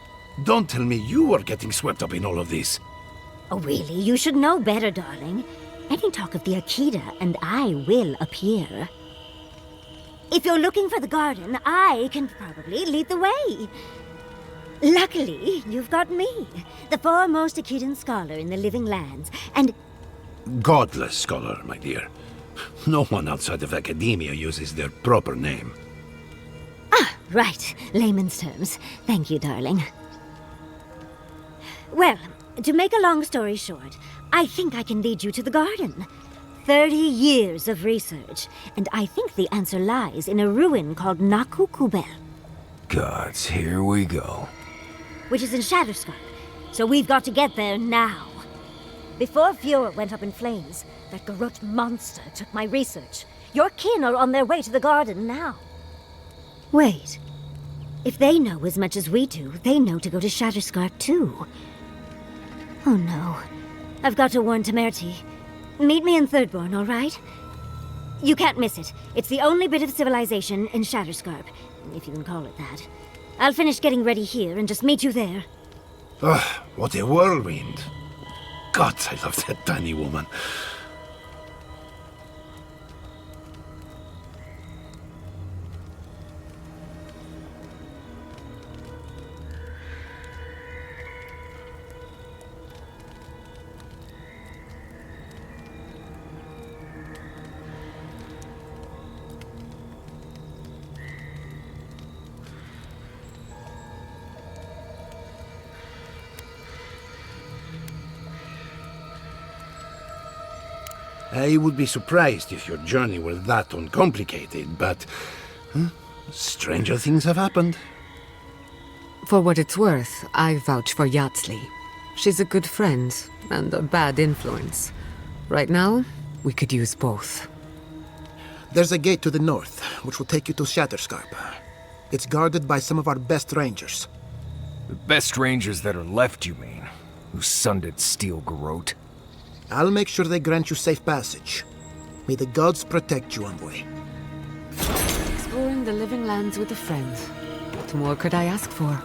Don't tell me you are getting swept up in all of this. Oh, really? You should know better, darling. Any talk of the Akita, and I will appear. If you're looking for the garden, I can probably lead the way. Luckily, you've got me, the foremost Akitan scholar in the Living Lands, and... Godless scholar, my dear. No one outside of academia uses their proper name. Ah, right. Layman's terms. Thank you, darling. Well, to make a long story short, I think I can lead you to the garden. 30 years of research, and I think the answer lies in a ruin called Nakukubel. Gods, here we go. Which is in Shatterscarp. So we've got to get there now. Before Fjord went up in flames, that Garrote monster took my research. Your kin are on their way to the garden now. Wait. If they know as much as we do, they know to go to Shatterscarp too. Oh no. I've got to warn Temerity. Meet me in Thirdborn, all right? You can't miss it. It's the only bit of civilization in Shatterscarp, if you can call it that. I'll finish getting ready here and just meet you there. Ugh, what a whirlwind. Gods, I love that tiny woman. I would be surprised if your journey were that uncomplicated, but... stranger things have happened. For what it's worth, I vouch for Yardsley. She's a good friend, and a bad influence. Right now, we could use both. There's a gate to the north, which will take you to Shatterscarp. It's guarded by some of our best rangers. The best rangers that are left, you mean? Who sundered Steel Garrote? I'll make sure they grant you safe passage. May the gods protect you, Envoy. Exploring the Living Lands with a friend. What more could I ask for?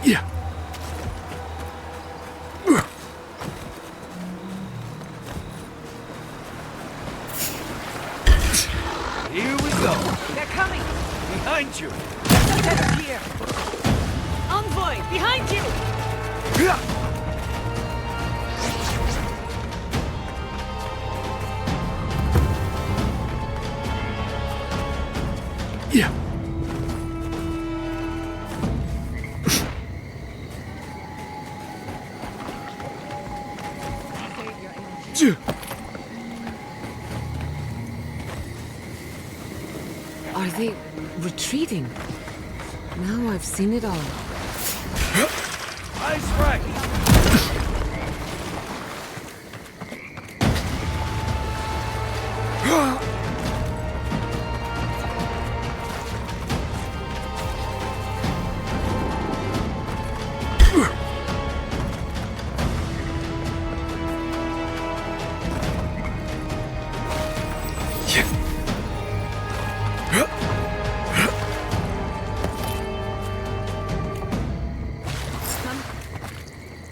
Yeah. Here we go. They're coming! Behind you. Head here! Envoy, behind you! Yeah. Are they retreating? Now I've seen it all. Eyes right.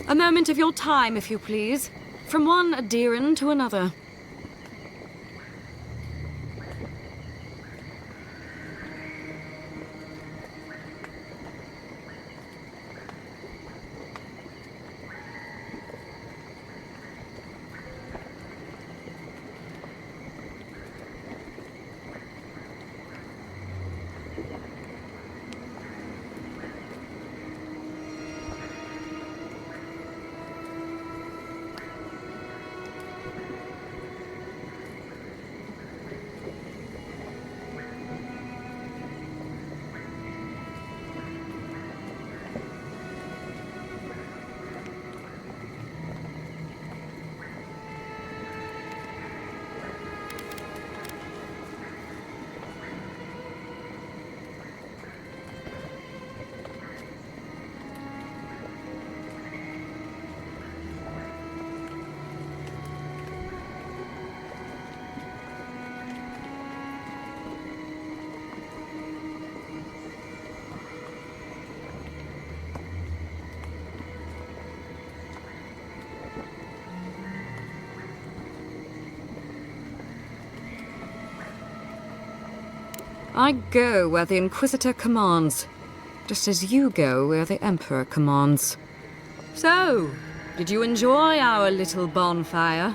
A moment of your time, if you please. From one adherent to another. I go where the Inquisitor commands, just as you go where the Emperor commands. So, did you enjoy our little bonfire?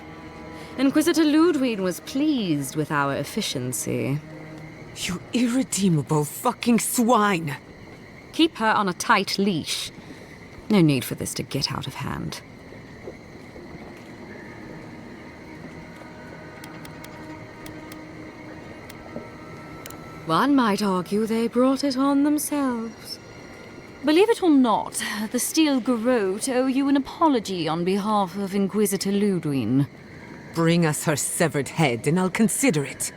Inquisitor Ludwig was pleased with our efficiency. You irredeemable fucking swine! Keep her on a tight leash. No need for this to get out of hand. One might argue they brought it on themselves. Believe it or not, the Steel Garrote owe you an apology on behalf of Inquisitor Ludwig. Bring us her severed head and I'll consider it.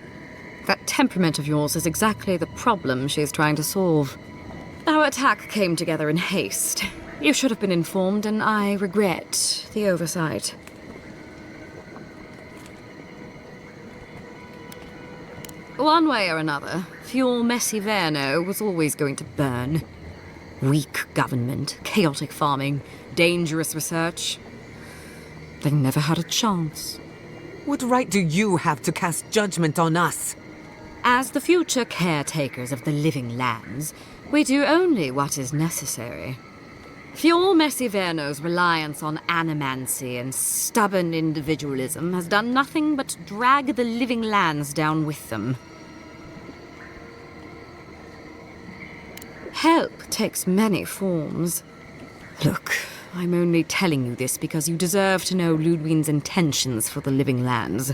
That temperament of yours is exactly the problem she's trying to solve. Our attack came together in haste. You should have been informed, and I regret the oversight. One way or another, Fuel Messiverno was always going to burn. Weak government, chaotic farming, dangerous research. They never had a chance. What right do you have to cast judgment on us? As the future caretakers of the living lands, we do only what is necessary. Fuel Messiverno's reliance on animancy and stubborn individualism has done nothing but drag the living lands down with them. Help takes many forms. Look, I'm only telling you this because you deserve to know Ludwig's intentions for the living lands.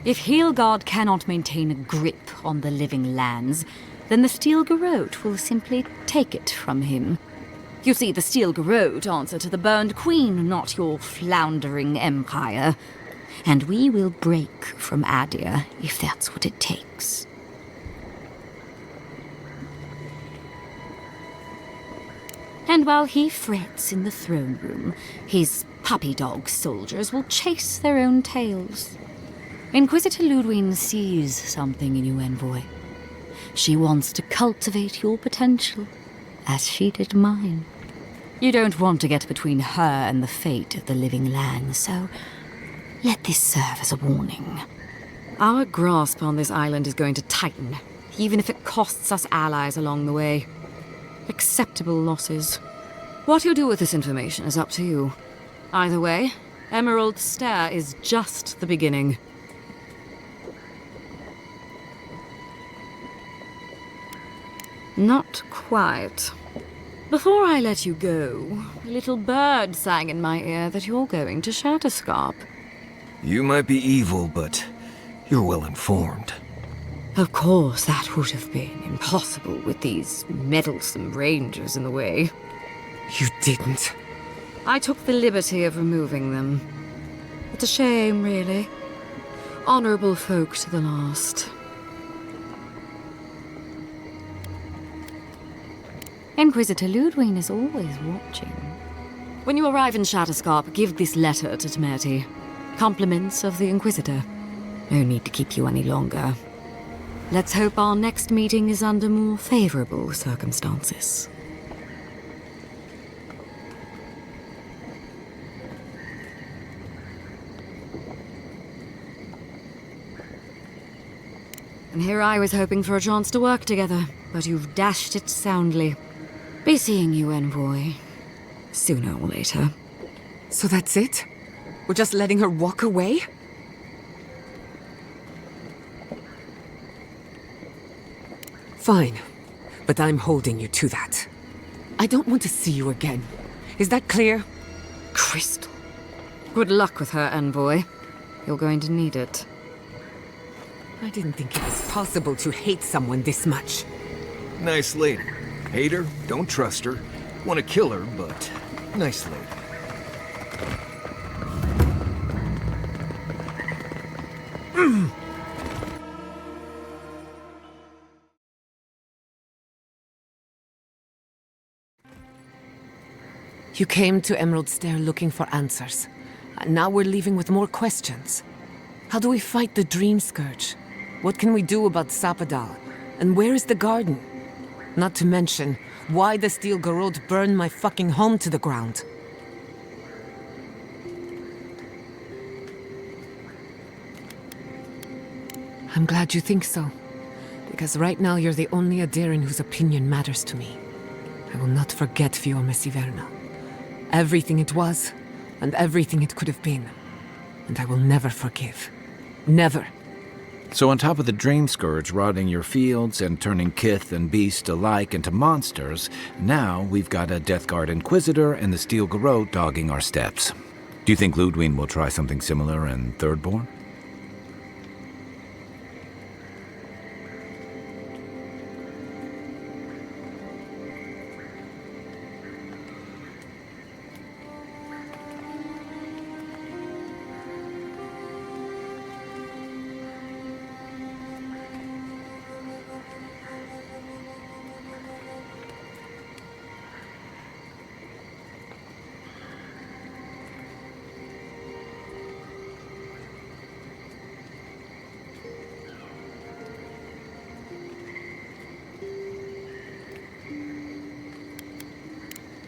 If Heelgard cannot maintain a grip on the living lands, then the Steel Garrote will simply take it from him. You see, the Steel Garrote answer to the Burned Queen, not your floundering empire. And we will break from Adia if that's what it takes. And while he frets in the throne room, his puppy dog soldiers will chase their own tails. Inquisitor Ludwig sees something in you, Envoy. She wants to cultivate your potential, as she did mine. You don't want to get between her and the fate of the living land, so let this serve as a warning. Our grasp on this island is going to tighten, even if it costs us allies along the way. Acceptable losses. What you do with this information is up to you. Either way, Emerald Stair is just the beginning. Not quite. Before I let you go, a little bird sang in my ear that you're going to Shatterscarp. You might be evil, but you're well informed. Of course, that would have been impossible with these meddlesome rangers in the way. You didn't. I took the liberty of removing them. It's a shame, really. Honorable folk to the last. Inquisitor Ludwig is always watching. When you arrive in Shatterscarp, give this letter to Temerity. Compliments of the Inquisitor. No need to keep you any longer. Let's hope our next meeting is under more favorable circumstances. And here I was hoping for a chance to work together, but you've dashed it soundly. Be seeing you, Envoy. Sooner or later. So that's it? We're just letting her walk away? Fine. But I'm holding you to that. I don't want to see you again. Is that clear? Crystal. Good luck with her, Envoy. You're going to need it. I didn't think it was possible to hate someone this much. Nice lady. Hate her, don't trust her. Want to kill her, but nice lady. You came to Emerald Stair looking for answers. And now we're leaving with more questions. How do we fight the Dream Scourge? What can we do about Sapadal? And where is the garden? Not to mention, why the Steel Garrote burned my fucking home to the ground. I'm glad you think so. Because right now you're the only Adiran whose opinion matters to me. I will not forget Fiume Siverna. Everything it was, and everything it could have been. And I will never forgive. Never. So on top of the Dream Scourge rotting your fields and turning kith and beast alike into monsters, now we've got a Death Guard Inquisitor and the Steel Garrote dogging our steps. Do you think Ludwig will try something similar in Thirdborn?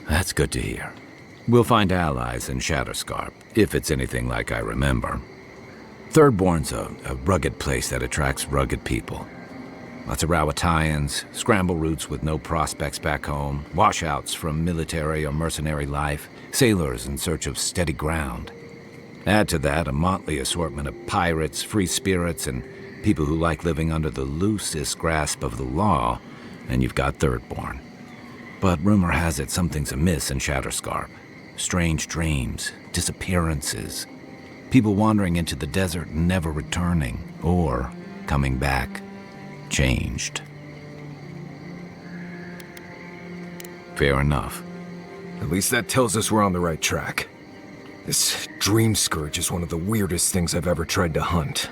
That's good to hear. We'll find allies in Shatterscarp, if it's anything like I remember. Thirdborn's a rugged place that attracts rugged people. Lots of Rawatayans, scramble routes with no prospects back home, washouts from military or mercenary life, sailors in search of steady ground. Add to that a motley assortment of pirates, free spirits, and people who like living under the loosest grasp of the law, and you've got Thirdborn. But rumor has it something's amiss in Shatterscarp. Strange dreams, disappearances, people wandering into the desert and never returning, or coming back, changed. Fair enough. At least that tells us we're on the right track. This Dream Scourge is one of the weirdest things I've ever tried to hunt.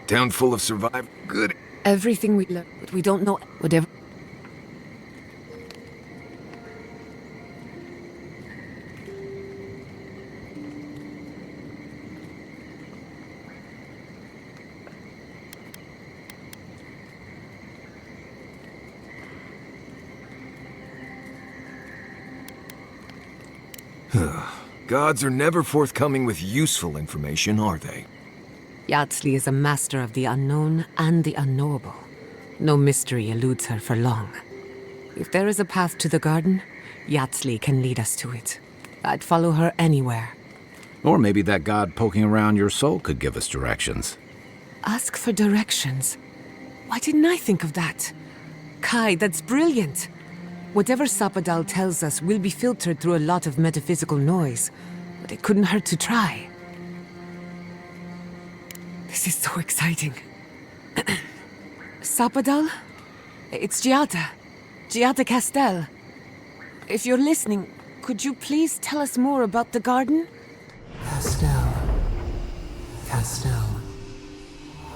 Town full of survivors. Good. Everything we learn, but we don't know whatever. Gods are never forthcoming with useful information, are they? Yatsley is a master of the unknown and the unknowable. No mystery eludes her for long. If there is a path to the garden, Yatsley can lead us to it. I'd follow her anywhere. Or maybe that god poking around your soul could give us directions. Ask for directions. Why didn't I think of that? Kai, that's brilliant. Whatever Sapadal tells us will be filtered through a lot of metaphysical noise, but it couldn't hurt to try. This is so exciting. Sapadal? It's Giada. Giada Castel. If you're listening, could you please tell us more about the garden? Castel. Castel.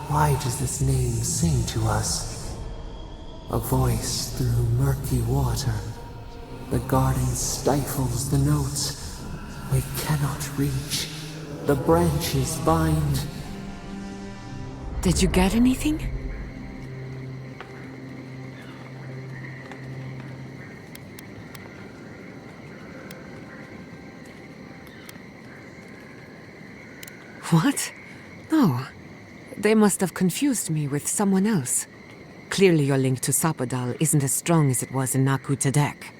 Why does this name sing to us? A voice through murky water. The garden stifles the notes. We cannot reach. The branches bind. Did you get anything? What? No. They must have confused me with someone else. Clearly your link to Sapadal isn't as strong as it was in Naku Tadek,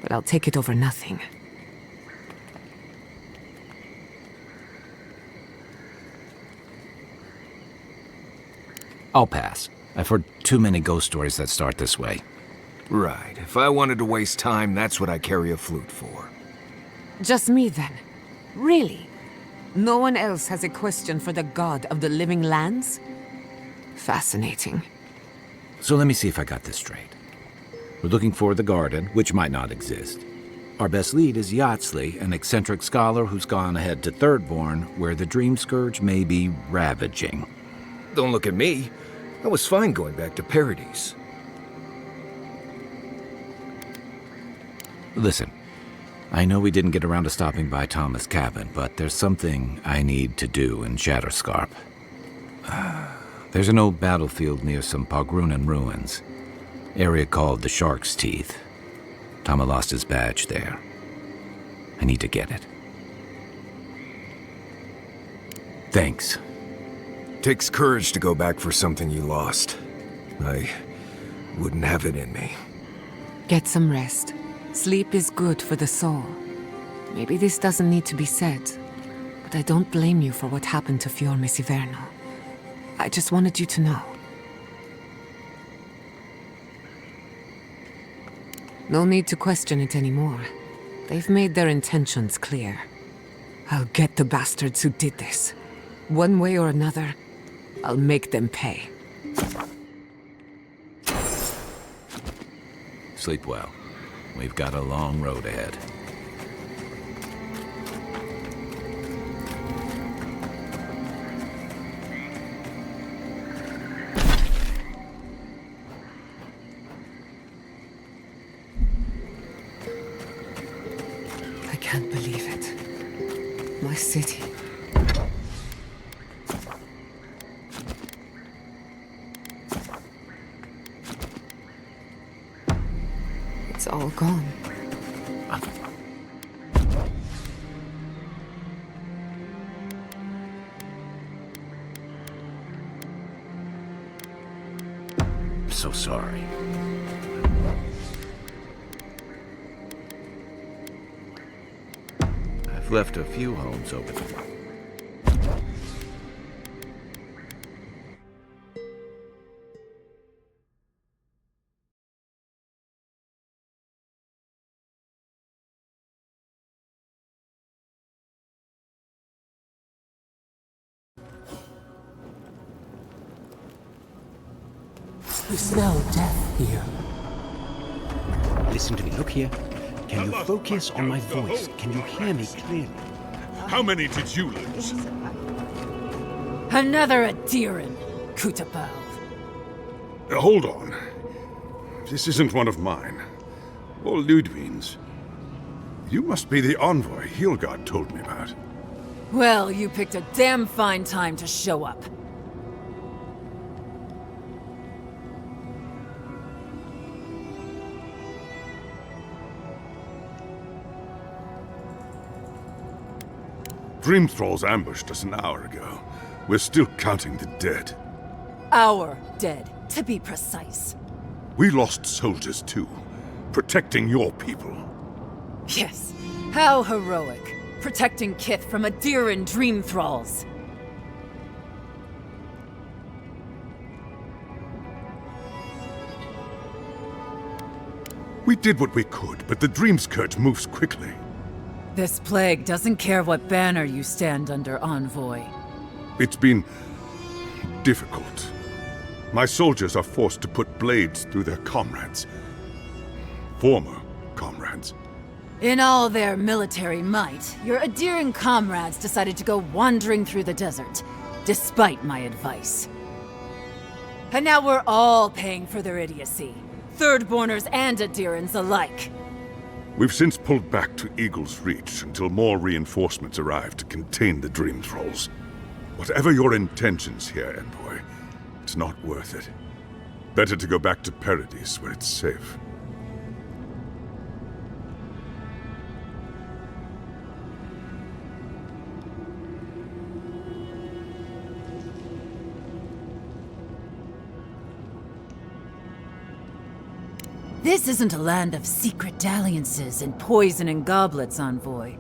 but I'll take it over nothing. I'll pass. I've heard too many ghost stories that start this way. Right. If I wanted to waste time, that's what I carry a flute for. Just me then? Really? No one else has a question for the god of the living lands? Fascinating. So let me see if I got this straight. We're looking for the garden, which might not exist. Our best lead is Yatsley, an eccentric scholar who's gone ahead to Thirdborn, where the Dream Scourge may be ravaging. Don't look at me. I was fine going back to Paradise. Listen, I know we didn't get around to stopping by Thomas' cabin, but there's something I need to do in Shatterscarp. There's an old battlefield near some Pogrunan ruins. Area called the Shark's Teeth. Tama lost his badge there. I need to get it. Thanks. Takes courage to go back for something you lost. I wouldn't have it in me. Get some rest. Sleep is good for the soul. Maybe this doesn't need to be said, but I don't blame you for what happened to Fiorme Siverno. I just wanted you to know. No need to question it anymore. They've made their intentions clear. I'll get the bastards who did this. One way or another, I'll make them pay. Sleep well. We've got a long road ahead. I can't believe it. My city. It's all gone. I'm so sorry. I've left a few homes over there. We smell death here. Listen to me. Look here. Can you focus on my voice? Can you hear me clearly? How many did you lose? Another Adiran. Kutabal. Hold on. This isn't one of mine. Or Ludwig's. You must be the envoy Hilgard told me about. Well, you picked a damn fine time to show up. Dream Thralls ambushed us an hour ago. We're still counting the dead. Our dead, to be precise. We lost soldiers too, protecting your people. Yes, how heroic. Protecting Kith from Adiran Dream Thralls. We did what we could, but the Dream Scourge moves quickly. This plague doesn't care what banner you stand under, Envoy. It's been difficult. My soldiers are forced to put blades through their comrades. Former comrades. In all their military might, your Adiran comrades decided to go wandering through the desert, despite my advice. And now we're all paying for their idiocy. Thirdborners and Adirans alike. We've since pulled back to Eagle's Reach until more reinforcements arrive to contain the Dream Thralls. Whatever your intentions here, Envoy, it's not worth it. Better to go back to Paradise where it's safe. This isn't a land of secret dalliances and poison and goblets, Envoy.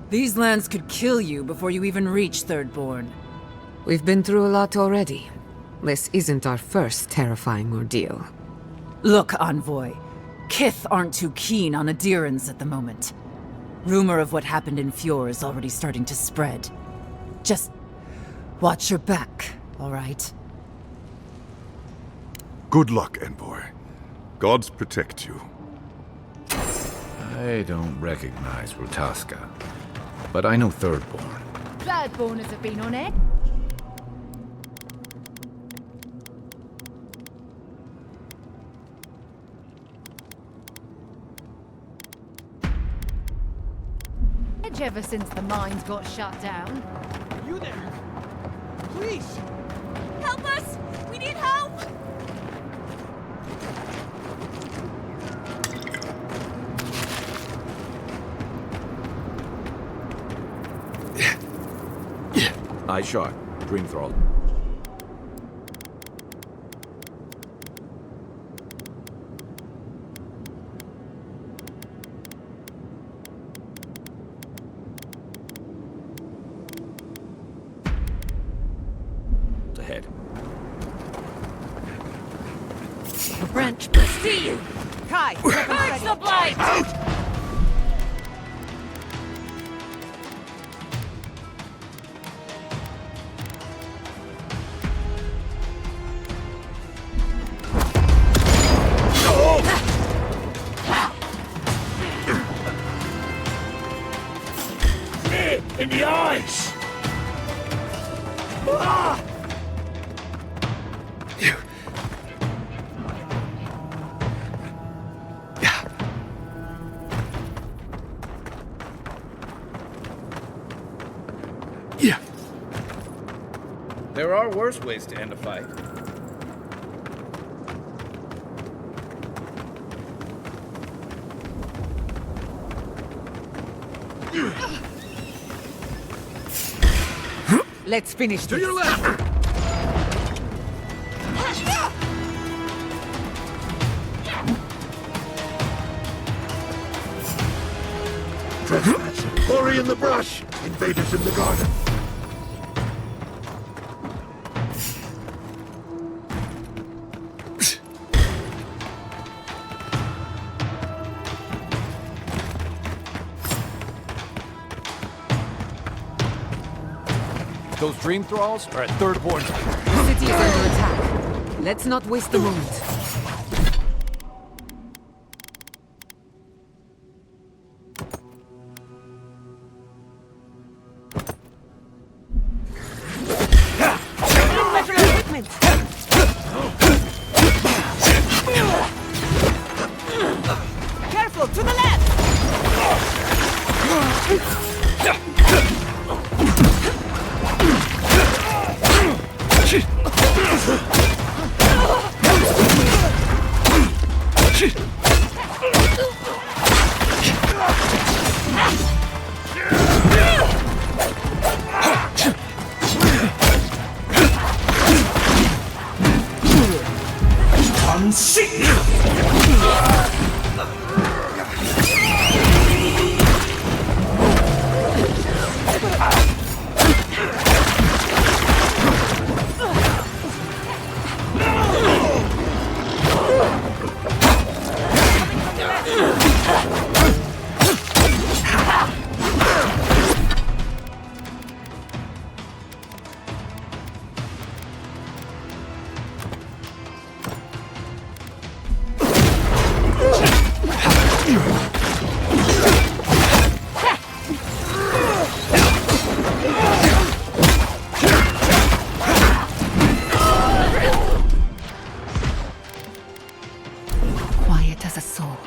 These lands could kill you before you even reach Thirdborn. We've been through a lot already. This isn't our first terrifying ordeal. Look, Envoy. Kith aren't too keen on Adirans at the moment. Rumor of what happened in Fjord is already starting to spread. Just watch your back, all right? Good luck, Envoy. Gods protect you. I don't recognize Rutaska, but I know Thirdborn. Thirdborners have been on it. Ever since the mines got shut down. You there? Please! Help us! We need help! Eye shot. Dream Thrall. Ahead. Branch, see you! Kai, purge the blight! In the eyes! There are worse ways to end a fight. Let's finish this. To your left! Trespass! Hurry in the brush! Invaders in the garden! Those Dream Thralls are at Thirdborn. The city is under attack. Let's not waste a moment. People, to the left! Quiet as a soul.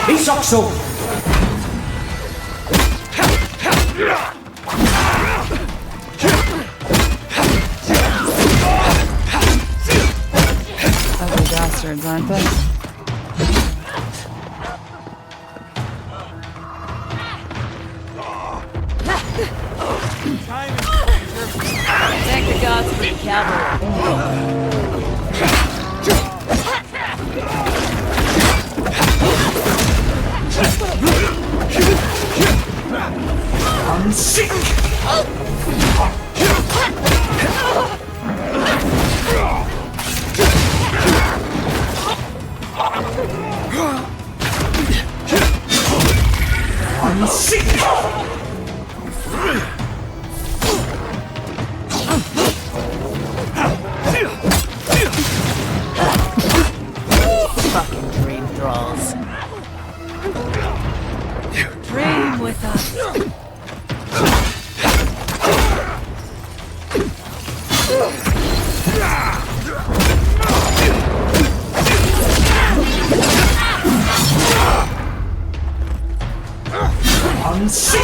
Isokso! Ugly bastards, aren't they? Thank the gods for the cavalry. I'm sick! I'm sick! Fucking dream thralls. Dream with us. I'm sick!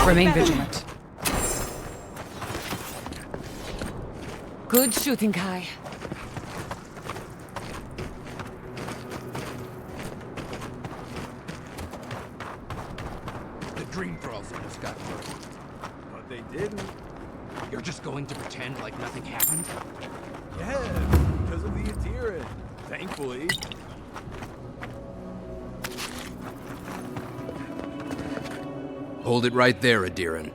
Remain vigilant. Good shooting, Kai. The dream thralls almost got through. But they didn't. You're just going to pretend like nothing happened? Yeah, because of the Adiran. Thankfully. Hold it right there, Adiran.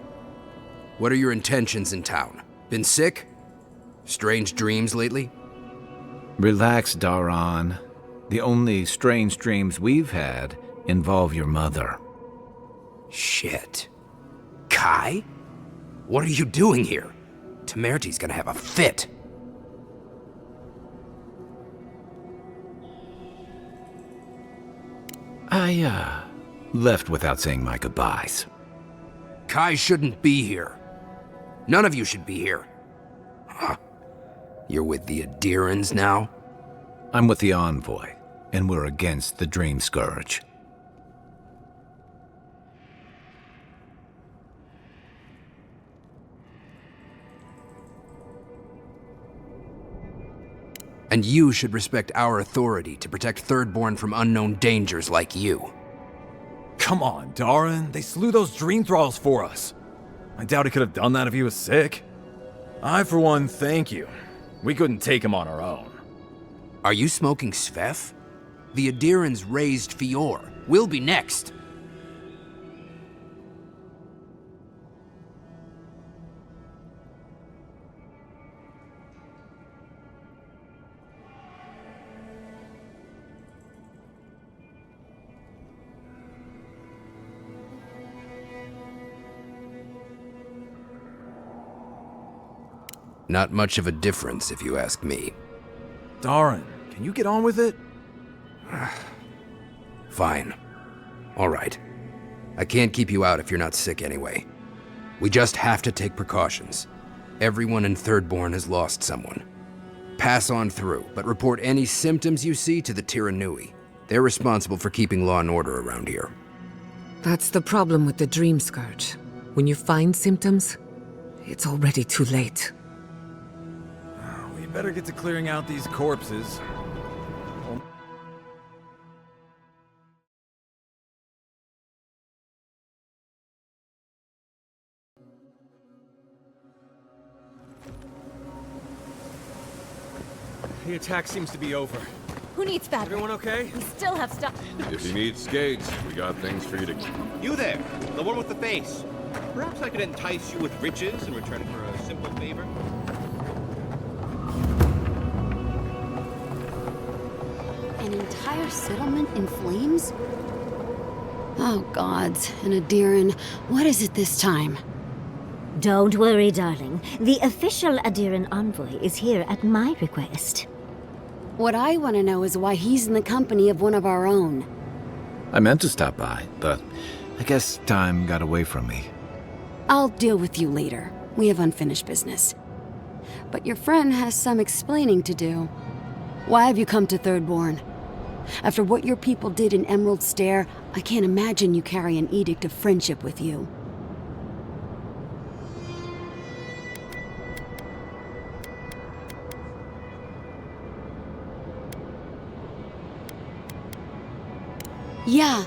What are your intentions in town? Been sick? Strange dreams lately? Relax, Daran. The only strange dreams we've had involve your mother. Shit. Kai? What are you doing here? Temerty's gonna have a fit. I, left without saying my goodbyes. Kai shouldn't be here. None of you should be here. Huh. You're with the Adirans now? I'm with the Envoy, and we're against the Dream Scourge. And you should respect our authority to protect Thirdborn from unknown dangers like you. Come on, Darren. They slew those dream thralls for us. I doubt he could have done that if he was sick. I, for one, thank you. We couldn't take him on our own. Are you smoking Svef? The Adirans raised Fior. We'll be next. Not much of a difference, if you ask me. Darren, can you get on with it? Fine. All right. I can't keep you out if you're not sick anyway. We just have to take precautions. Everyone in Thirdborn has lost someone. Pass on through, but report any symptoms you see to the Tiranui. They're responsible for keeping law and order around here. That's the problem with the Dream Scourge. When you find symptoms, it's already too late. We better get to clearing out these corpses. The attack seems to be over. Who needs fabric? Everyone okay? We still have stuff. If you need skates, we got things for you to... You there, the one with the face. Perhaps I could entice you with riches in return for a simple favor? An entire settlement in flames? Oh gods, and Adiran, what is it this time? Don't worry, darling. The official Adiran envoy is here at my request. What I want to know is why he's in the company of one of our own. I meant to stop by, but I guess time got away from me. I'll deal with you later. We have unfinished business. But your friend has some explaining to do. Why have you come to Thirdborn? After what your people did in Emerald Stair, I can't imagine you carry an edict of friendship with you. Yeah,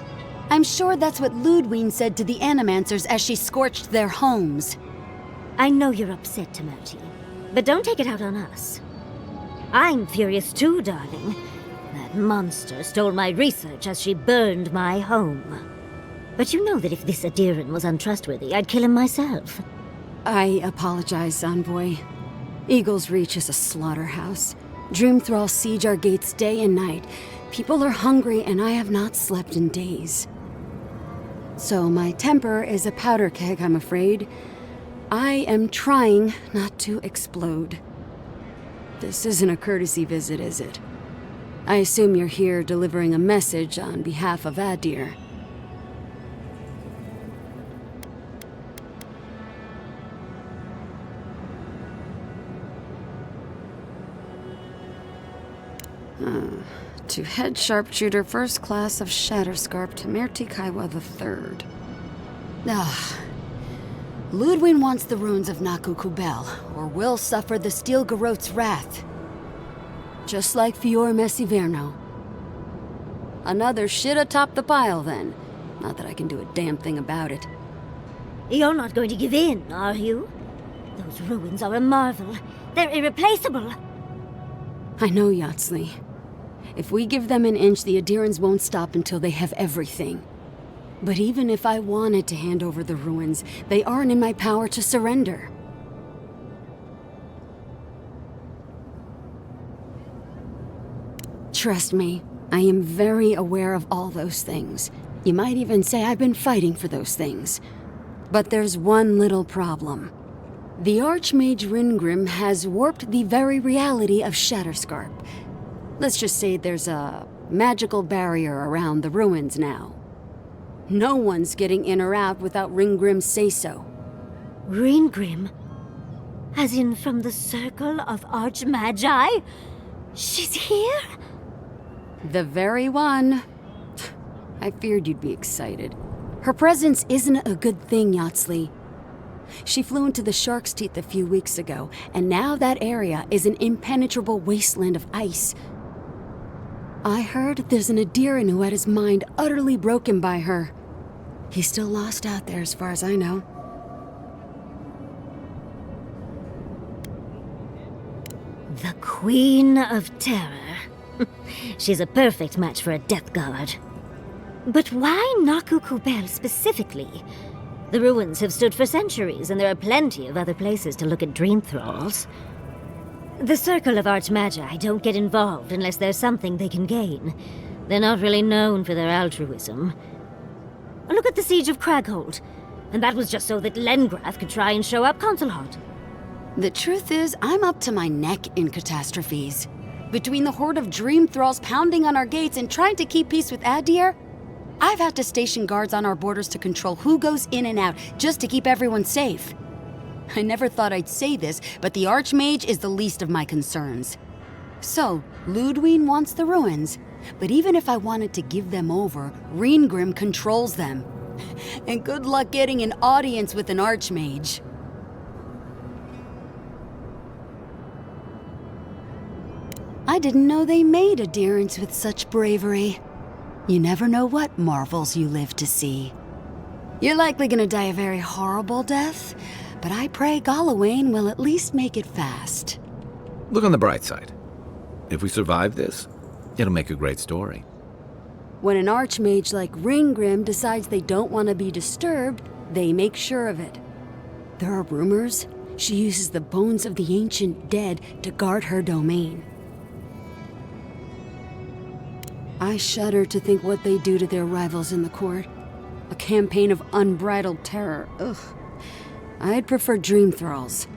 I'm sure that's what Ludwine said to the Animancers as she scorched their homes. I know you're upset, Timothy, but don't take it out on us. I'm furious too, darling. That monster stole my research as she burned my home. But you know that if this Adiran was untrustworthy, I'd kill him myself. I apologize, Envoy. Eagle's Reach is a slaughterhouse. Dreamthralls siege our gates day and night. People are hungry, and I have not slept in days. So my temper is a powder keg, I'm afraid. I am trying not to explode. This isn't a courtesy visit, is it? I assume you're here delivering a message on behalf of Adir. To Head Sharpshooter, First Class of Shatterscarp, Tamerti Kaiwa III. Ludwine wants the ruins of Naku Kubel, or will suffer the Steel Garot's wrath. Just like Fior Messiverno. Another shit atop the pile, then. Not that I can do a damn thing about it. You're not going to give in, are you? Those ruins are a marvel. They're irreplaceable. I know, Yatsley. If we give them an inch, the Adirans won't stop until they have everything. But even if I wanted to hand over the ruins, they aren't in my power to surrender. Trust me, I am very aware of all those things. You might even say I've been fighting for those things. But there's one little problem. The Archmage Ringrim has warped the very reality of Shatterscarp. Let's just say there's a magical barrier around the ruins now. No one's getting in or out without Ringgrim's say-so. Ringgrim? As in from the Circle of Archmagi? She's here? The very one. I feared you'd be excited. Her presence isn't a good thing, Yatsley. She flew into the shark's teeth a few weeks ago, and now that area is an impenetrable wasteland of ice. I heard there's an Adiran who had his mind utterly broken by her. He's still lost out there as far as I know. The Queen of Terror. She's a perfect match for a Death Guard. But why Naku Kubel specifically? The ruins have stood for centuries, and there are plenty of other places to look at dream thralls. The Circle of Archmagi don't get involved unless there's something they can gain. They're not really known for their altruism. Look at the Siege of Craghold. And that was just so that Lengrath could try and show up Consulhot. The truth is, I'm up to my neck in catastrophes. Between the horde of dream thralls pounding on our gates and trying to keep peace with Adir, I've had to station guards on our borders to control who goes in and out, just to keep everyone safe. I never thought I'd say this, but the Archmage is the least of my concerns. So, Ludwig wants the ruins, but even if I wanted to give them over, Reengrim controls them. And good luck getting an audience with an Archmage. I didn't know they made adherents with such bravery. You never know what marvels you live to see. You're likely gonna die a very horrible death, but I pray Galawain will at least make it fast. Look on the bright side. If we survive this, it'll make a great story. When an Archmage like Reengrim decides they don't want to be disturbed, they make sure of it. There are rumors she uses the bones of the ancient dead to guard her domain. I shudder to think what they do to their rivals in the court. A campaign of unbridled terror. Ugh. I'd prefer dream thralls.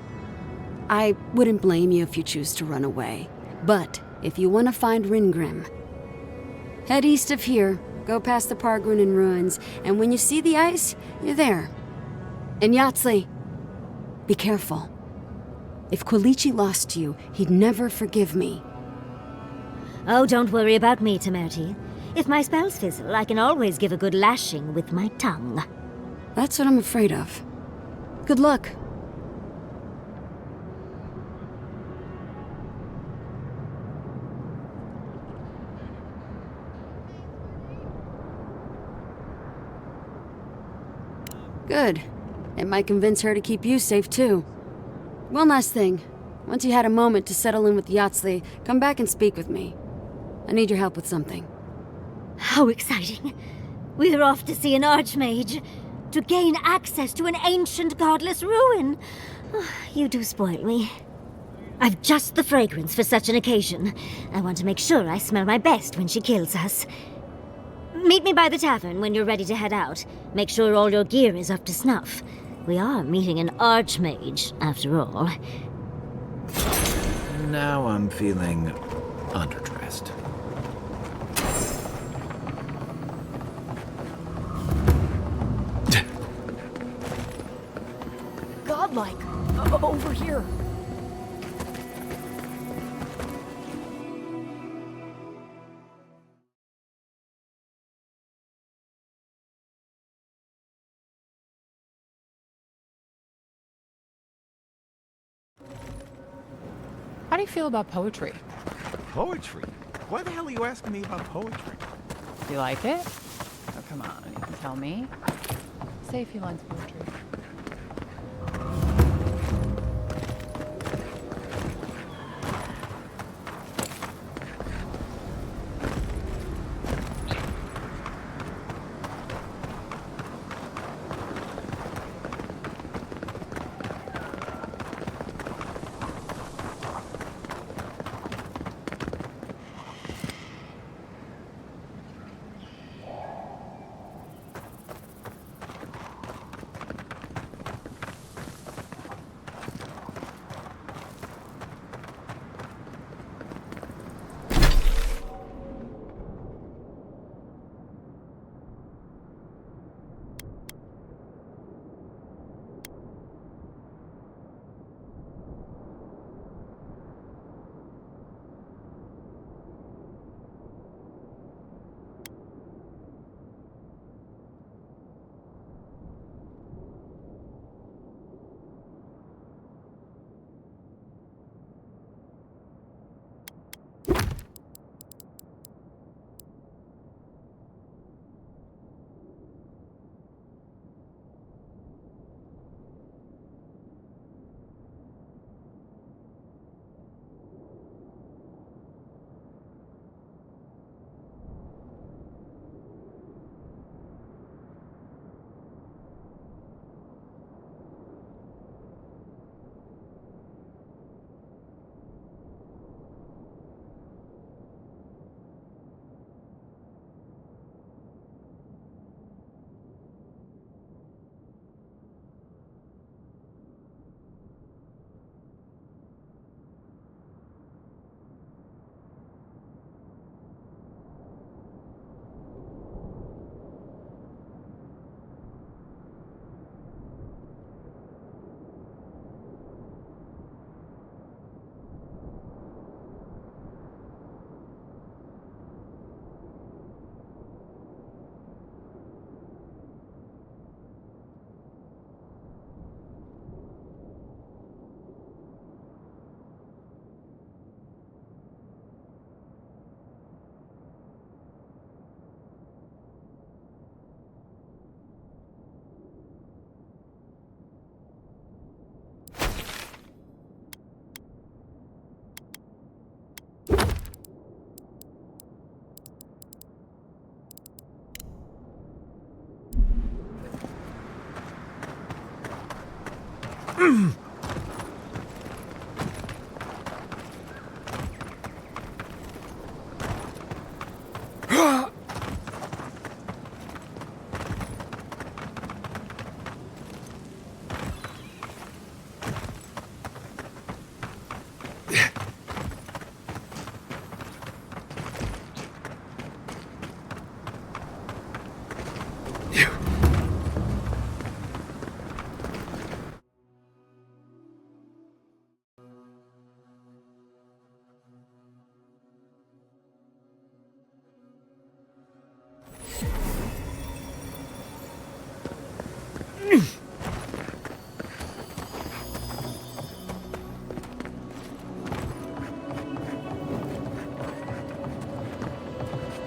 I wouldn't blame you if you choose to run away. But if you want to find Reengrim, head east of here, go past the Pargrunin ruins, and when you see the ice, you're there. And Yahtzee, be careful. If Quilichi lost you, he'd never forgive me. Oh, don't worry about me, Temerty. If my spells fizzle, I can always give a good lashing with my tongue. That's what I'm afraid of. Good luck. Good. It might convince her to keep you safe, too. One last thing. Once you had a moment to settle in with Yahtzee, come back and speak with me. I need your help with something. How exciting. We're off to see an Archmage. To gain access to an ancient godless ruin. You do spoil me. I've just the fragrance for such an occasion. I want to make sure I smell my best when she kills us. Meet me by the tavern when you're ready to head out. Make sure all your gear is up to snuff. We are meeting an Archmage, after all. Now I'm feeling underdressed. Godlike. Over here. How do you feel about poetry? Poetry? Why the hell are you asking me about poetry? Do you like it? Oh, come on, you can tell me. Say a few lines of poetry.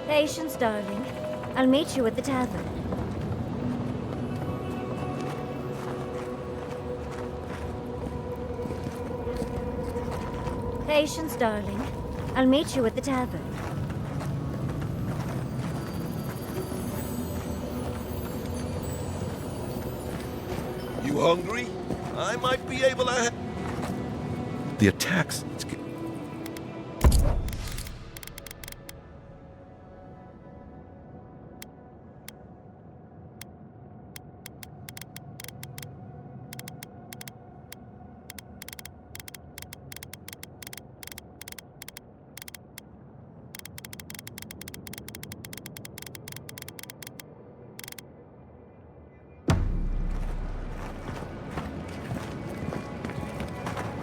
Patience, darling. I'll meet you at the tavern. Patience, darling. I'll meet you at the tavern. You hungry? I might be able to... The attacks...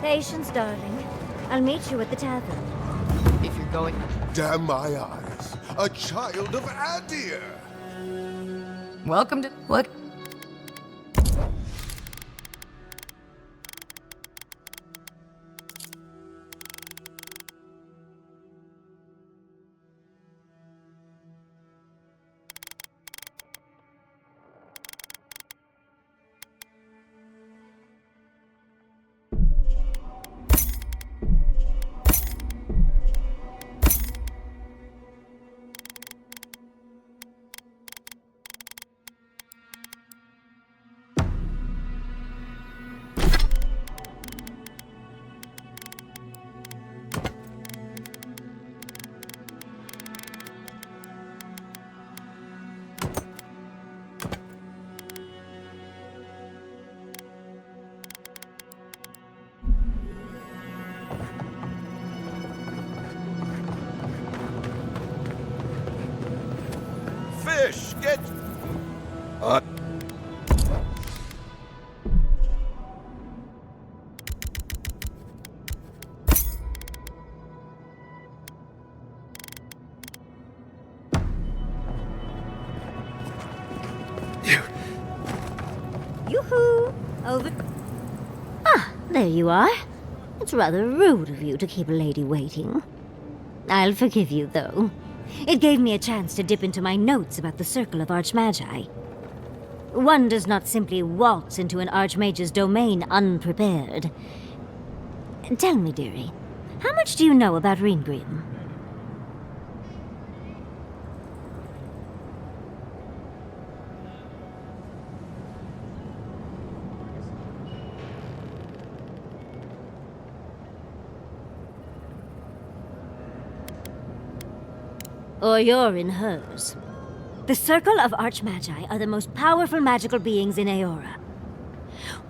Patience, darling. I'll meet you at the tavern. If you're going... Damn my eyes! A child of Adir! Welcome to... What? Fish, get... Yoo-hoo! Over... Ah, there you are. It's rather rude of you to keep a lady waiting. I'll forgive you, though. It gave me a chance to dip into my notes about the Circle of Archmagi. One does not simply waltz into an Archmage's domain unprepared. Tell me, dearie, how much do you know about Reengrim? Or you're in hers. The Circle of Archmagi are the most powerful magical beings in Eora.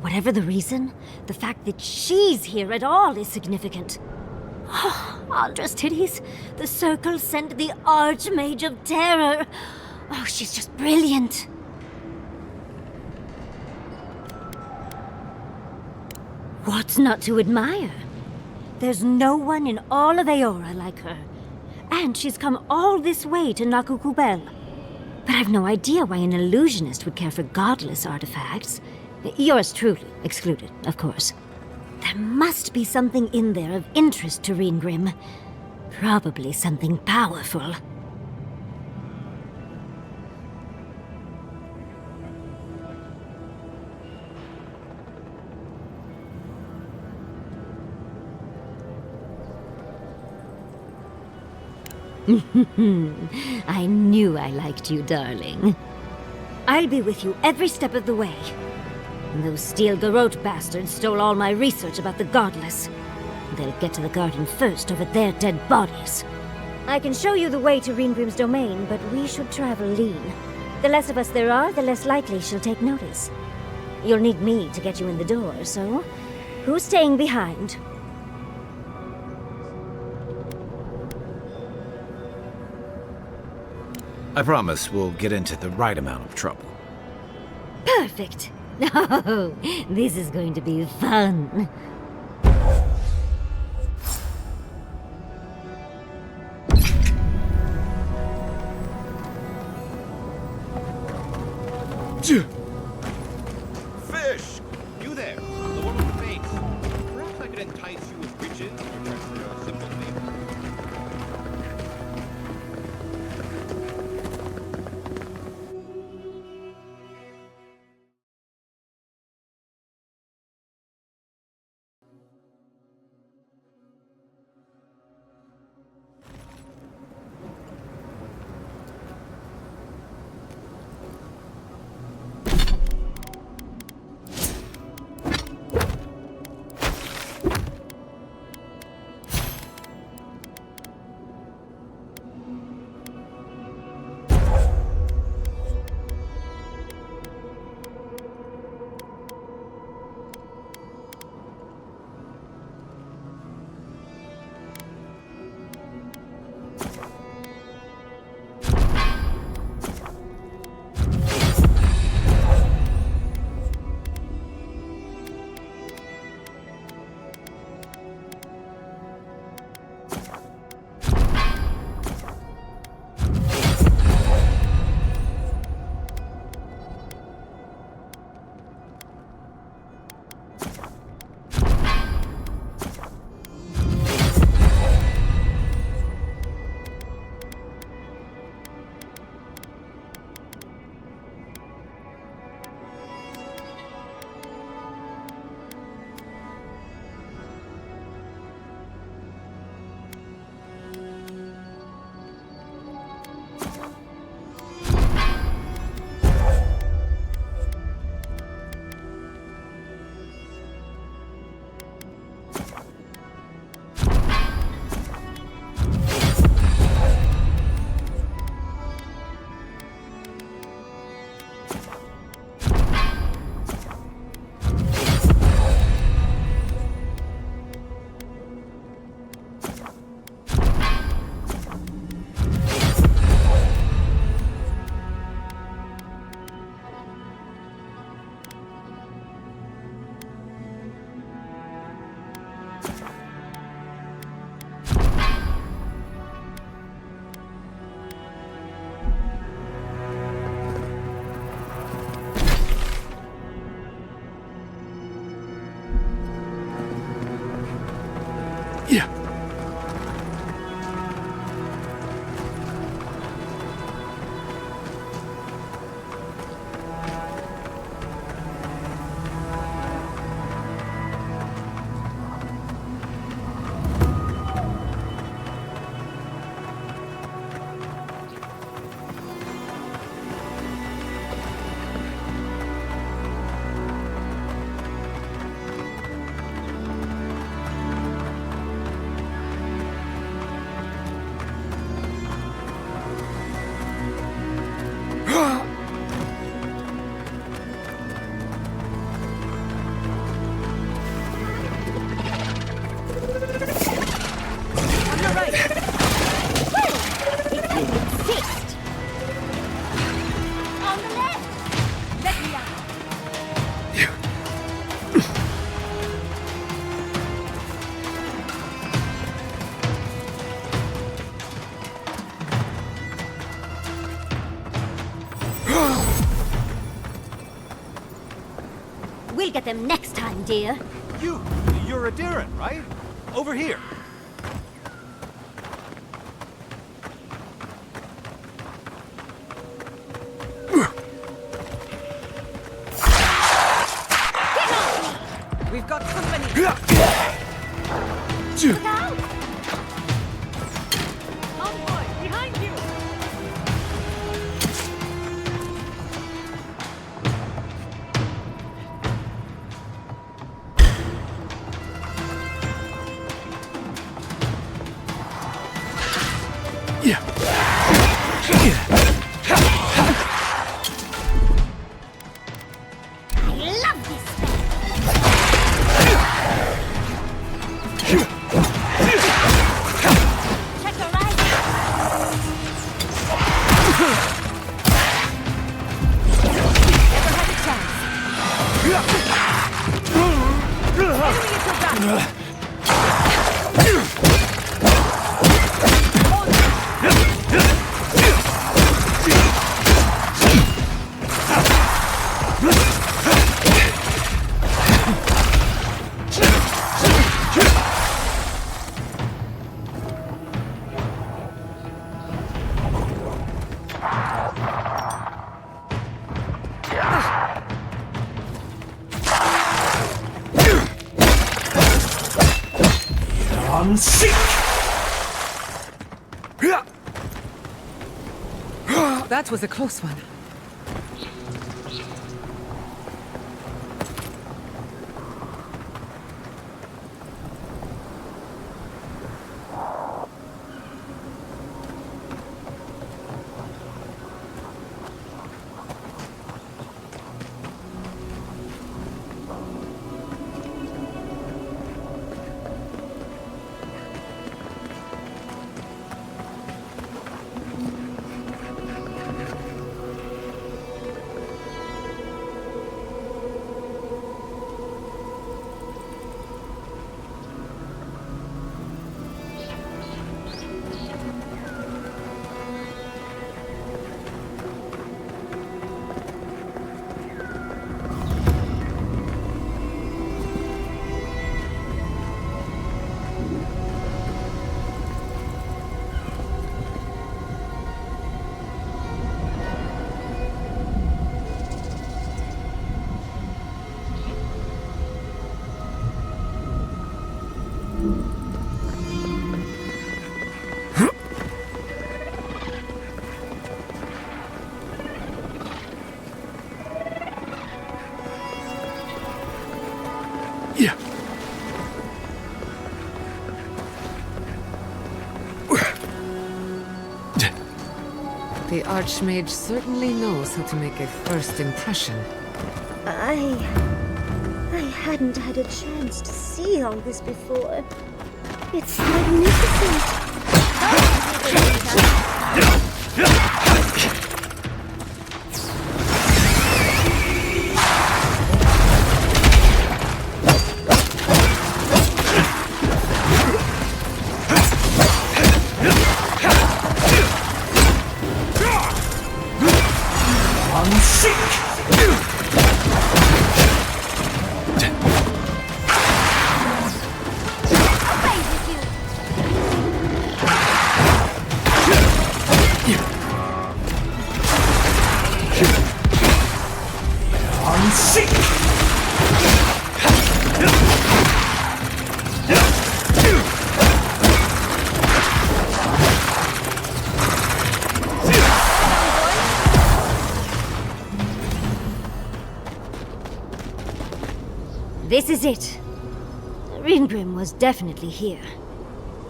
Whatever the reason, the fact that she's here at all is significant. Oh, Andra's titties. The Circle sent the Archmage of Terror. Oh, she's just brilliant. What's not to admire? There's no one in all of Eora like her. And she's come all this way to Nakukubel. But I've no idea why an illusionist would care for godless artifacts. Yours truly excluded, of course. There must be something in there of interest to Reengrim. Probably something powerful. I knew I liked you, darling. I'll be with you every step of the way. Those steel garrote bastards stole all my research about the Godless. They'll get to the garden first over their dead bodies. I can show you the way to Reengrim's domain, but we should travel lean. The less of us there are, the less likely she'll take notice. You'll need me to get you in the door, so who's staying behind? I promise we'll get into the right amount of trouble. Perfect! Oh, this is going to be fun. Fish! You there, the one with the face. Perhaps I could entice you with riches in return for your simple favor. We'll get them next time, dear. You're a Darren, right? Over here. We've got company. Look out! Envoy, behind you! I'm sick! That was a close one. The Archmage certainly knows how to make a first impression. I hadn't had a chance to see all this before. It's magnificent. This is it. Ringrim was definitely here.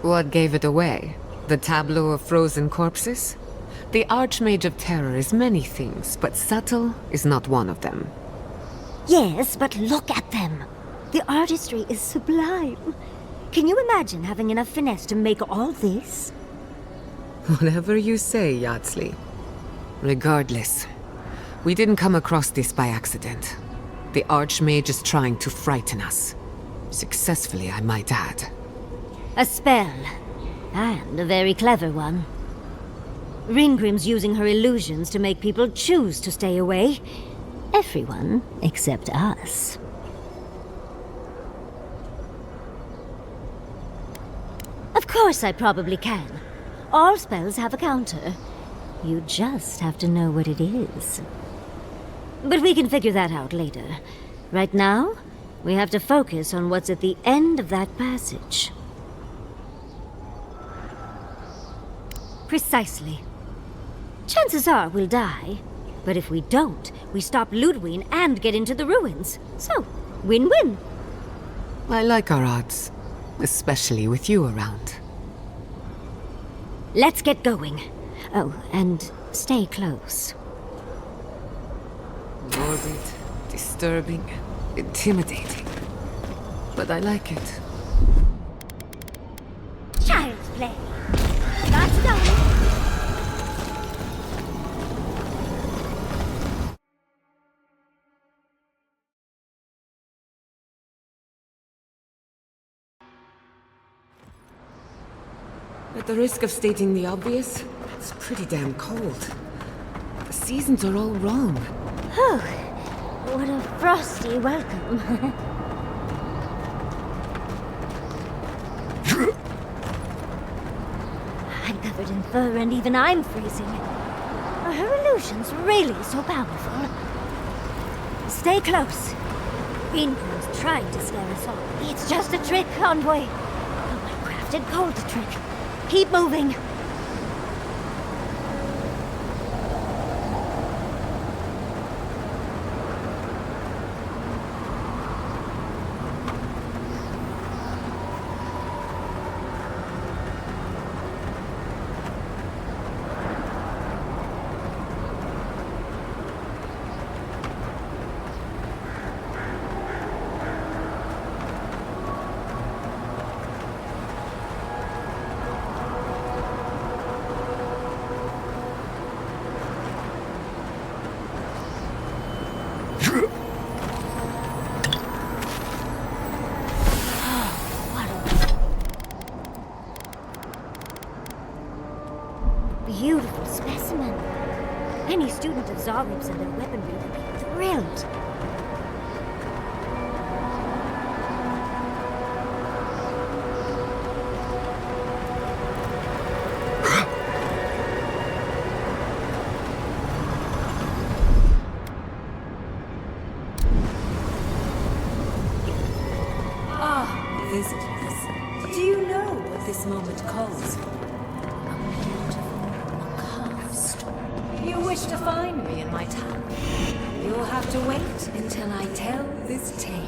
What gave it away? The tableau of frozen corpses? The Archmage of Terror is many things, but subtle is not one of them. Yes, but look at them. The artistry is sublime. Can you imagine having enough finesse to make all this? Whatever you say, Yardsley. Regardless, we didn't come across this by accident. The Archmage is trying to frighten us. Successfully, I might add. A spell. And a very clever one. Ringrim's using her illusions to make people choose to stay away. Everyone except us. Of course I probably can. All spells have a counter. You just have to know what it is. But we can figure that out later. Right now, we have to focus on what's at the end of that passage. Precisely. Chances are we'll die. But if we don't, we stop Ludwig and get into the ruins. So, win-win. I like our odds. Especially with you around. Let's get going. Oh, and stay close. Morbid, disturbing, intimidating. But I like it. Child's play. Let's go. At the risk of stating the obvious, it's pretty damn cold. The seasons are all wrong. Whew. What a frosty welcome. I'm covered in fur and even I'm freezing. Are her illusions really so powerful? Stay close. Greenpool's trying to scare us off. It's just a trick, Envoy. A well-crafted cold trick. Keep moving. Beautiful specimen. Any student of Zarib's and their weaponry would be thrilled. Ah, visitors. Do you know what this moment calls for? You wish to find me in my town? You'll have to wait until I tell this tale.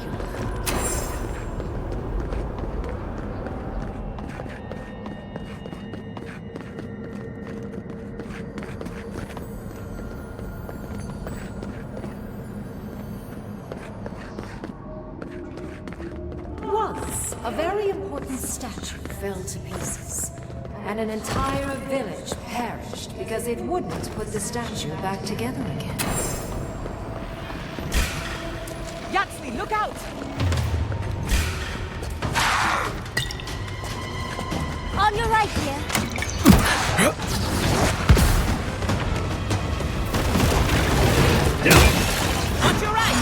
Once, a very important statue fell to pieces. And an entire village perished because it wouldn't put the statue back together again. Yaxley, look out! On your right here. On your right!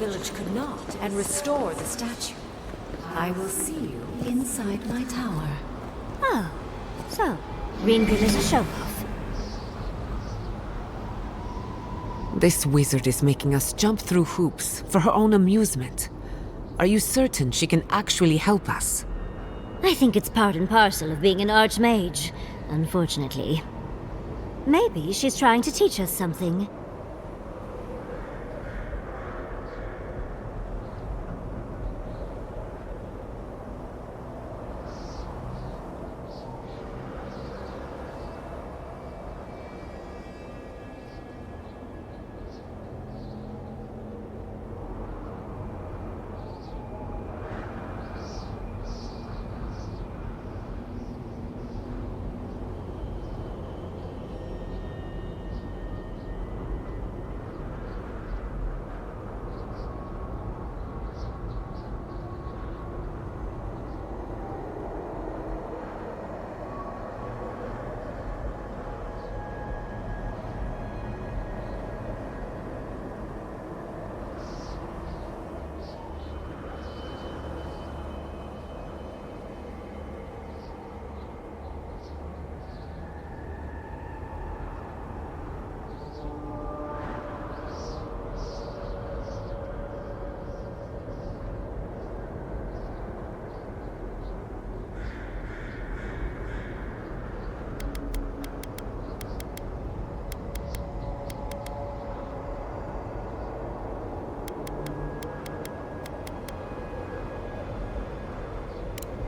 village could not and restore the statue. I will see you inside my tower. Oh, so Ringgrim is a show-off. This wizard is making us jump through hoops for her own amusement. Are you certain she can actually help us? I think it's part and parcel of being an archmage, unfortunately. Maybe she's trying to teach us something.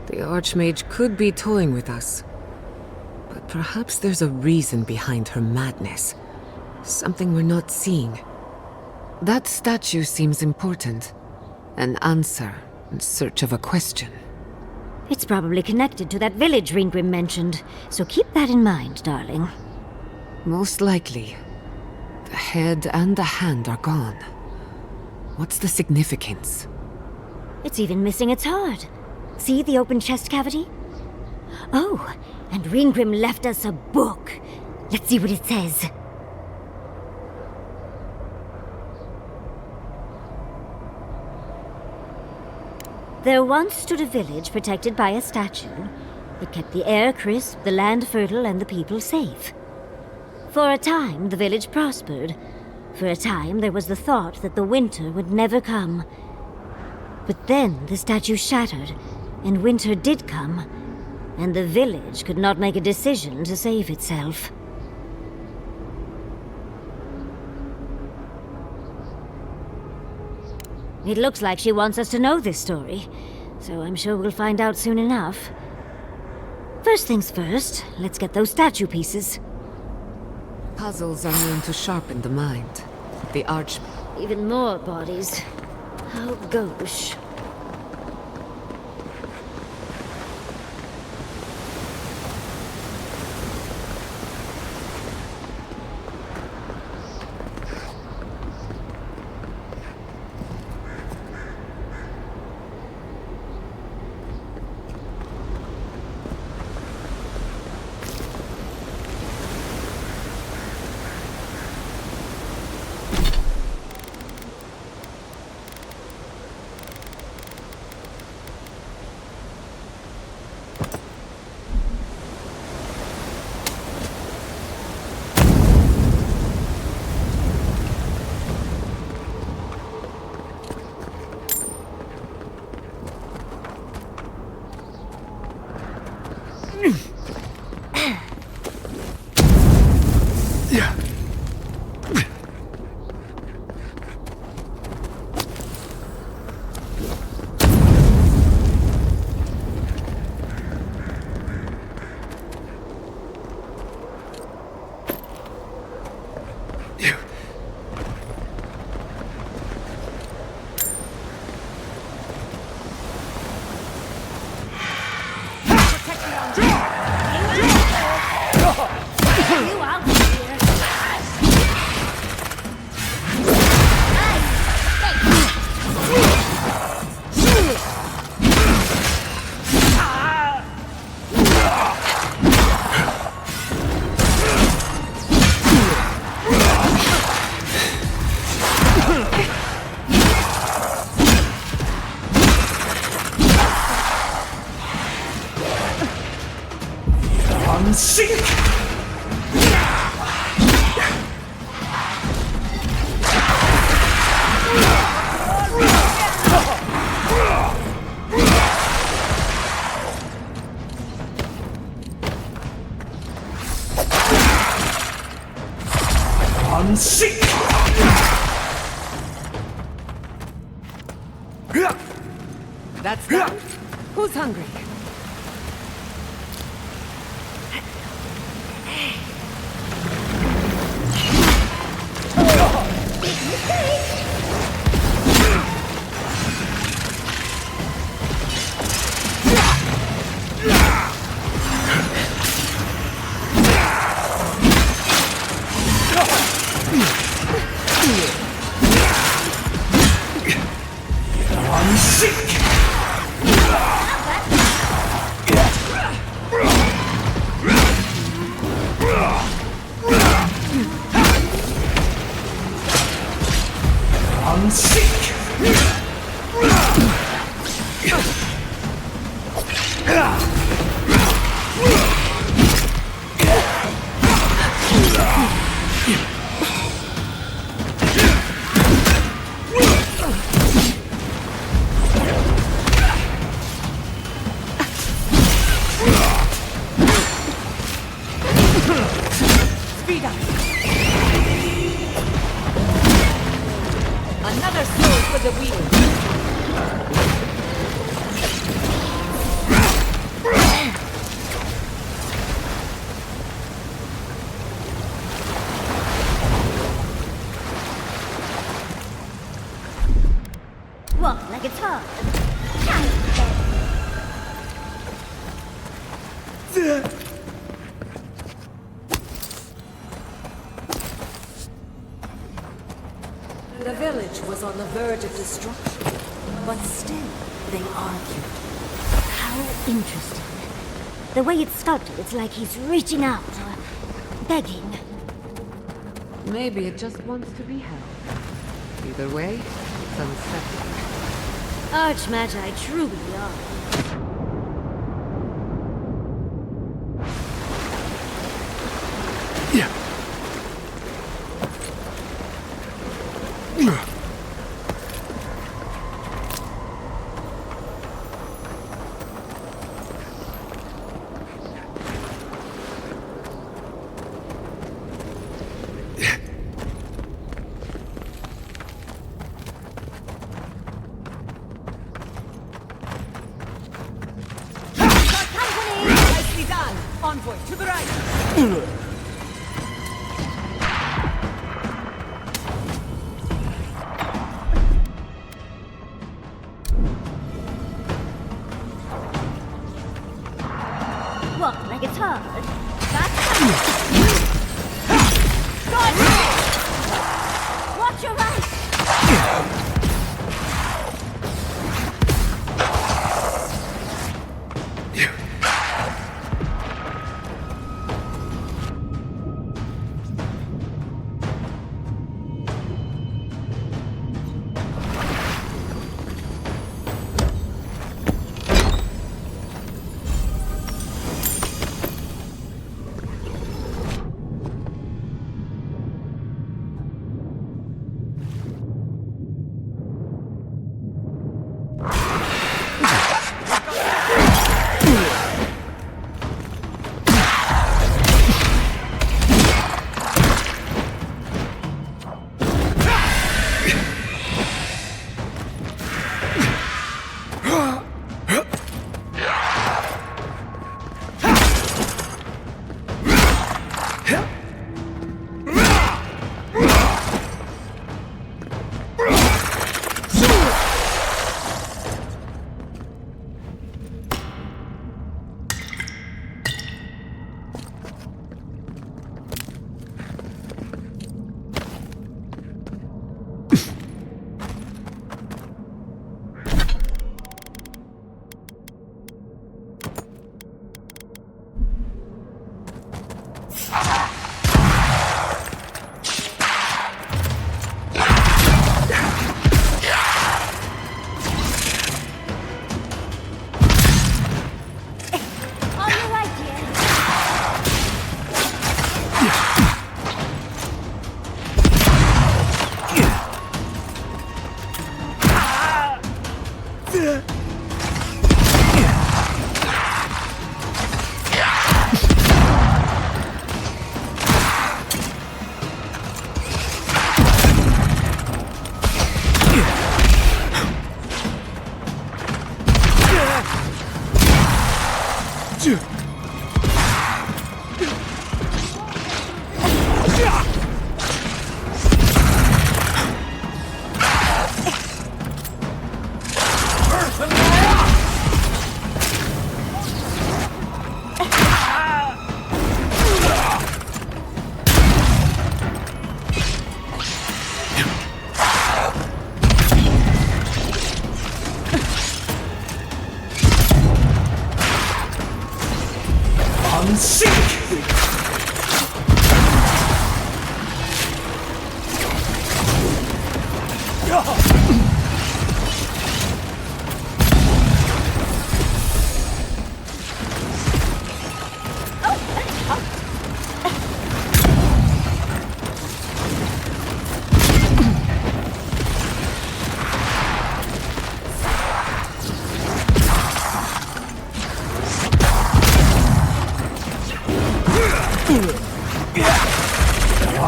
The Archmage could be toying with us. But perhaps there's a reason behind her madness. Something we're not seeing. That statue seems important. An answer in search of a question. It's probably connected to that village Ringgrim mentioned, so keep that in mind, darling. Most likely. The head and the hand are gone. What's the significance? It's even missing its heart. See the open chest cavity? Oh, and Ringgrim left us a book. Let's see what it says. There once stood a village protected by a statue. It kept the air crisp, the land fertile, and the people safe. For a time, the village prospered. For a time, there was the thought that the winter would never come. But then the statue shattered, and winter did come, and the village could not make a decision to save itself. It looks like she wants us to know this story, so I'm sure we'll find out soon enough. First things first, let's get those statue pieces. Puzzles are known to sharpen the mind. The arch... Even more bodies. How gauche. I'm sick! I'm sick! That's done? Who's hungry? I'm sick! I'm sick! Speed up! Another soul for the wheel! Walk like it's hard. The village was on the verge of destruction, but still they argued. How interesting. The way it's sculpted, it's like he's reaching out or begging. Maybe it just wants to be held. Either way, it's unsettling. Archmagi truly are. Nicely done! Envoy, to the right! Walk like it's hard. Watch your right!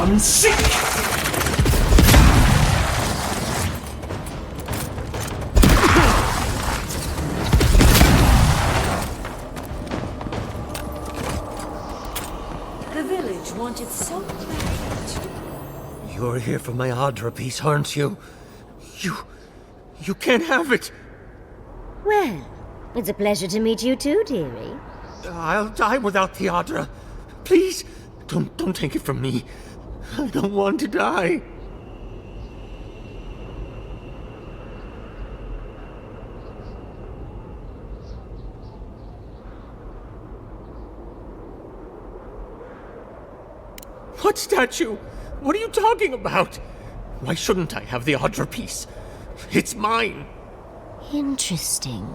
I'm sick! The village wanted so bad. You're here for my Adra piece, aren't you? You can't have it! Well, it's a pleasure to meet you too, dearie. I'll die without the Adra. Please, don't take it from me. I don't want to die. What statue? What are you talking about? Why shouldn't I have the Adra piece? It's mine. Interesting.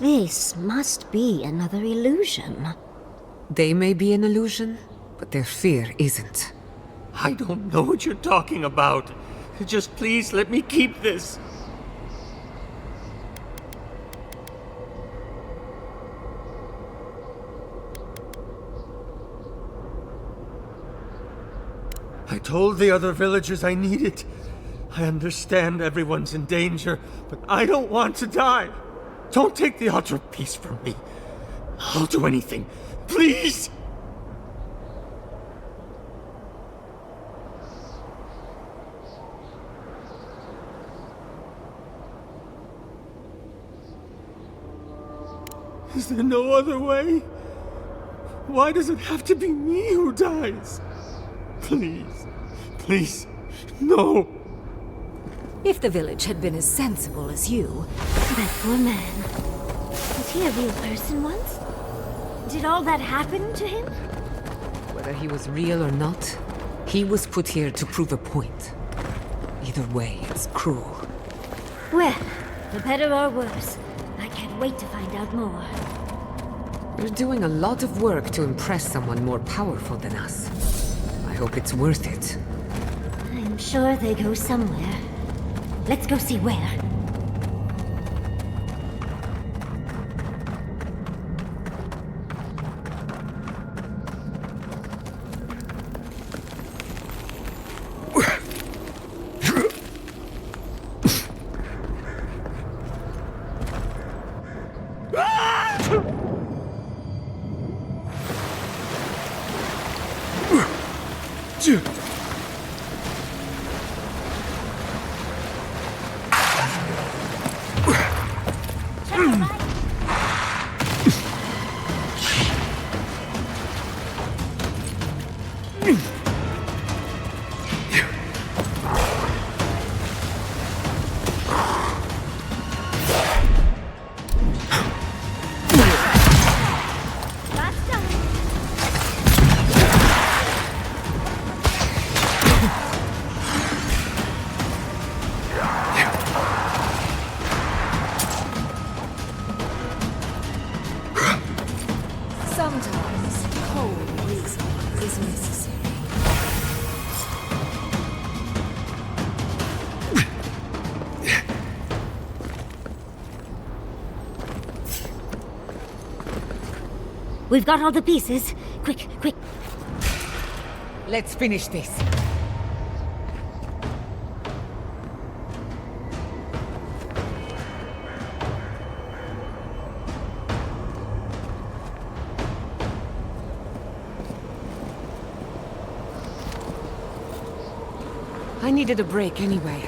This must be another illusion. They may be an illusion, but their fear isn't. I don't know what you're talking about. Just please let me keep this. I told the other villagers I need it. I understand everyone's in danger, but I don't want to die. Don't take the Adra piece from me. I'll do anything. Please! Is there no other way? Why does it have to be me who dies? Please, please, no. If the village had been as sensible as you... That poor man. Was he a real person once? Did all that happen to him? Whether he was real or not, he was put here to prove a point. Either way, it's cruel. Well, for better or worse, I can't wait to find out more. We're doing a lot of work to impress someone more powerful than us. I hope it's worth it. I'm sure they go somewhere. Let's go see where. We've got all the pieces. Quick, quick. Let's finish this. I needed a break anyway.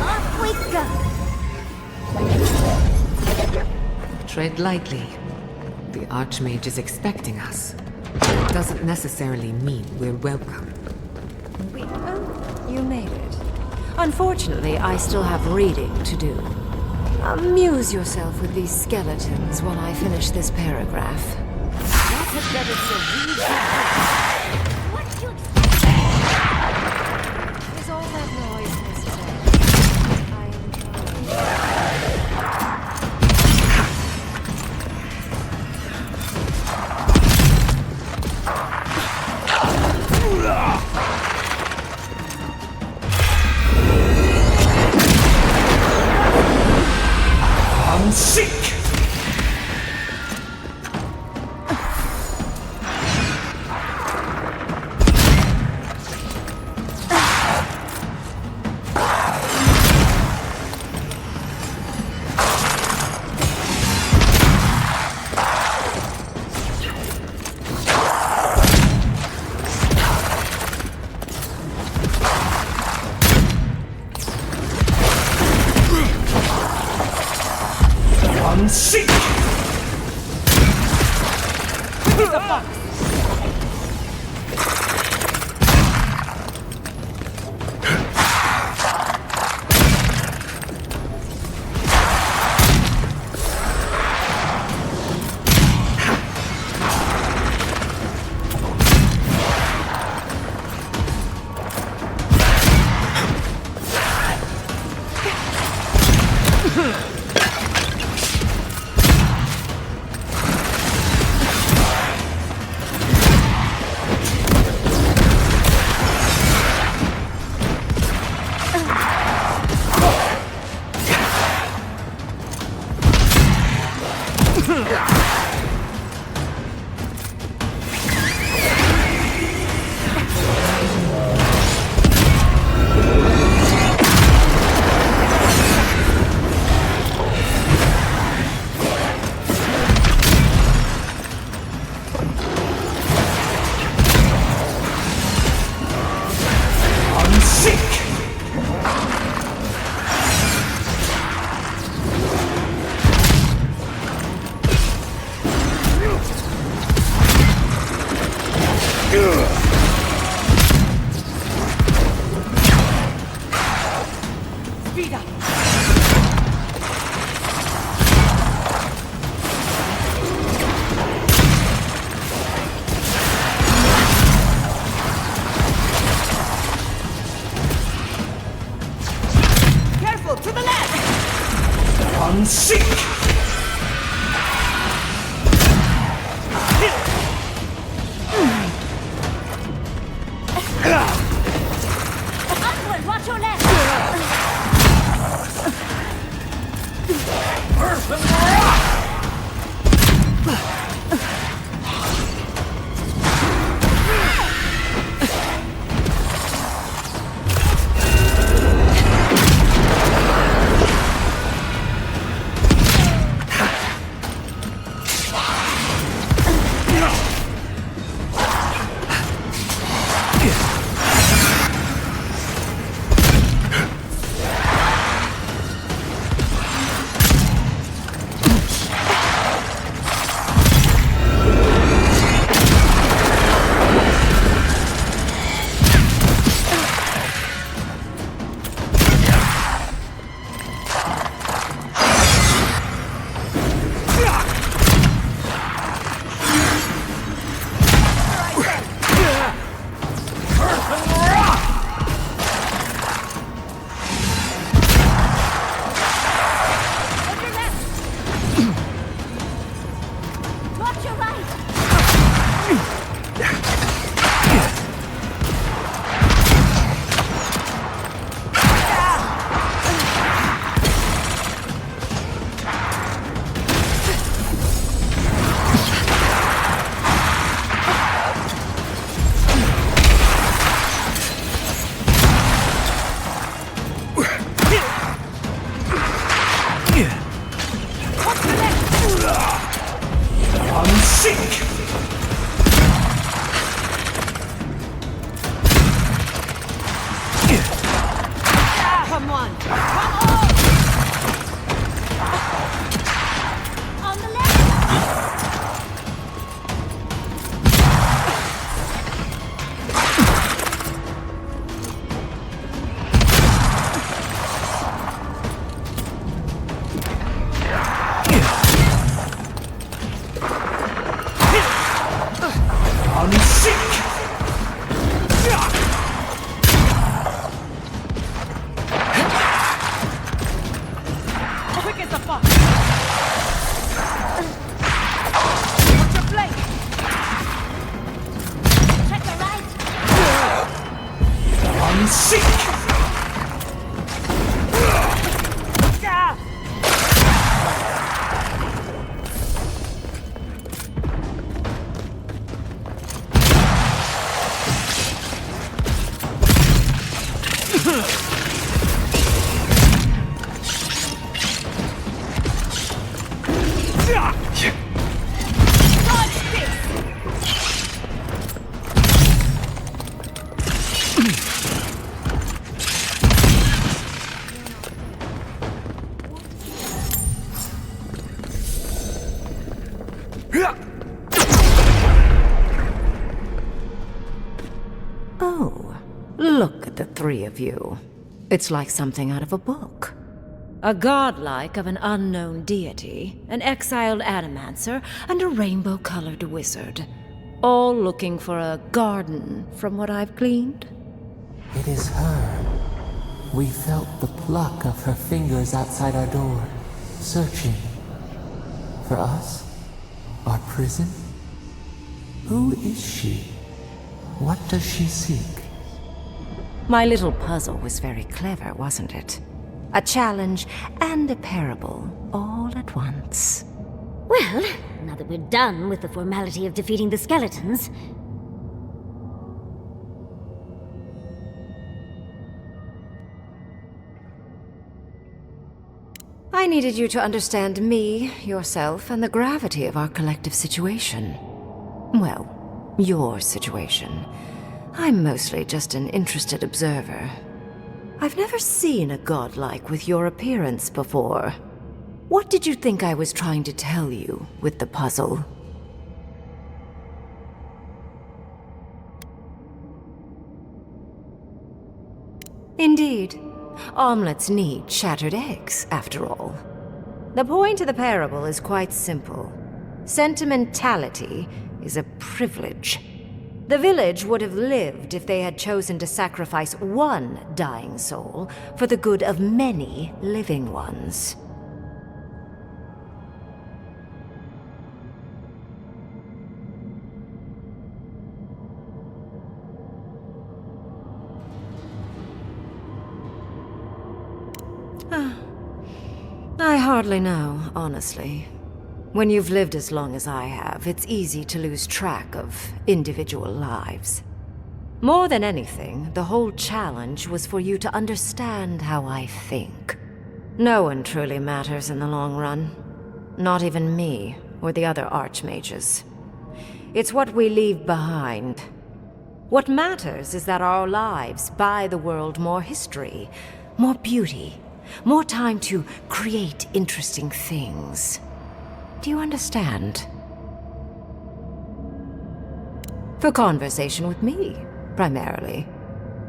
Off we go. Tread lightly. The Archmage is expecting us. It doesn't necessarily mean we're welcome. You made it. Unfortunately, I still have reading to do. Amuse yourself with these skeletons while I finish this paragraph. That had better serve you. What do you expect? Is all that noise I'm sick! I'm sick! Here's a box. I'm sick! Speed up. Careful, to the left! I'm sick! I'm sick! Oh, look at the three of you. It's like something out of a book. A godlike of an unknown deity, an exiled animancer, and a rainbow-colored wizard. All looking for a garden, from what I've gleaned. It is her. We felt the pluck of her fingers outside our door, searching. For us? Our prison? Who is she? What does she seek? My little puzzle was very clever, wasn't it? A challenge and a parable, all at once. Well, now that we're done with the formality of defeating the skeletons... I needed you to understand me, yourself, and the gravity of our collective situation. Well, your situation. I'm mostly just an interested observer. I've never seen a godlike with your appearance before. What did you think I was trying to tell you with the puzzle? Indeed. Omelets need shattered eggs, after all. The point of the parable is quite simple. Sentimentality is a privilege. The village would have lived if they had chosen to sacrifice one dying soul for the good of many living ones. I hardly know, honestly. When you've lived as long as I have, it's easy to lose track of individual lives. More than anything, the whole challenge was for you to understand how I think. No one truly matters in the long run. Not even me, or the other archmages. It's what we leave behind. What matters is that our lives buy the world more history, more beauty, more time to create interesting things. Do you understand? For conversation with me, primarily.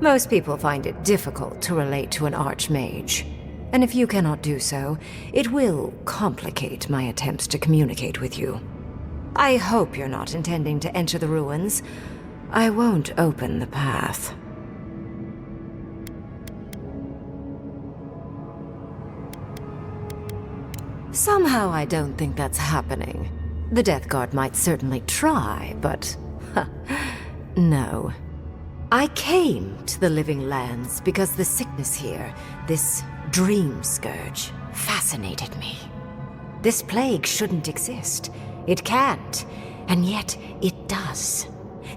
Most people find it difficult to relate to an archmage. And if you cannot do so, it will complicate my attempts to communicate with you. I hope you're not intending to enter the ruins. I won't open the path. Somehow I don't think that's happening. The Death Guard might certainly try, but... no. I came to the Living Lands because the sickness here, this dream scourge, fascinated me. This plague shouldn't exist. It can't, and yet it does.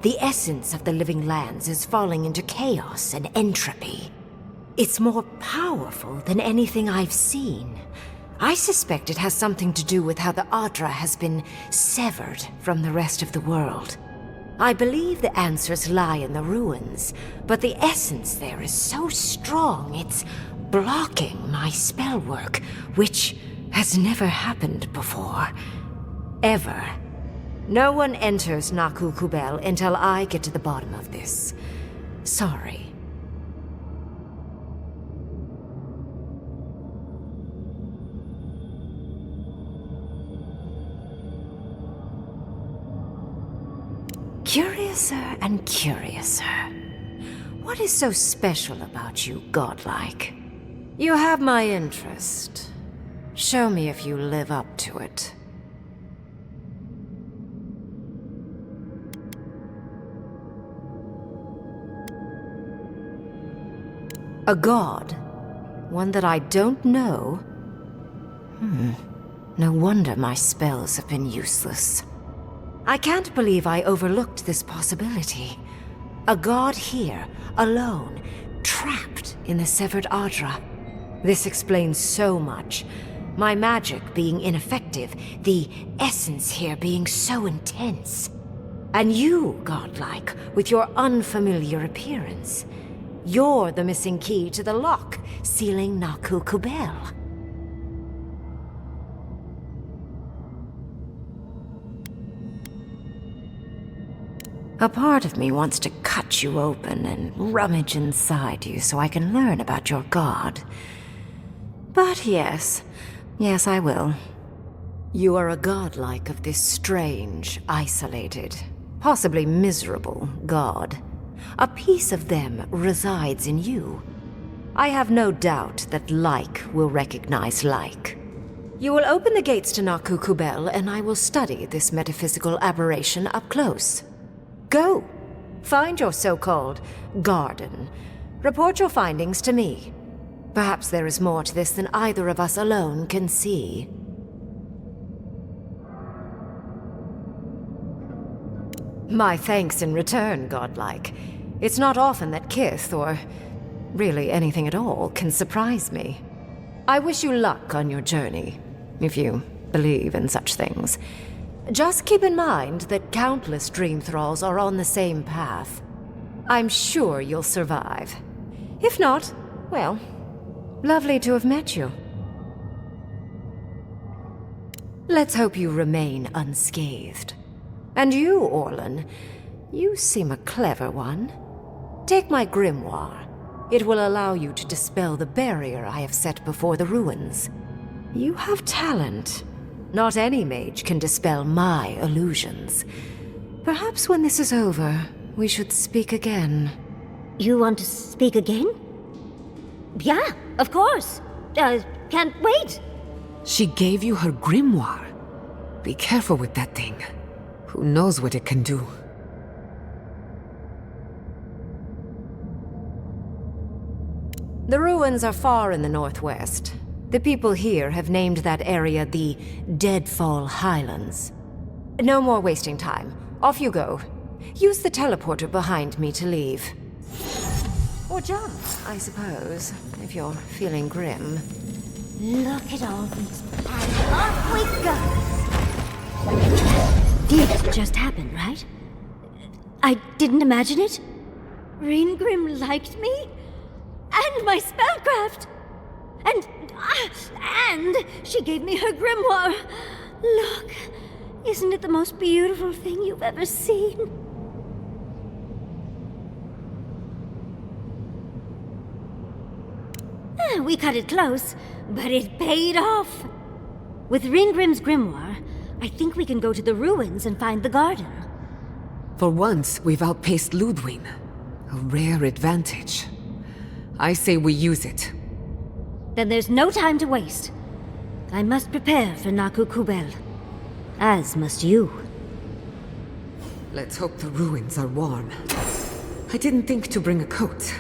The essence of the Living Lands is falling into chaos and entropy. It's more powerful than anything I've seen. I suspect it has something to do with how the Adra has been severed from the rest of the world. I believe the answers lie in the ruins, but the essence there is so strong it's blocking my spell work, which has never happened before. Ever. No one enters Naku Kubel until I get to the bottom of this. Sorry. Curiouser and curiouser. What is so special about you, godlike? You have my interest. Show me if you live up to it. A god? One that I don't know? No wonder my spells have been useless. I can't believe I overlooked this possibility. A god here, alone, trapped in the severed Adra. This explains so much. My magic being ineffective, the essence here being so intense. And you, godlike, with your unfamiliar appearance. You're the missing key to the lock, sealing Naku Kubel. A part of me wants to cut you open and rummage inside you so I can learn about your god. But yes, I will. You are a godlike of this strange, isolated, possibly miserable god. A piece of them resides in you. I have no doubt that like will recognize like. You will open the gates to Naku Kubel, and I will study this metaphysical aberration up close. Go. Find your so-called garden. Report your findings to me. Perhaps there is more to this than either of us alone can see. My thanks in return, godlike. It's not often that Kith, or really anything at all, can surprise me. I wish you luck on your journey, if you believe in such things. Just keep in mind that countless dream thralls are on the same path. I'm sure you'll survive. If not, well, lovely to have met you. Let's hope you remain unscathed. And you, Orlan, you seem a clever one. Take my grimoire. It will allow you to dispel the barrier I have set before the ruins. You have talent. Not any mage can dispel my illusions. Perhaps when this is over, we should speak again. You want to speak again? Yeah, of course. Can't wait. She gave you her grimoire. Be careful with that thing. Who knows what it can do? The ruins are far in the northwest. The people here have named that area the Deadfall Highlands. No more wasting time. Off you go. Use the teleporter behind me to leave. Or jump, I suppose, if you're feeling grim. Look at all these. And off we go! Did just happen, right? I didn't imagine it. Ringrim liked me? And my spellcraft! And she gave me her grimoire. Look, isn't it the most beautiful thing you've ever seen? We cut it close, but it paid off. With Ringrim's grimoire, I think we can go to the ruins and find the garden. For once, we've outpaced Ludwig. A rare advantage. I say we use it. Then there's no time to waste. I must prepare for Naku Kubel. As must you. Let's hope the ruins are warm. I didn't think to bring a coat.